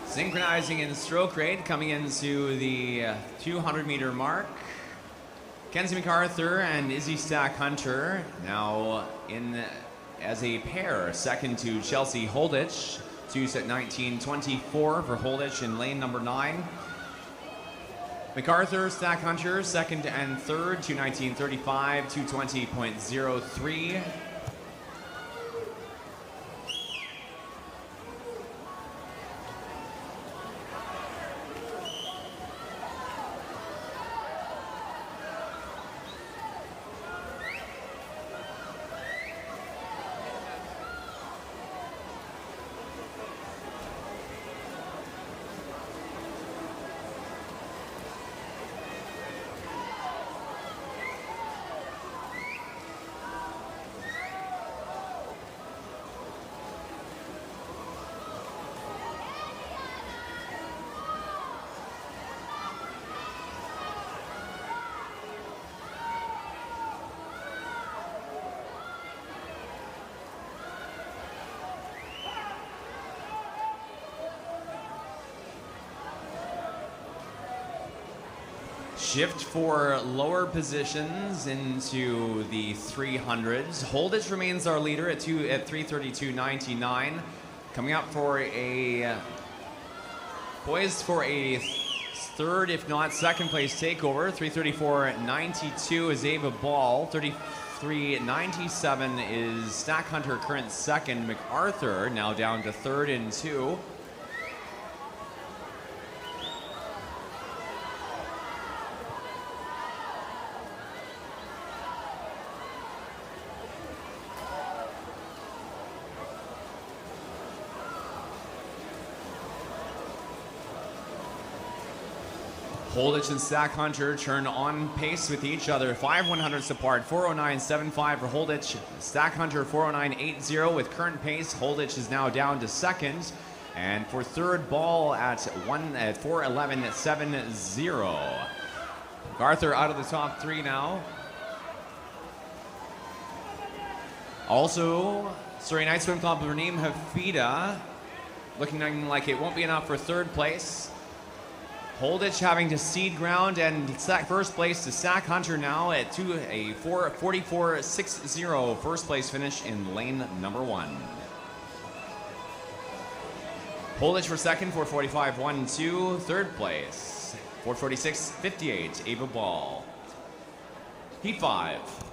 Synchronizing in stroke rate, coming into the 200-meter mark. Kenzie MacArthur and Izzy Stackhunter now in as a pair, second to Chelsea Holditch. 2:19.24 for Holditch in lane number 9. MacArthur, Stackhunter, second and third, 2:19.35, 2:20.03. Shift for lower positions into the 300s. Holditch remains our leader at 3:32.99. Coming up for poised for a third, if not second place takeover. 3:34.92 is Ava Ball. 33.97 is Stackhunter, current second. MacArthur now down to third and 2. Holditch and Stack Hunter turn on pace with each other. 5 100s apart. 409.75 for Holditch. Stack Hunter 409.80 with current pace. Holditch is now down to second. And for third, Ball at 411.70. Arthur out of the top three now. Also, Surrey Night Swim Club Verneem Hafida looking like it won't be enough for third place. Holditch having to cede ground and first place to Stack Hunter now at a 44.60 first place finish in lane number 1. Holditch for second, 445.12. Third place, 446.58. Ava Ball. Heat 5.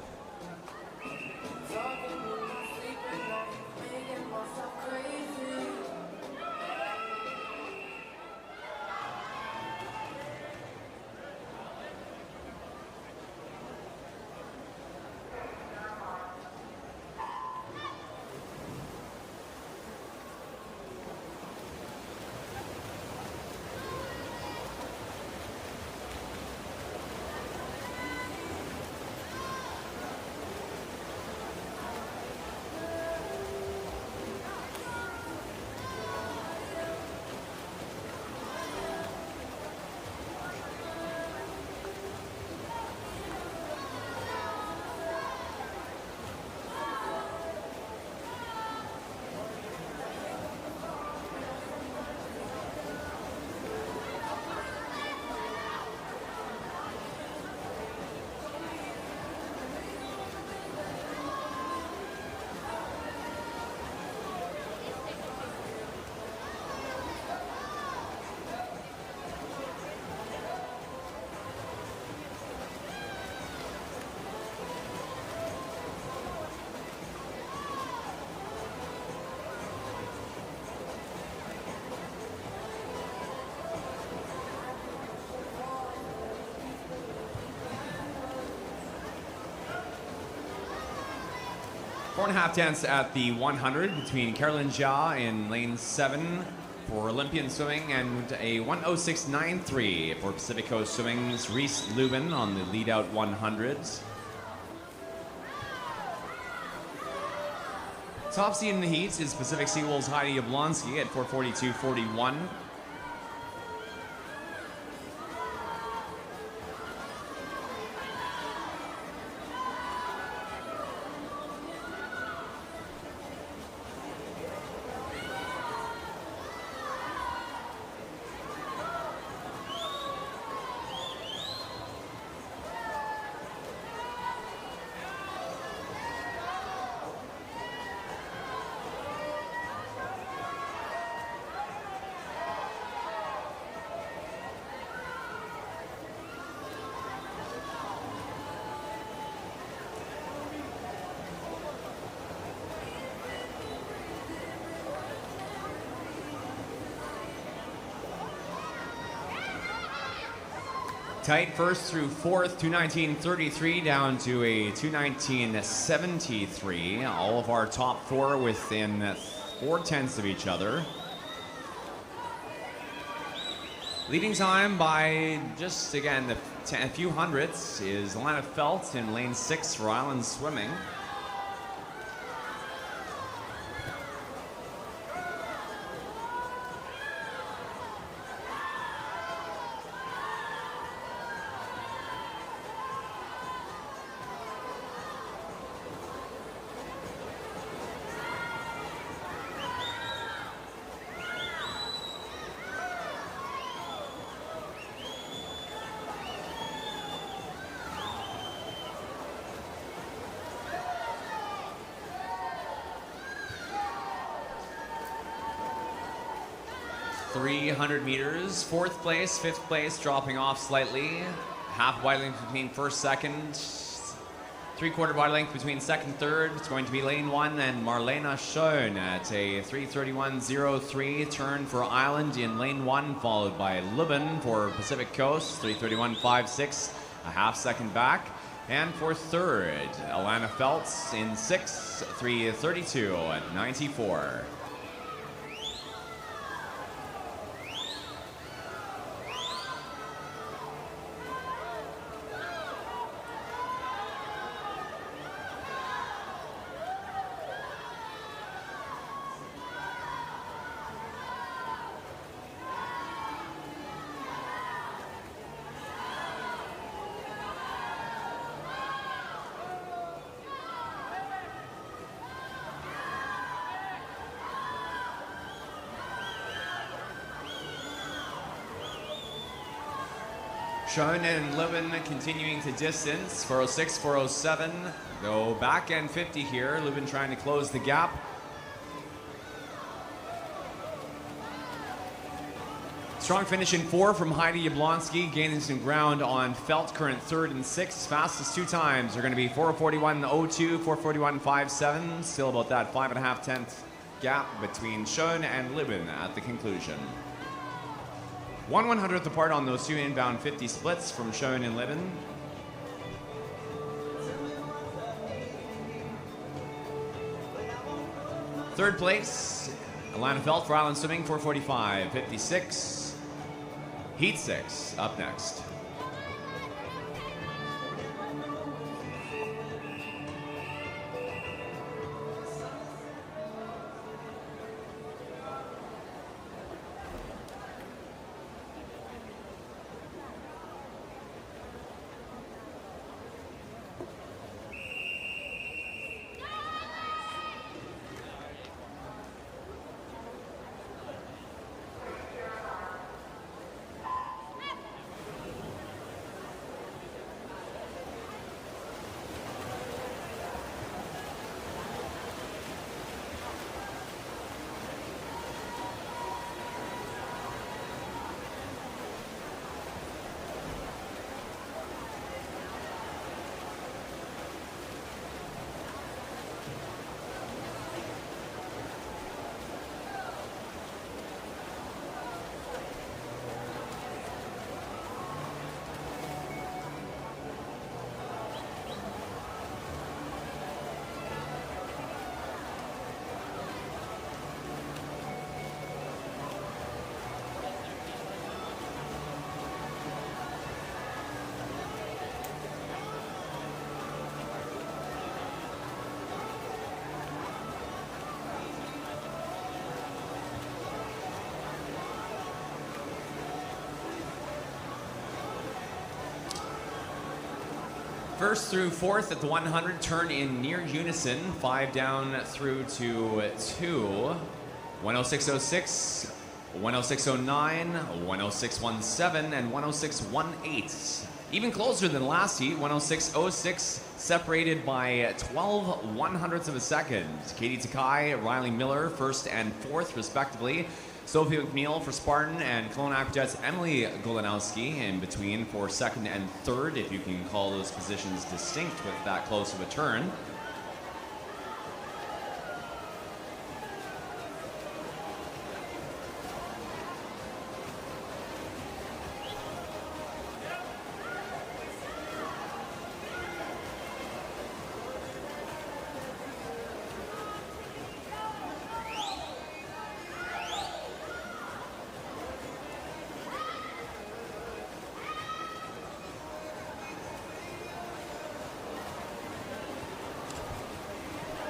Four and a half tenths at the 100 between Carolyn Jha in lane 7 for Olympian Swimming and a 106.93 for Pacific Coast Swimming's Reese Lubin on the lead out 100s. Top seed in the heats is Pacific Seawolves Heidi Yablonsky at 442.41. Tight first through fourth, 219.33 down to a 219.73. All of our top four within 4 tenths of each other. Leading time by just, again, a few hundredths is Alana Felt in lane 6 for Island Swimming. Meters, fourth place, fifth place, dropping off slightly. Half wide length between first, second. 3/4 wide length between second, third. It's going to be lane 1 and Marlena Schoen at a 3:31.03 turn for Island in lane 1, followed by Lubin for Pacific Coast, 3:31.56, a half second back. And for third, Alana Feltz in 6, 3:32.94. Schoen and Lubin continuing to distance. 406, 407. Go back end 50 here. Lubin trying to close the gap. Strong finish in 4 from Heidi Jablonski, gaining some ground on Felt, current 3rd and 6th. Fastest 2 times are going to be 4:41.02, 4:41.57. Still about that 5.5 gap between Schoen and Lubin at the conclusion. 1/100th apart on those 2 inbound 50 splits from Schoen and Lubin. Third place, Alana Felt for Island Swimming, 4:45.56. Heat 6 up next. First through 4th at the 100 turn in near unison. 5 down through to 2. 106.06, 106.09, 106.17, and 106.18. Even closer than last heat. 106.06 separated by 12/100ths of a second. Katie Takai, Riley Miller, 1st and 4th respectively. Sophie McNeil for Spartan, and Kelowna Aquajets Emily Golanowski in between for 2nd and 3rd, if you can call those positions distinct with that close of a turn.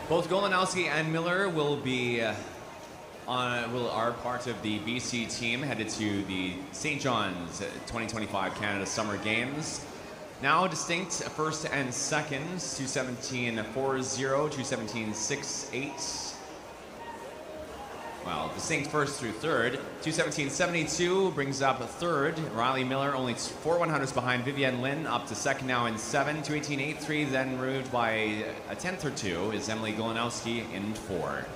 Both Golanowski and Miller will be are part of the BC team headed to the St. John's 2025 Canada Summer Games. Now distinct 1st and 2nd, 2:17.40, 2:17.68. Well, distinct 1st through 3rd. 2:17.72 brings up 3rd. Riley Miller only 4/100ths behind Vivienne Lin, up to 2nd now in 7. 2:18.83, then moved by a 10th or 2 is Emily Golanowski in 4.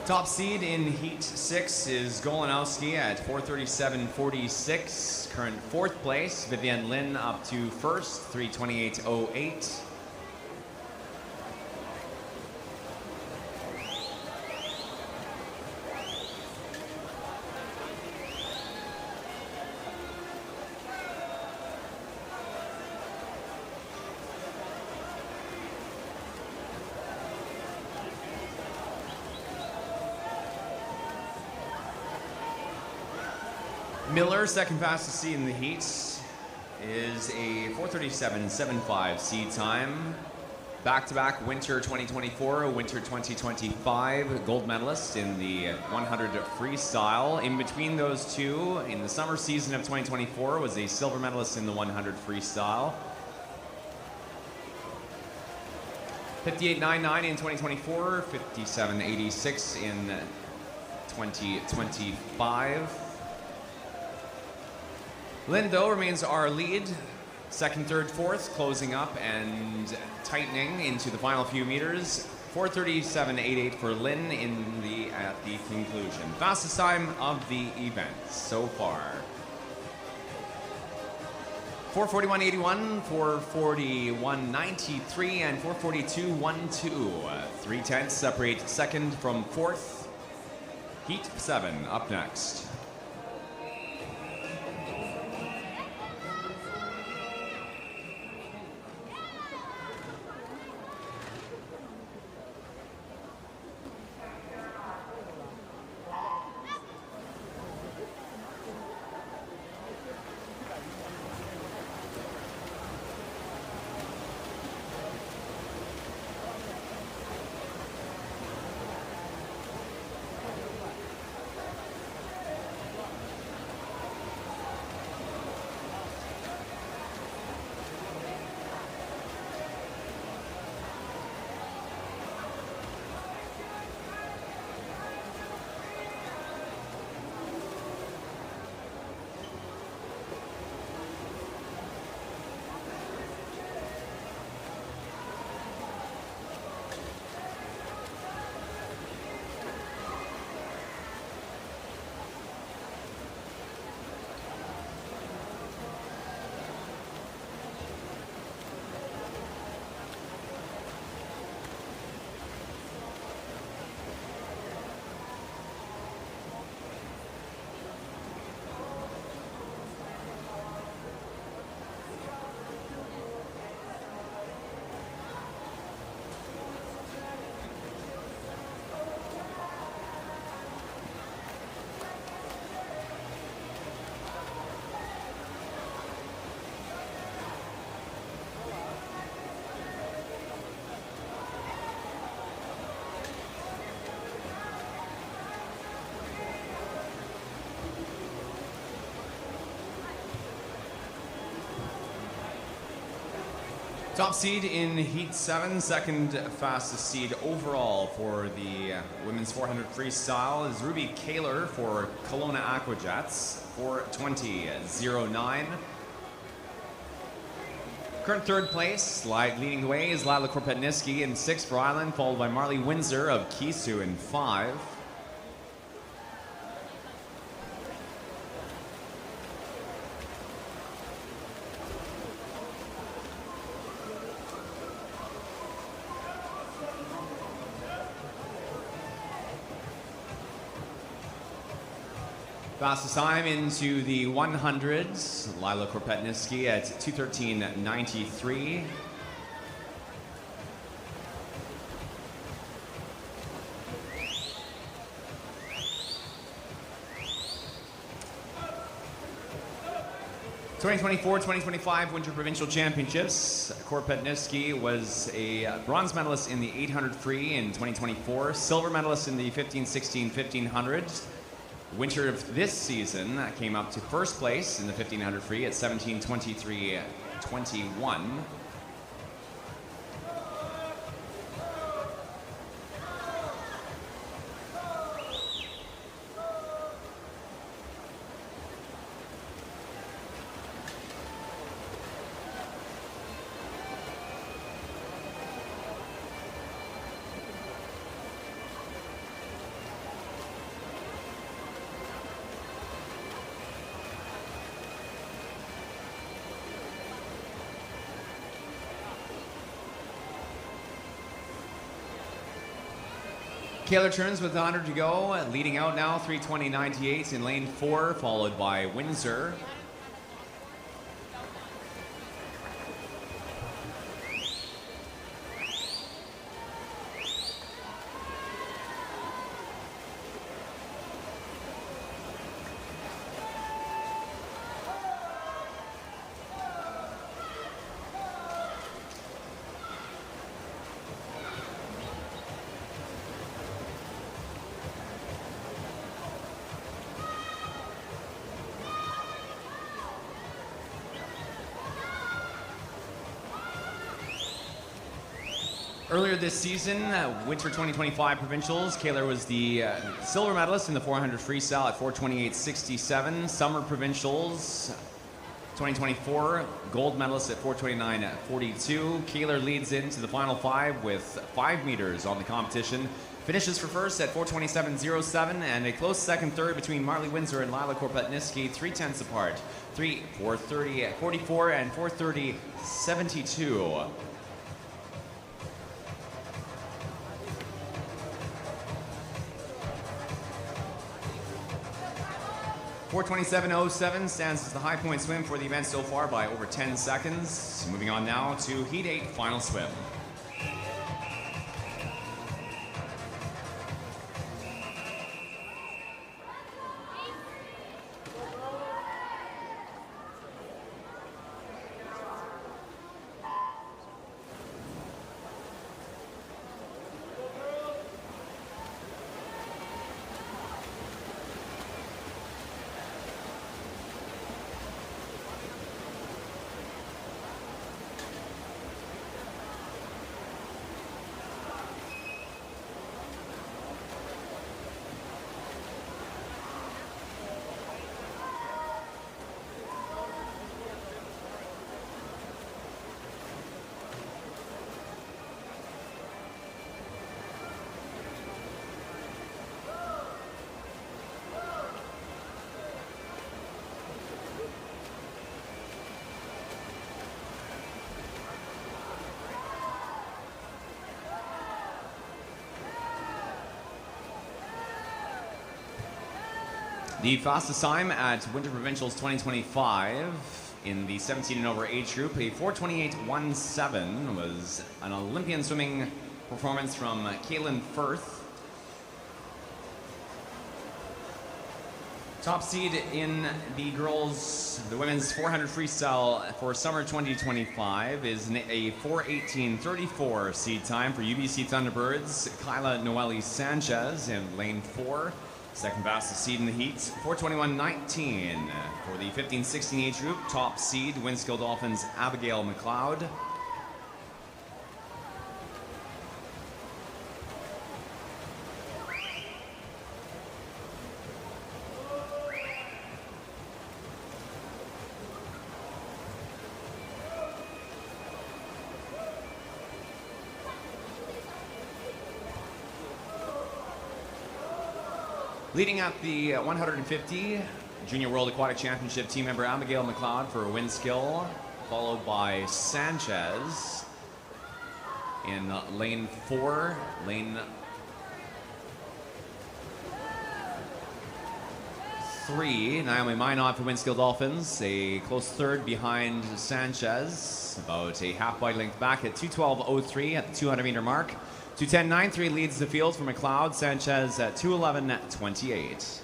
Top seed in Heat 6 is Golanowski at 4:37.46. Current 4th place, Vivienne Lin up to 1st, 3:28.08. Miller, second fastest seed in the heat, is a 4:37.75 seed time. Back-to-back Winter 2024, Winter 2025 gold medalist in the 100 freestyle. In between those two, in the summer season of 2024, was a silver medalist in the 100 freestyle. 58.99 in 2024, 57.86 in 2025. Lynn, though, remains our lead. Second, third, fourth, closing up and tightening into the final few meters. 4:37.88 for Lynn at the conclusion. Fastest time of the event so far. 4:41.81, 4:41.93, and 4:42.12. 3/10 separate second from fourth. Heat 7 up next. Top seed in Heat 7, second fastest seed overall for the women's 400 freestyle is Ruby Kaler for Kelowna Aquajets, 4:20.09. Current third place, leading the way is Lila Korpetniski in 6 for Island, followed by Marley Windsor of Kisu in 5. Fastest time into the 100s, Lila Korpetniski at 2:13.93. (2024-2025) Winter Provincial Championships. Korpetniski was a bronze medalist in the 800 free in 2024, silver medalist in the 15-16 1500s. Winter of this season came up to first place in the 1500 free at 17:23.21. Kaler turns with 100 to go, leading out now 3:20.98 in lane 4, followed by Windsor. Earlier this season, Winter 2025 Provincials, Kaylor was the silver medalist in the 400 freestyle at 428.67. Summer Provincials 2024, gold medalist at 429.42. Kaylor leads into the final five with 5 meters on the competition. Finishes for first at 427.07, and a close second third between Marley Windsor and Lila Korpetniski, 3/10 apart. 4:30.44 and 4:30.72. .427.07 stands as the high point swim for the event so far by over 10 seconds. Moving on now to Heat 8 final swim. The fastest time at Winter Provincials 2025 in the 17 and over age group, a 4:28.17, was an Olympian swimming performance from Caitlin Firth. Top seed in the women's 400 freestyle for summer 2025 is a 4:18.34 seed time for UBC Thunderbirds, Kyla Noeli Sanchez in lane 4. Second fastest seed in the heat, 4:21.19 for the 15-16 age group. Top seed, Winskill Dolphins, Abigail McLeod. Leading up the 150 Junior World Aquatic Championship, team member Abigail McLeod for Winskill, followed by Sanchez in lane 4, lane 3. Naomi Minot for Winskill Dolphins, a close third behind Sanchez, about a half wide length back at 2:12.03 at the 200 meter mark. 2:10.93 leads the field for McLeod. Sanchez at 2:11.28.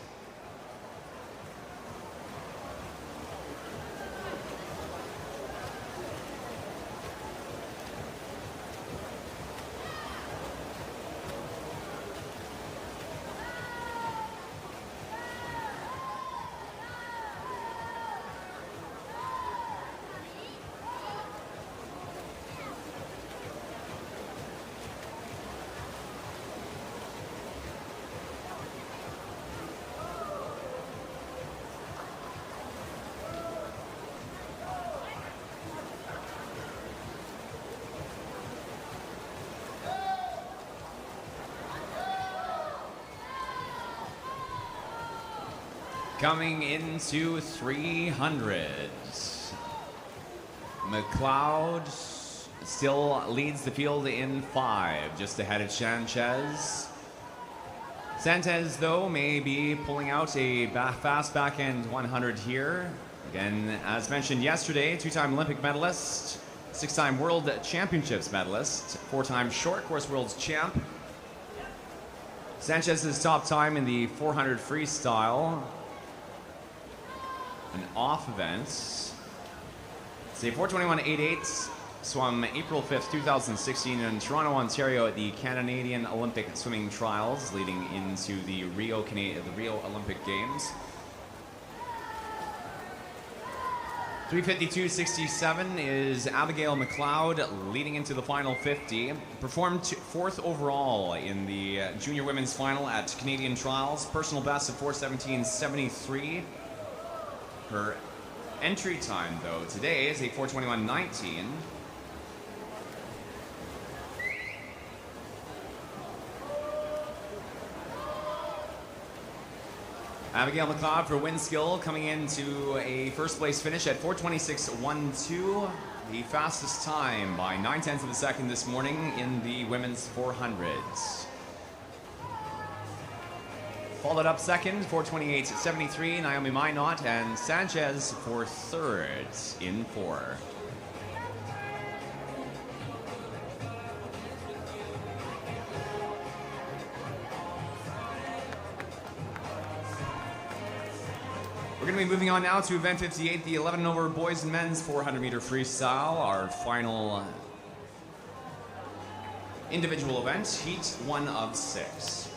Coming into 300, McLeod still leads the field in 5, just ahead of Sanchez. Sanchez, though, may be pulling out a fast back-end 100 here. Again, as mentioned yesterday, 2-time Olympic medalist, 6-time World Championships medalist, 4-time short course world's champ. Sanchez's top time in the 400 freestyle, an off event. It's a 4:21.88, swam April 5th, 2016 in Toronto, Ontario at the Canadian Olympic Swimming Trials, leading into the Rio Olympic Games. 3:52.67 is Abigail McLeod leading into the final 50. Performed fourth overall in the junior women's final at Canadian Trials. Personal best of 4:17.73. Her entry time, though, today is a 4:21.19. Abigail McLeod for Winskill coming into a first place finish at 4:26.12, the fastest time by 9/10 of a second this morning in the women's 400s. Followed up second, 4:28.73, Naomi Minot, and Sanchez for third in 4. We're going to be moving on now to event 58, the 11 and over boys and men's 400-meter freestyle, our final individual event, heat 1 of 6.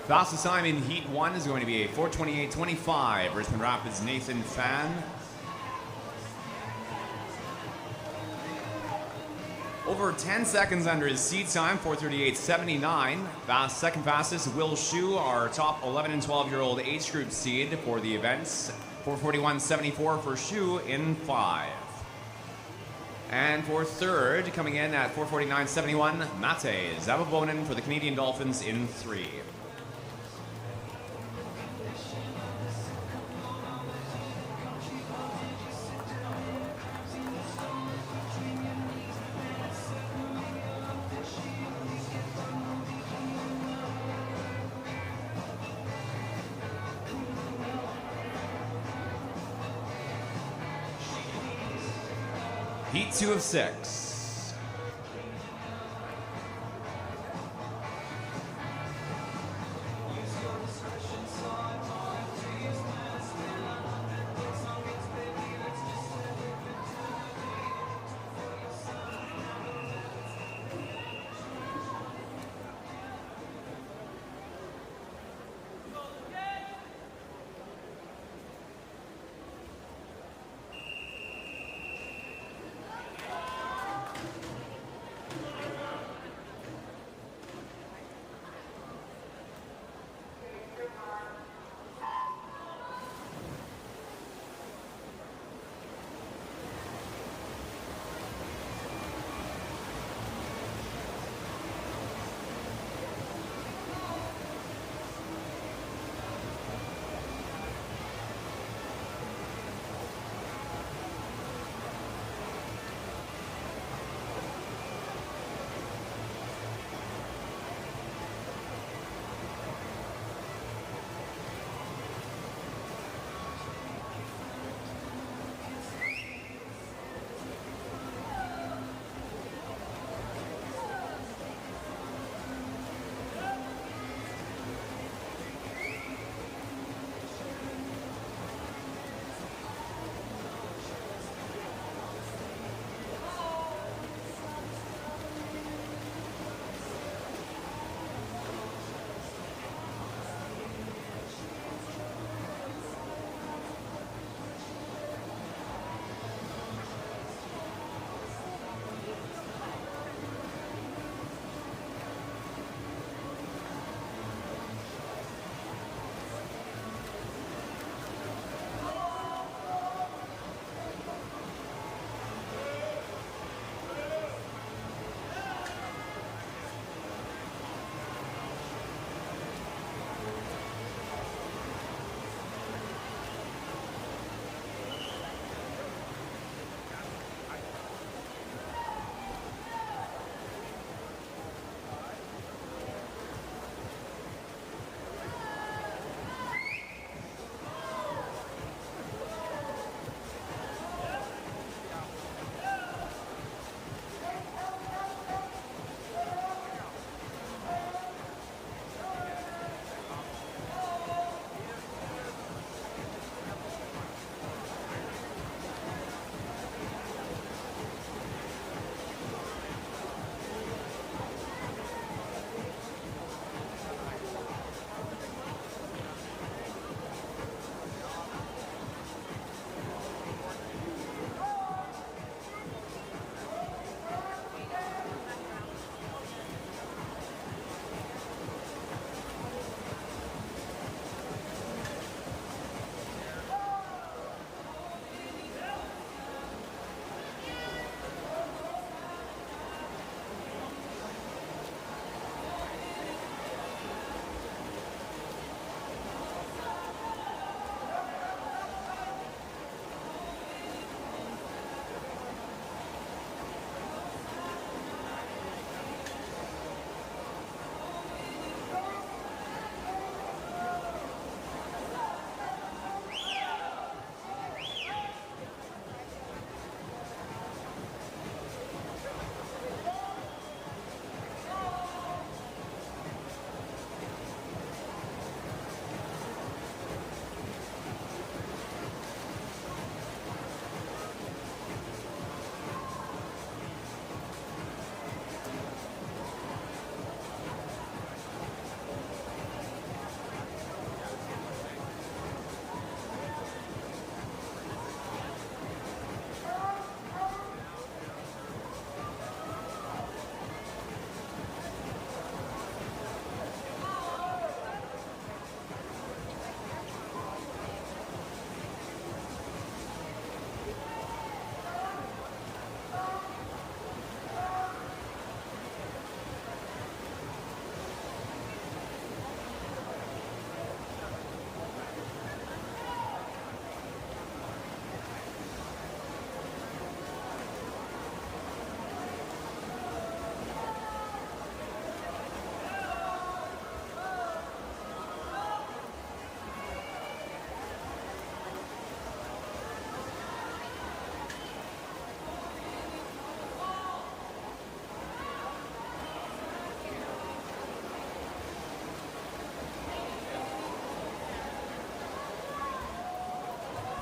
Fastest time in Heat 1 is going to be a 4:28.25. Richmond Rapids' Nathan Fan. Over 10 seconds under his seed time, 4:38.79. Second fastest, Will Shu, our top 11 and 12-year-old age group seed for the events. 4:41.74 for Shu in 5. And for third, coming in at 4:49.71, Mate Zavabonin for the Canadian Dolphins in 3. Heat 2 of 6.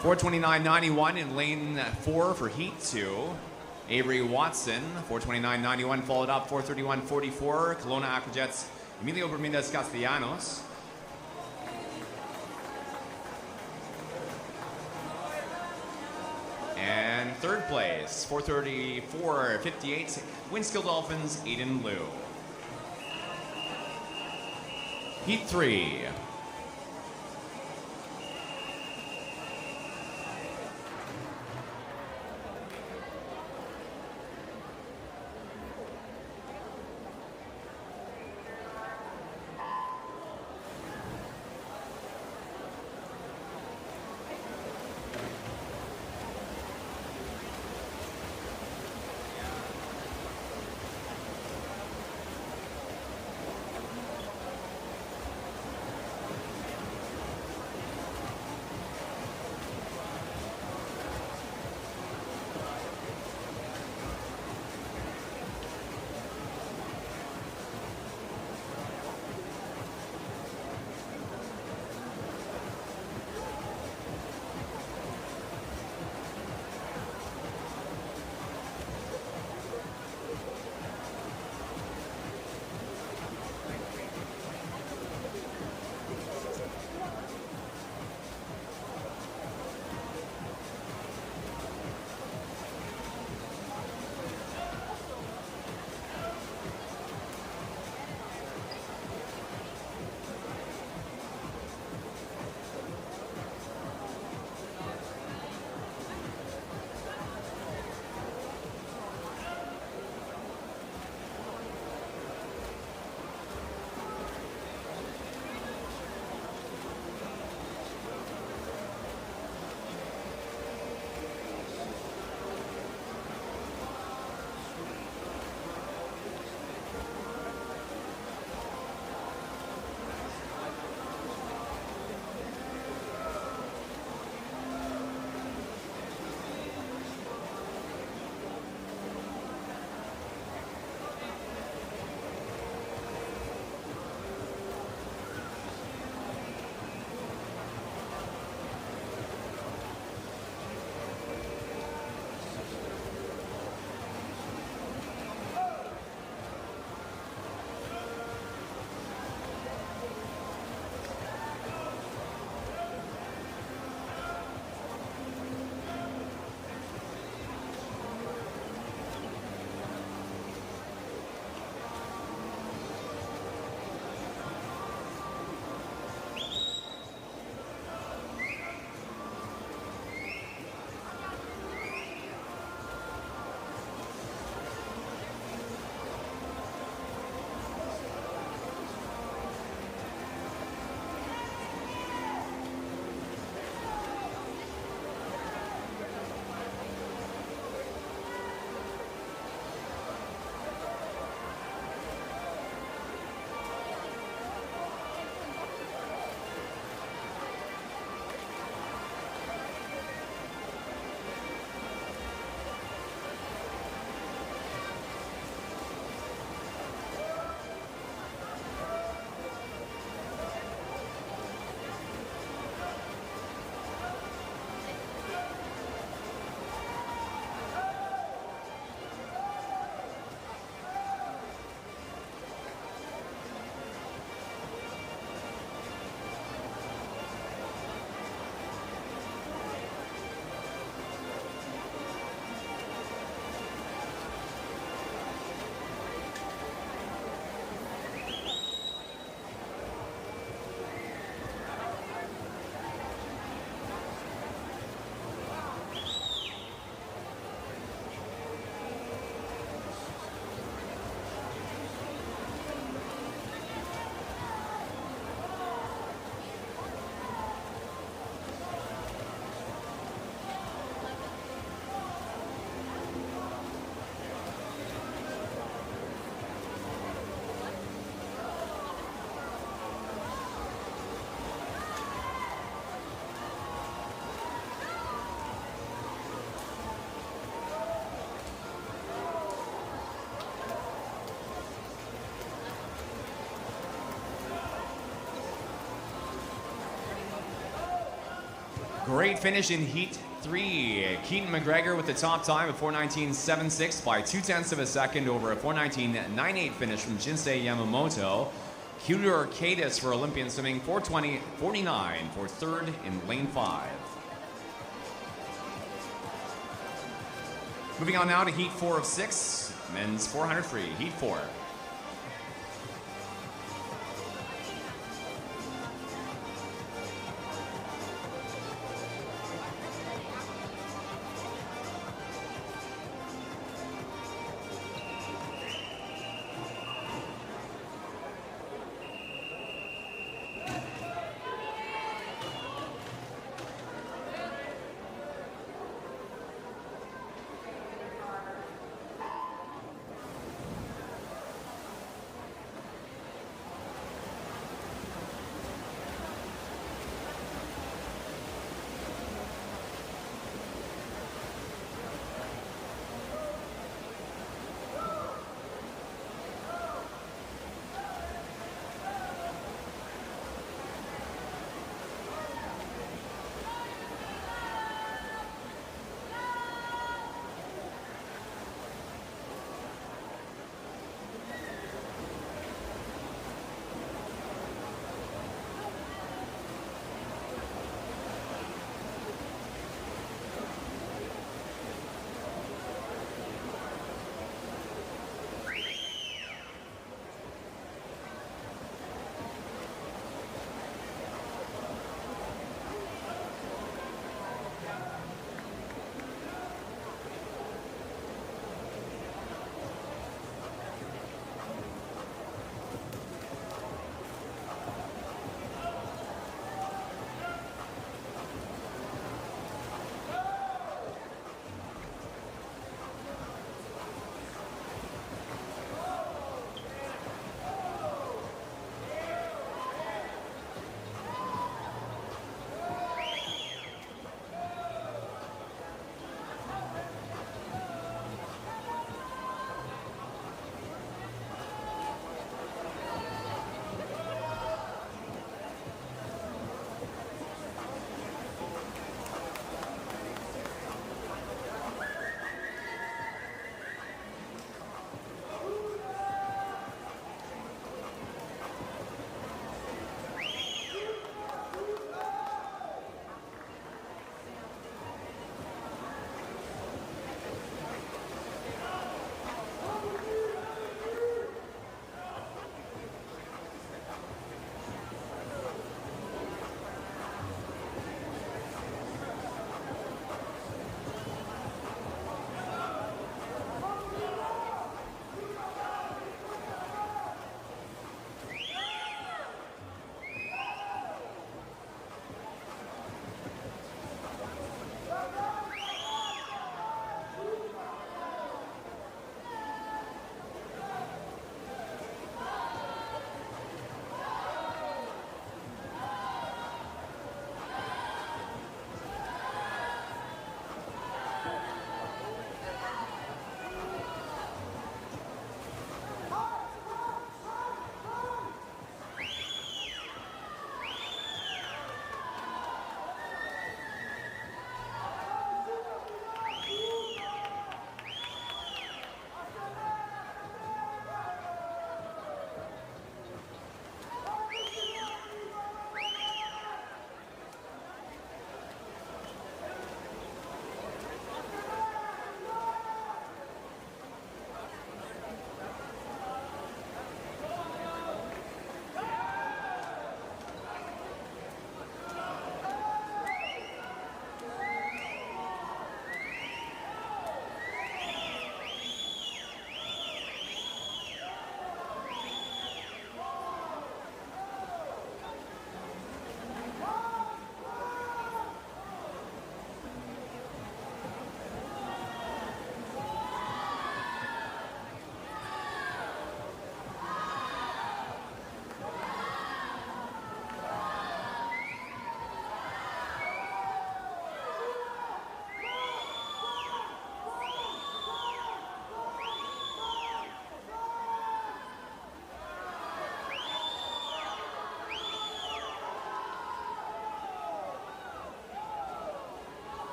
429.91 in lane 4 for heat 2. Avery Watson, 429.91, followed up 431.44. Kelowna Aquajets, Emilio Bermudez Castellanos. And third place, 434.58, Winskill Dolphins, Aiden Liu. Heat 3. Great finish in Heat 3. Keaton McGregor with the top time of 4:19.76 by 0.2 of a second over a 4:19.98 finish from Jinsei Yamamoto. Kudor Kadis for Olympian swimming, 4:20.49 for third in lane 5. Moving on now to Heat 4 of 6, men's 400 free, Heat 4.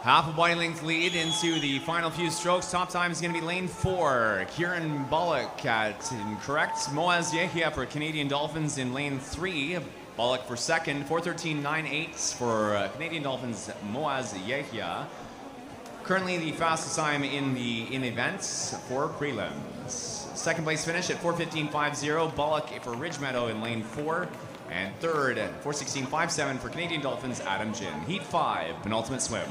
Half a body length lead into the final few strokes. Top time is going to be lane 4. Kieran Bullock at incorrect. Moaz Yehia for Canadian Dolphins in lane 3. Bullock for second. 4:13.98 for Canadian Dolphins Moaz Yehia. Currently the fastest time in the events for prelims. Second place finish at 4:15.50. Bullock for Ridge Meadow in lane 4. And third at 4:16.57 for Canadian Dolphins Adam Jin. Heat 5, penultimate swim.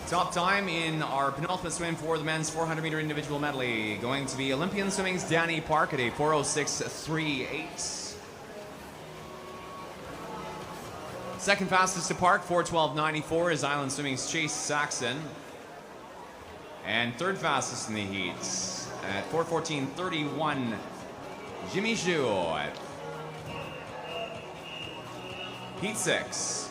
Top time in our penultimate swim for the men's 400-meter individual medley going to be Olympian Swimming's Danny Park at a 4:06.38. Second fastest to park, 4:12.94, is Island Swimming's Chase Saxon. And third fastest in the heats at 4:14.31, Jimmy Zhu. Heat 6.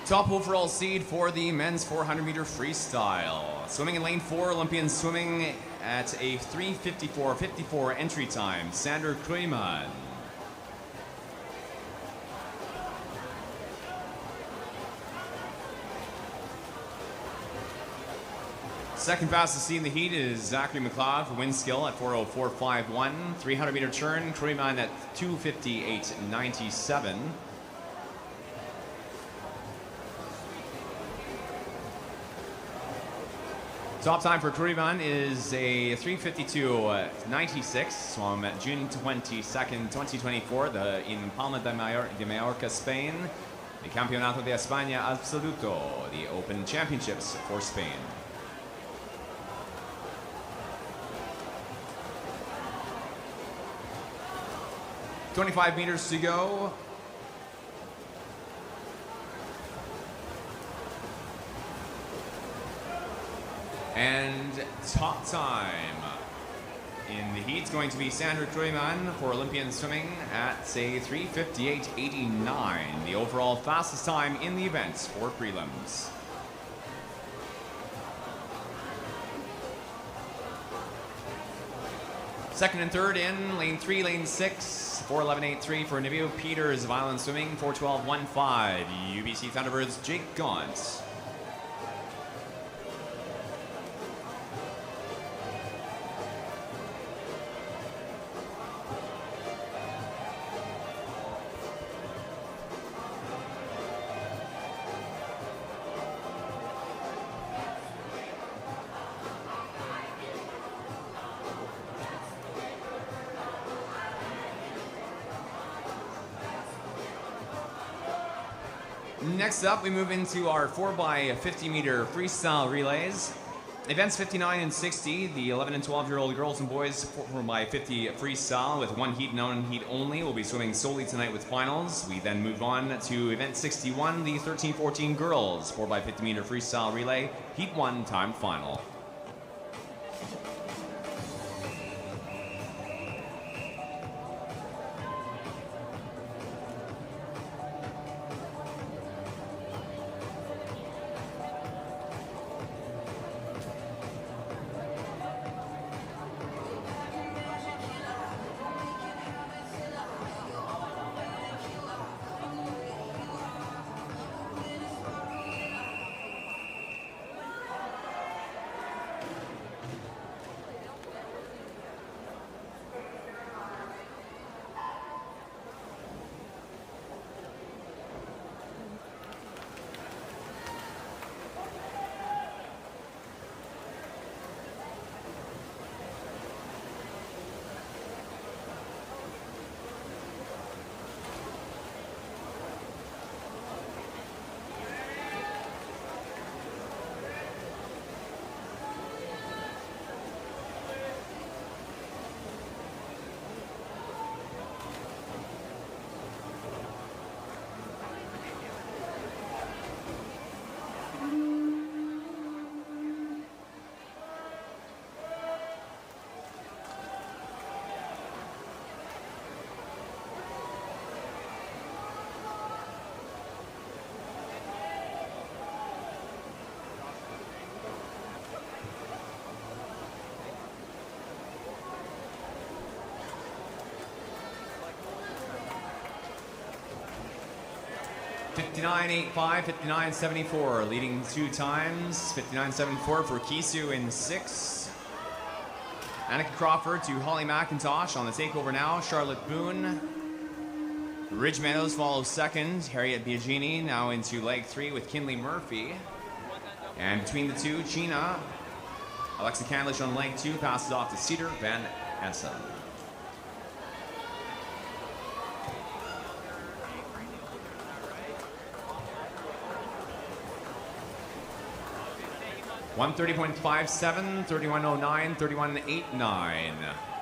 Top overall seed for the men's 400-meter freestyle. Swimming in lane 4, Olympian swimming at a 3:54.54 entry time, Sander Kruyman. Second fastest seed in the heat is Zachary McLeod for wind skill at 4:04.51. 300-meter turn, Kruyman at 2:58.97. Top time for Kruyman is a 3:52.96 from June 22nd, 2024 in Palma de Mallorca, Spain. The Campeonato de España Absoluto, the Open Championships for Spain. "25 meters to go. And top time in the heat is going to be Sander Kruyman for Olympian swimming at a 3:58.89, the overall fastest time in the event for prelims. Second and third in lane 3, lane 6, 4:11.83 for Nivio Peters of Island Swimming, 4:12.15, UBC Thunderbirds Jake Gaunt. Next up, we move into our 4x50 meter freestyle relays. Events 59 and 60, the 11 and 12-year-old girls and boys 4x50 freestyle with one heat and one heat only will be swimming solely tonight with finals. We then move on to event 61, the 13-14 girls 4x50 meter freestyle relay, heat 1 time final. $59.85, $59.74, leading 2 times. $59.74 for Kisu in 6. Annika Crawford to Holly McIntosh on the takeover now. Charlotte Boone. Ridge Meadows follows second. Harriet Biagini now into leg 3 with Kinley Murphy. And between the two, Gina. Alexa Candlish on leg 2 passes off to Cedar Van Essen. $130.57, 31.09, 31.89.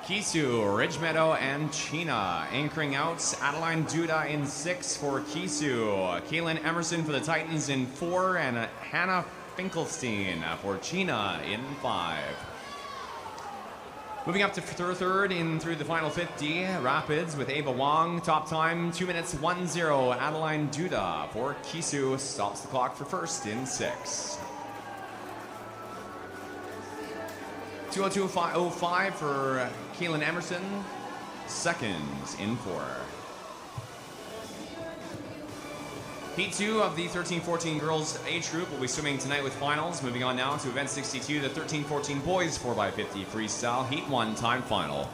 Kisu, Ridge Meadow, and Chena. Anchoring out, Adeline Duda in 6 for Kisu. Kaylin Emerson for the Titans in 4, and Hannah Finkelstein for Chena in 5. Moving up to third in through the final 50, Rapids with Ava Wong. Top time, 2 minutes 10. Adeline Duda for Kisu stops the clock for first in 6. 2:02.05 for Kaylin Emerson, second in 4. Heat 2 of the 13-14 girls age group will be swimming tonight with finals. Moving on now to event 62, the 13-14 boys 4x50 freestyle, heat 1 time final.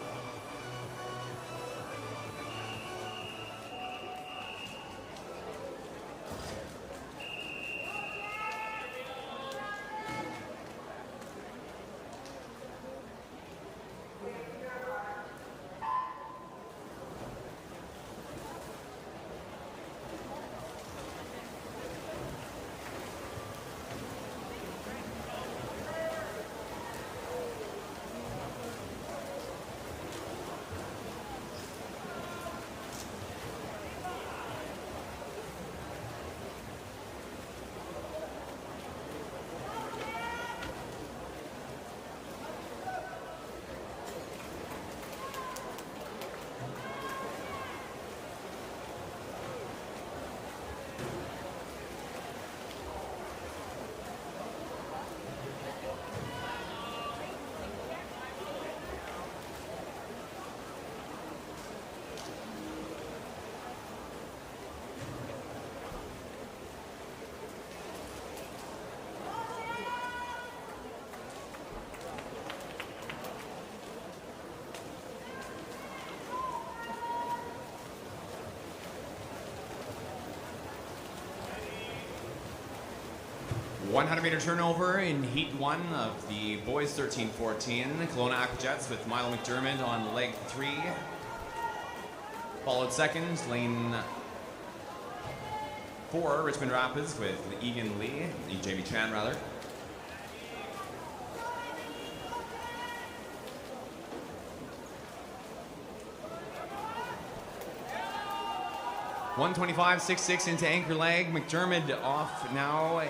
$100-meter turnover in Heat 1 of the boys 13-14. Kelowna Aquajets with Milo McDermott on leg 3. Followed second, Lane 4, Richmond Rapids with Egan Lee, Jamie Chan rather. .125.66 into anchor leg. McDermott off now,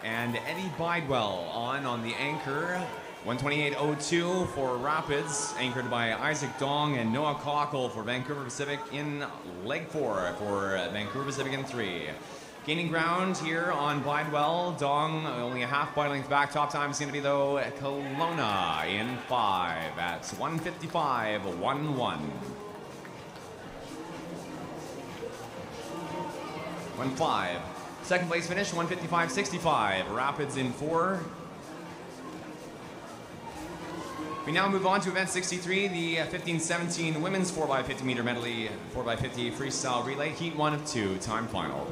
and Eddie Bidewell on the anchor. 128.02 for Rapids, anchored by Isaac Dong and Noah Cockle for Vancouver Pacific in leg 4 for Vancouver Pacific in 3. Gaining ground here on Bidewell. Dong only a half body length back. Top time is going to be, though, Kelowna in 5 at 155.11. 1-5. Second place finish, 155.65. Rapids in 4. We now move on to event 63, the 15-17 women's 4x50 meter medley 4x50 freestyle relay, heat 1 of 2, time final.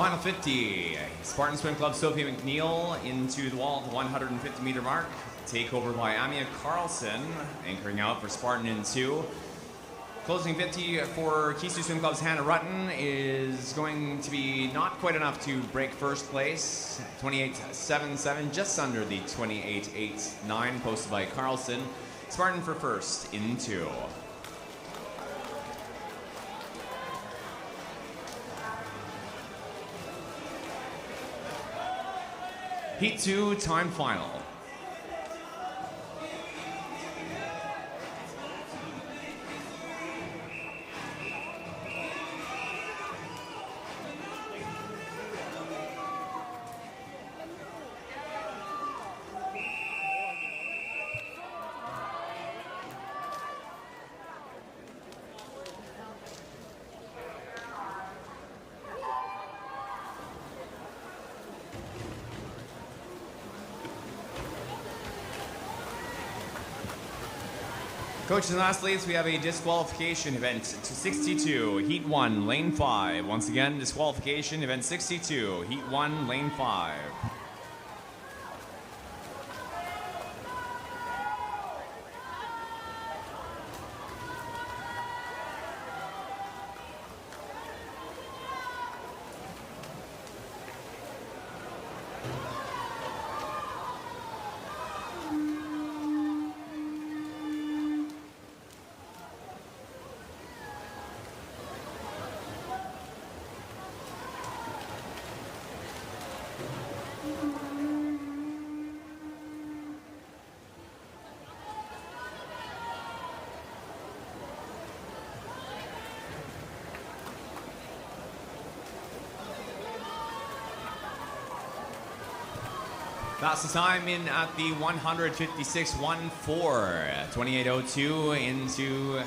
Final 50, Spartan Swim Club Sophie McNeil into the wall at the 150 meter mark. Takeover by Amia Carlson, anchoring out for Spartan in 2. Closing 50 for Keystone Swim Club's Hannah Rutten is going to be not quite enough to break first place. 28.77, just under the 28.89 posted by Carlson. Spartan for first in 2. Heat 2, time final. Coaches and athletes, we have a disqualification event to 62, Heat 1, Lane 5. Once again, disqualification event 62, Heat 1, Lane 5. Fastest time in at the 156.14, 28.02 into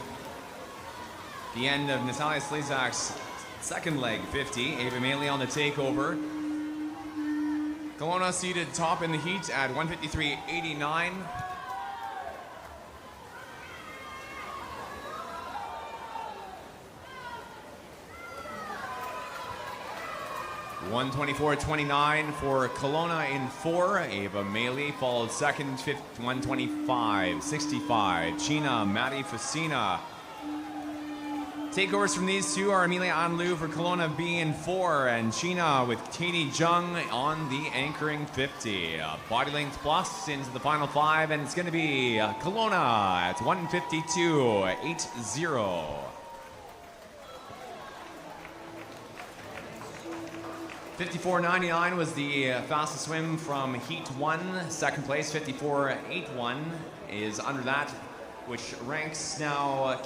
the end of Natalia Slezak's second leg 50. Ava Medley on the takeover. Kelowna seated top in the heat at 153.89. 124.29 for Kelowna in 4. Ava Medley followed second, 125.65. China, Maddie Facina. Takeovers from these two are Amelia Anlu for Kelowna B in 4, and China with Katie Jung on the anchoring 50. Body length plus into the final 5, and it's going to be Kelowna at 152.80. 54.99 was the fastest swim from Heat 1. Second place, 54.81 is under that, which ranks now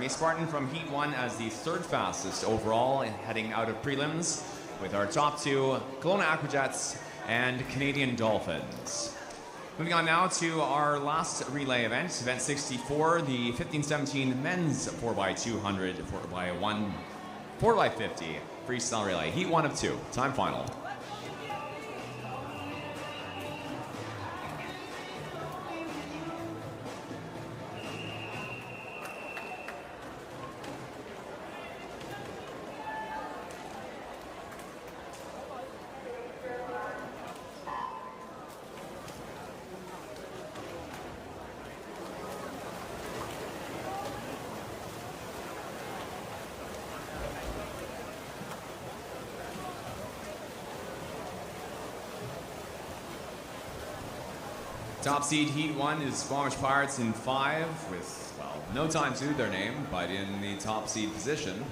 Spartan from Heat 1 as the third fastest overall, heading out of prelims, with our top two, Kelowna Aquajets and Canadian Dolphins. Moving on now to our last relay event 64, the 15-17 men's 4x200, 4x50 freestyle relay, Heat 1 of 2, time final. Top seed Heat 1 is Squamish Pirates in 5 with, well, no time to their name, but in the top seed position.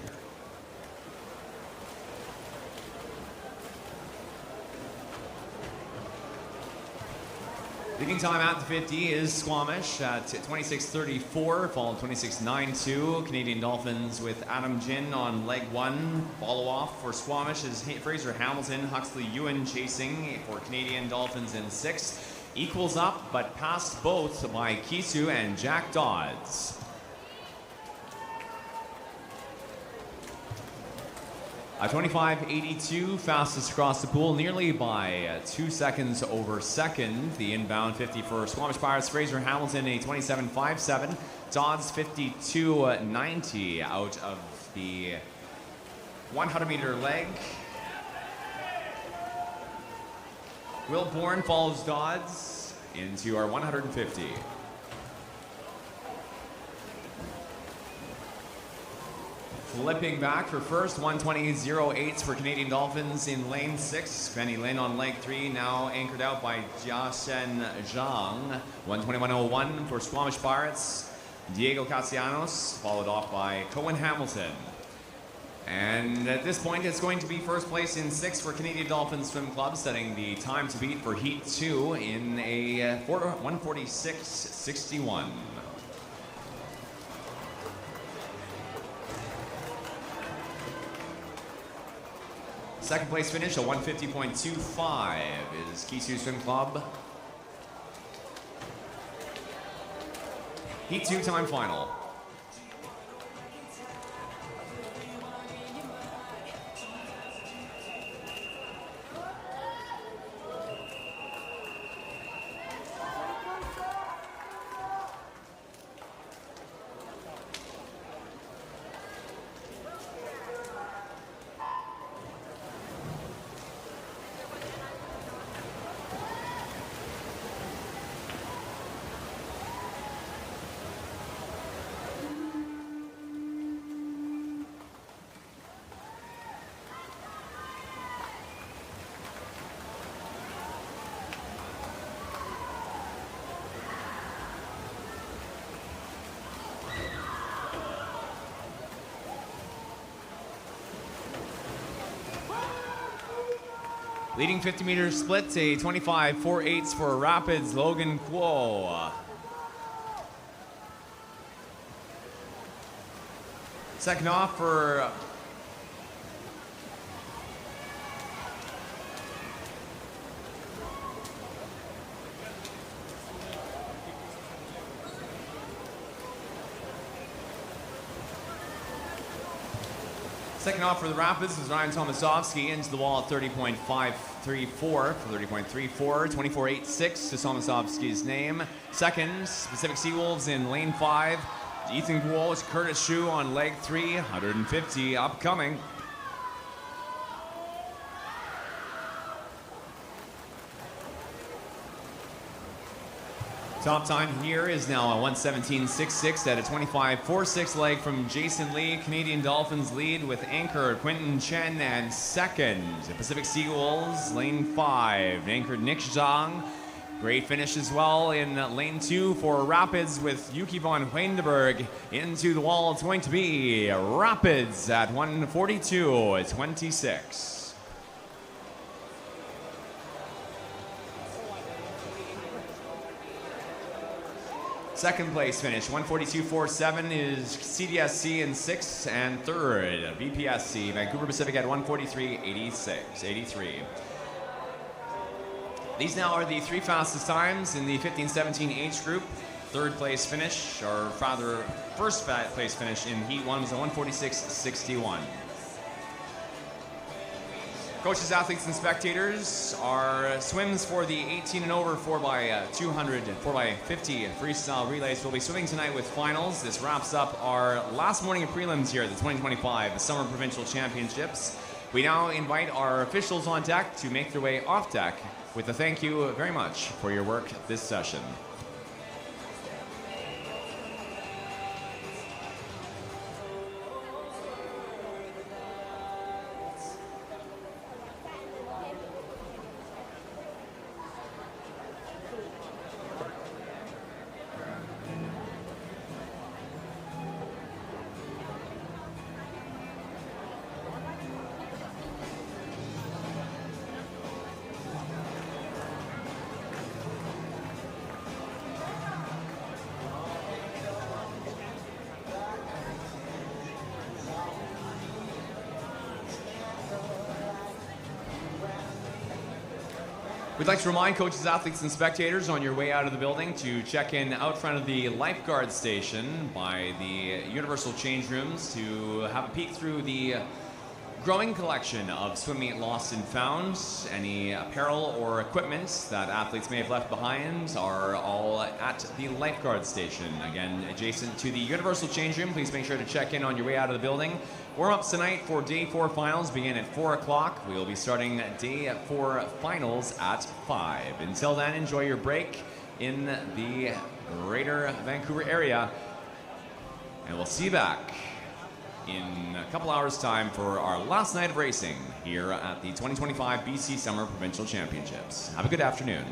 Leading time at the 50 is Squamish at 26.34, followed 26.92. Canadian Dolphins with Adam Jin on leg 1. Follow off for Squamish is Fraser Hamilton, Huxley Ewan chasing for Canadian Dolphins in 6. Equals up, but passed both by Kisu and Jack Dodds. A 25.82 fastest across the pool, nearly by 2 seconds over second. The inbound 50 for Squamish Pirates, Fraser Hamilton, a 27.57. Dodds 52.90 out of the 100-meter leg. Will Bourne follows Dodds into our 150. Flipping back for first, 120.08 for Canadian Dolphins in lane 6. Penny Lin on leg 3, now anchored out by Jiasen Zhang. 121.01 for Squamish Pirates. Diego Castellanos, followed off by Cohen Hamilton. And at this point, it's going to be first place in 6 for Canadian Dolphins Swim Club, setting the time to beat for Heat 2 in a 146.61. Second place finish, a 150.25 is Kisu Swim Club. Heat 2 time final. Leading 50-meter split, a 25.48 for Rapids, Logan Kuo. Second off for Second off for the Rapids was Ryan Tomasovsky into the wall at 30.534 for 30.34, 24.86 to Tomasovsky's name. Second, Pacific Seawolves in lane 5. Ethan Walsh, Curtis Shu on leg 3, 150 upcoming. Top time here is now a 1:17.66 at a 25.46 leg from Jason Lee. Canadian Dolphins lead with anchor Quentin Chen, and second, Pacific Seawolves, lane 5, anchored Nick Zhang. Great finish as well in lane 2 for Rapids with Yuki von Weindeberg into the wall. It's going to be Rapids at 1:42.26. Second place finish, 1:42.47 is CDSC in 6th, and third, BPSC, Vancouver Pacific at 1:43.83. These now are the 3 fastest times in the 15-17 age group. Third place finish, or rather first place finish in Heat 1 was a 1:46.61. Coaches, athletes, and spectators, our swims for the 18 and over 4x200, 4x50 freestyle relays will be swimming tonight with finals. This wraps up our last morning of prelims here at the 2025 Summer Provincial Championships. We now invite our officials on deck to make their way off deck with a thank you very much for your work this session. We'd like to remind coaches, athletes, and spectators on your way out of the building to check in out front of the lifeguard station by the universal change rooms to have a peek through the growing collection of swim meet lost and found. Any apparel or equipment that athletes may have left behind are all at the lifeguard station. Again, adjacent to the universal change room. Please make sure to check in on your way out of the building. Warm-ups tonight for Day 4 finals begin at 4 o'clock. We will be starting Day 4 finals at 5. Until then, enjoy your break in the greater Vancouver area. And we'll see you back in a couple hours' time for our last night of racing here at the 2025 BC Summer Provincial Championships. Have a good afternoon.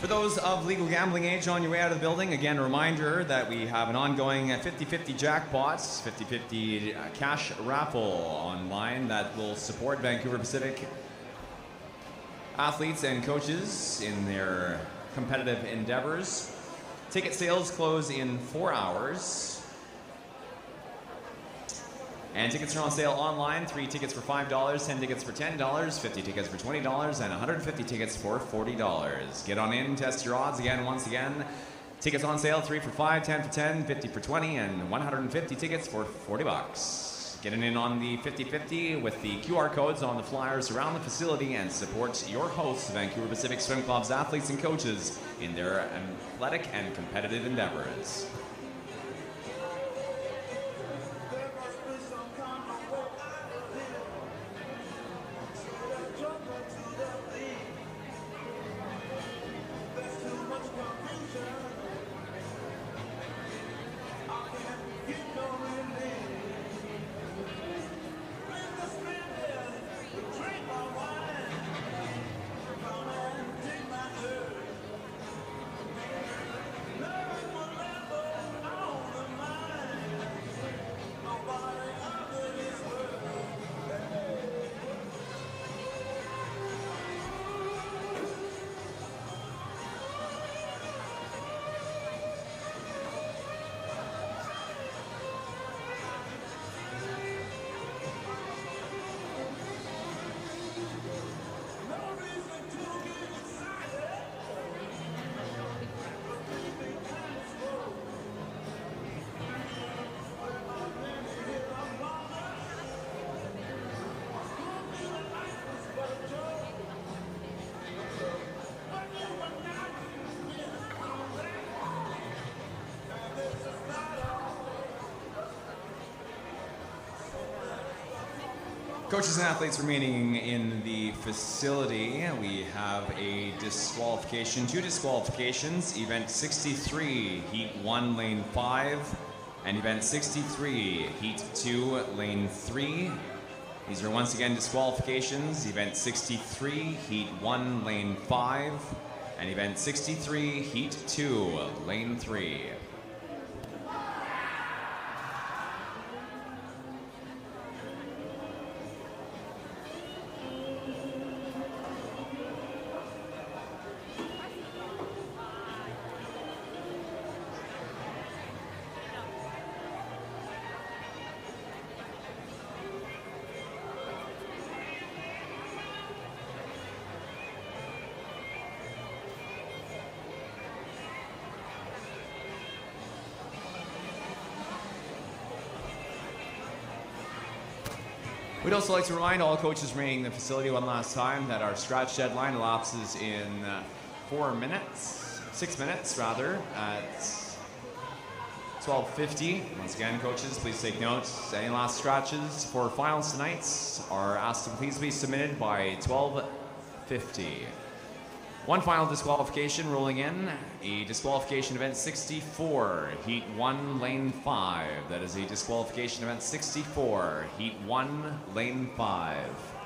For those of legal gambling age on your way out of the building, again, a reminder that we have an ongoing 50-50 jackpots, 50-50 cash raffle online that will support Vancouver Pacific athletes and coaches in their competitive endeavors. Ticket sales close in 4 hours. And tickets are on sale online. 3 tickets for $5, 10 tickets for $10, 50 tickets for $20, and 150 tickets for $40. Get on in, test your odds again, once again. Tickets on sale, 3 for $5, 10 for $10, 50 for $20, and 150 tickets for $40. Getting in on the 50-50 with the QR codes on the flyers around the facility and support your hosts, Vancouver Pacific Swim Club's athletes and coaches in their athletic and competitive endeavors. Coaches and athletes remaining in the facility. We have a disqualification, 2 disqualifications. Event 63, Heat 1, Lane 5, and Event 63, Heat 2, Lane 3. These are once again disqualifications. Event 63, Heat 1, Lane 5, and Event 63, Heat 2, Lane 3. We'd also like to remind all coaches remaining in the facility one last time that our scratch deadline elapses in 6 minutes rather, at 12:50. Once again, coaches, please take notes. Any last scratches for finals tonight are asked to please be submitted by 12:50. One final disqualification rolling in, a disqualification event 64, Heat 1, Lane 5. That is a disqualification event 64, Heat 1, Lane 5.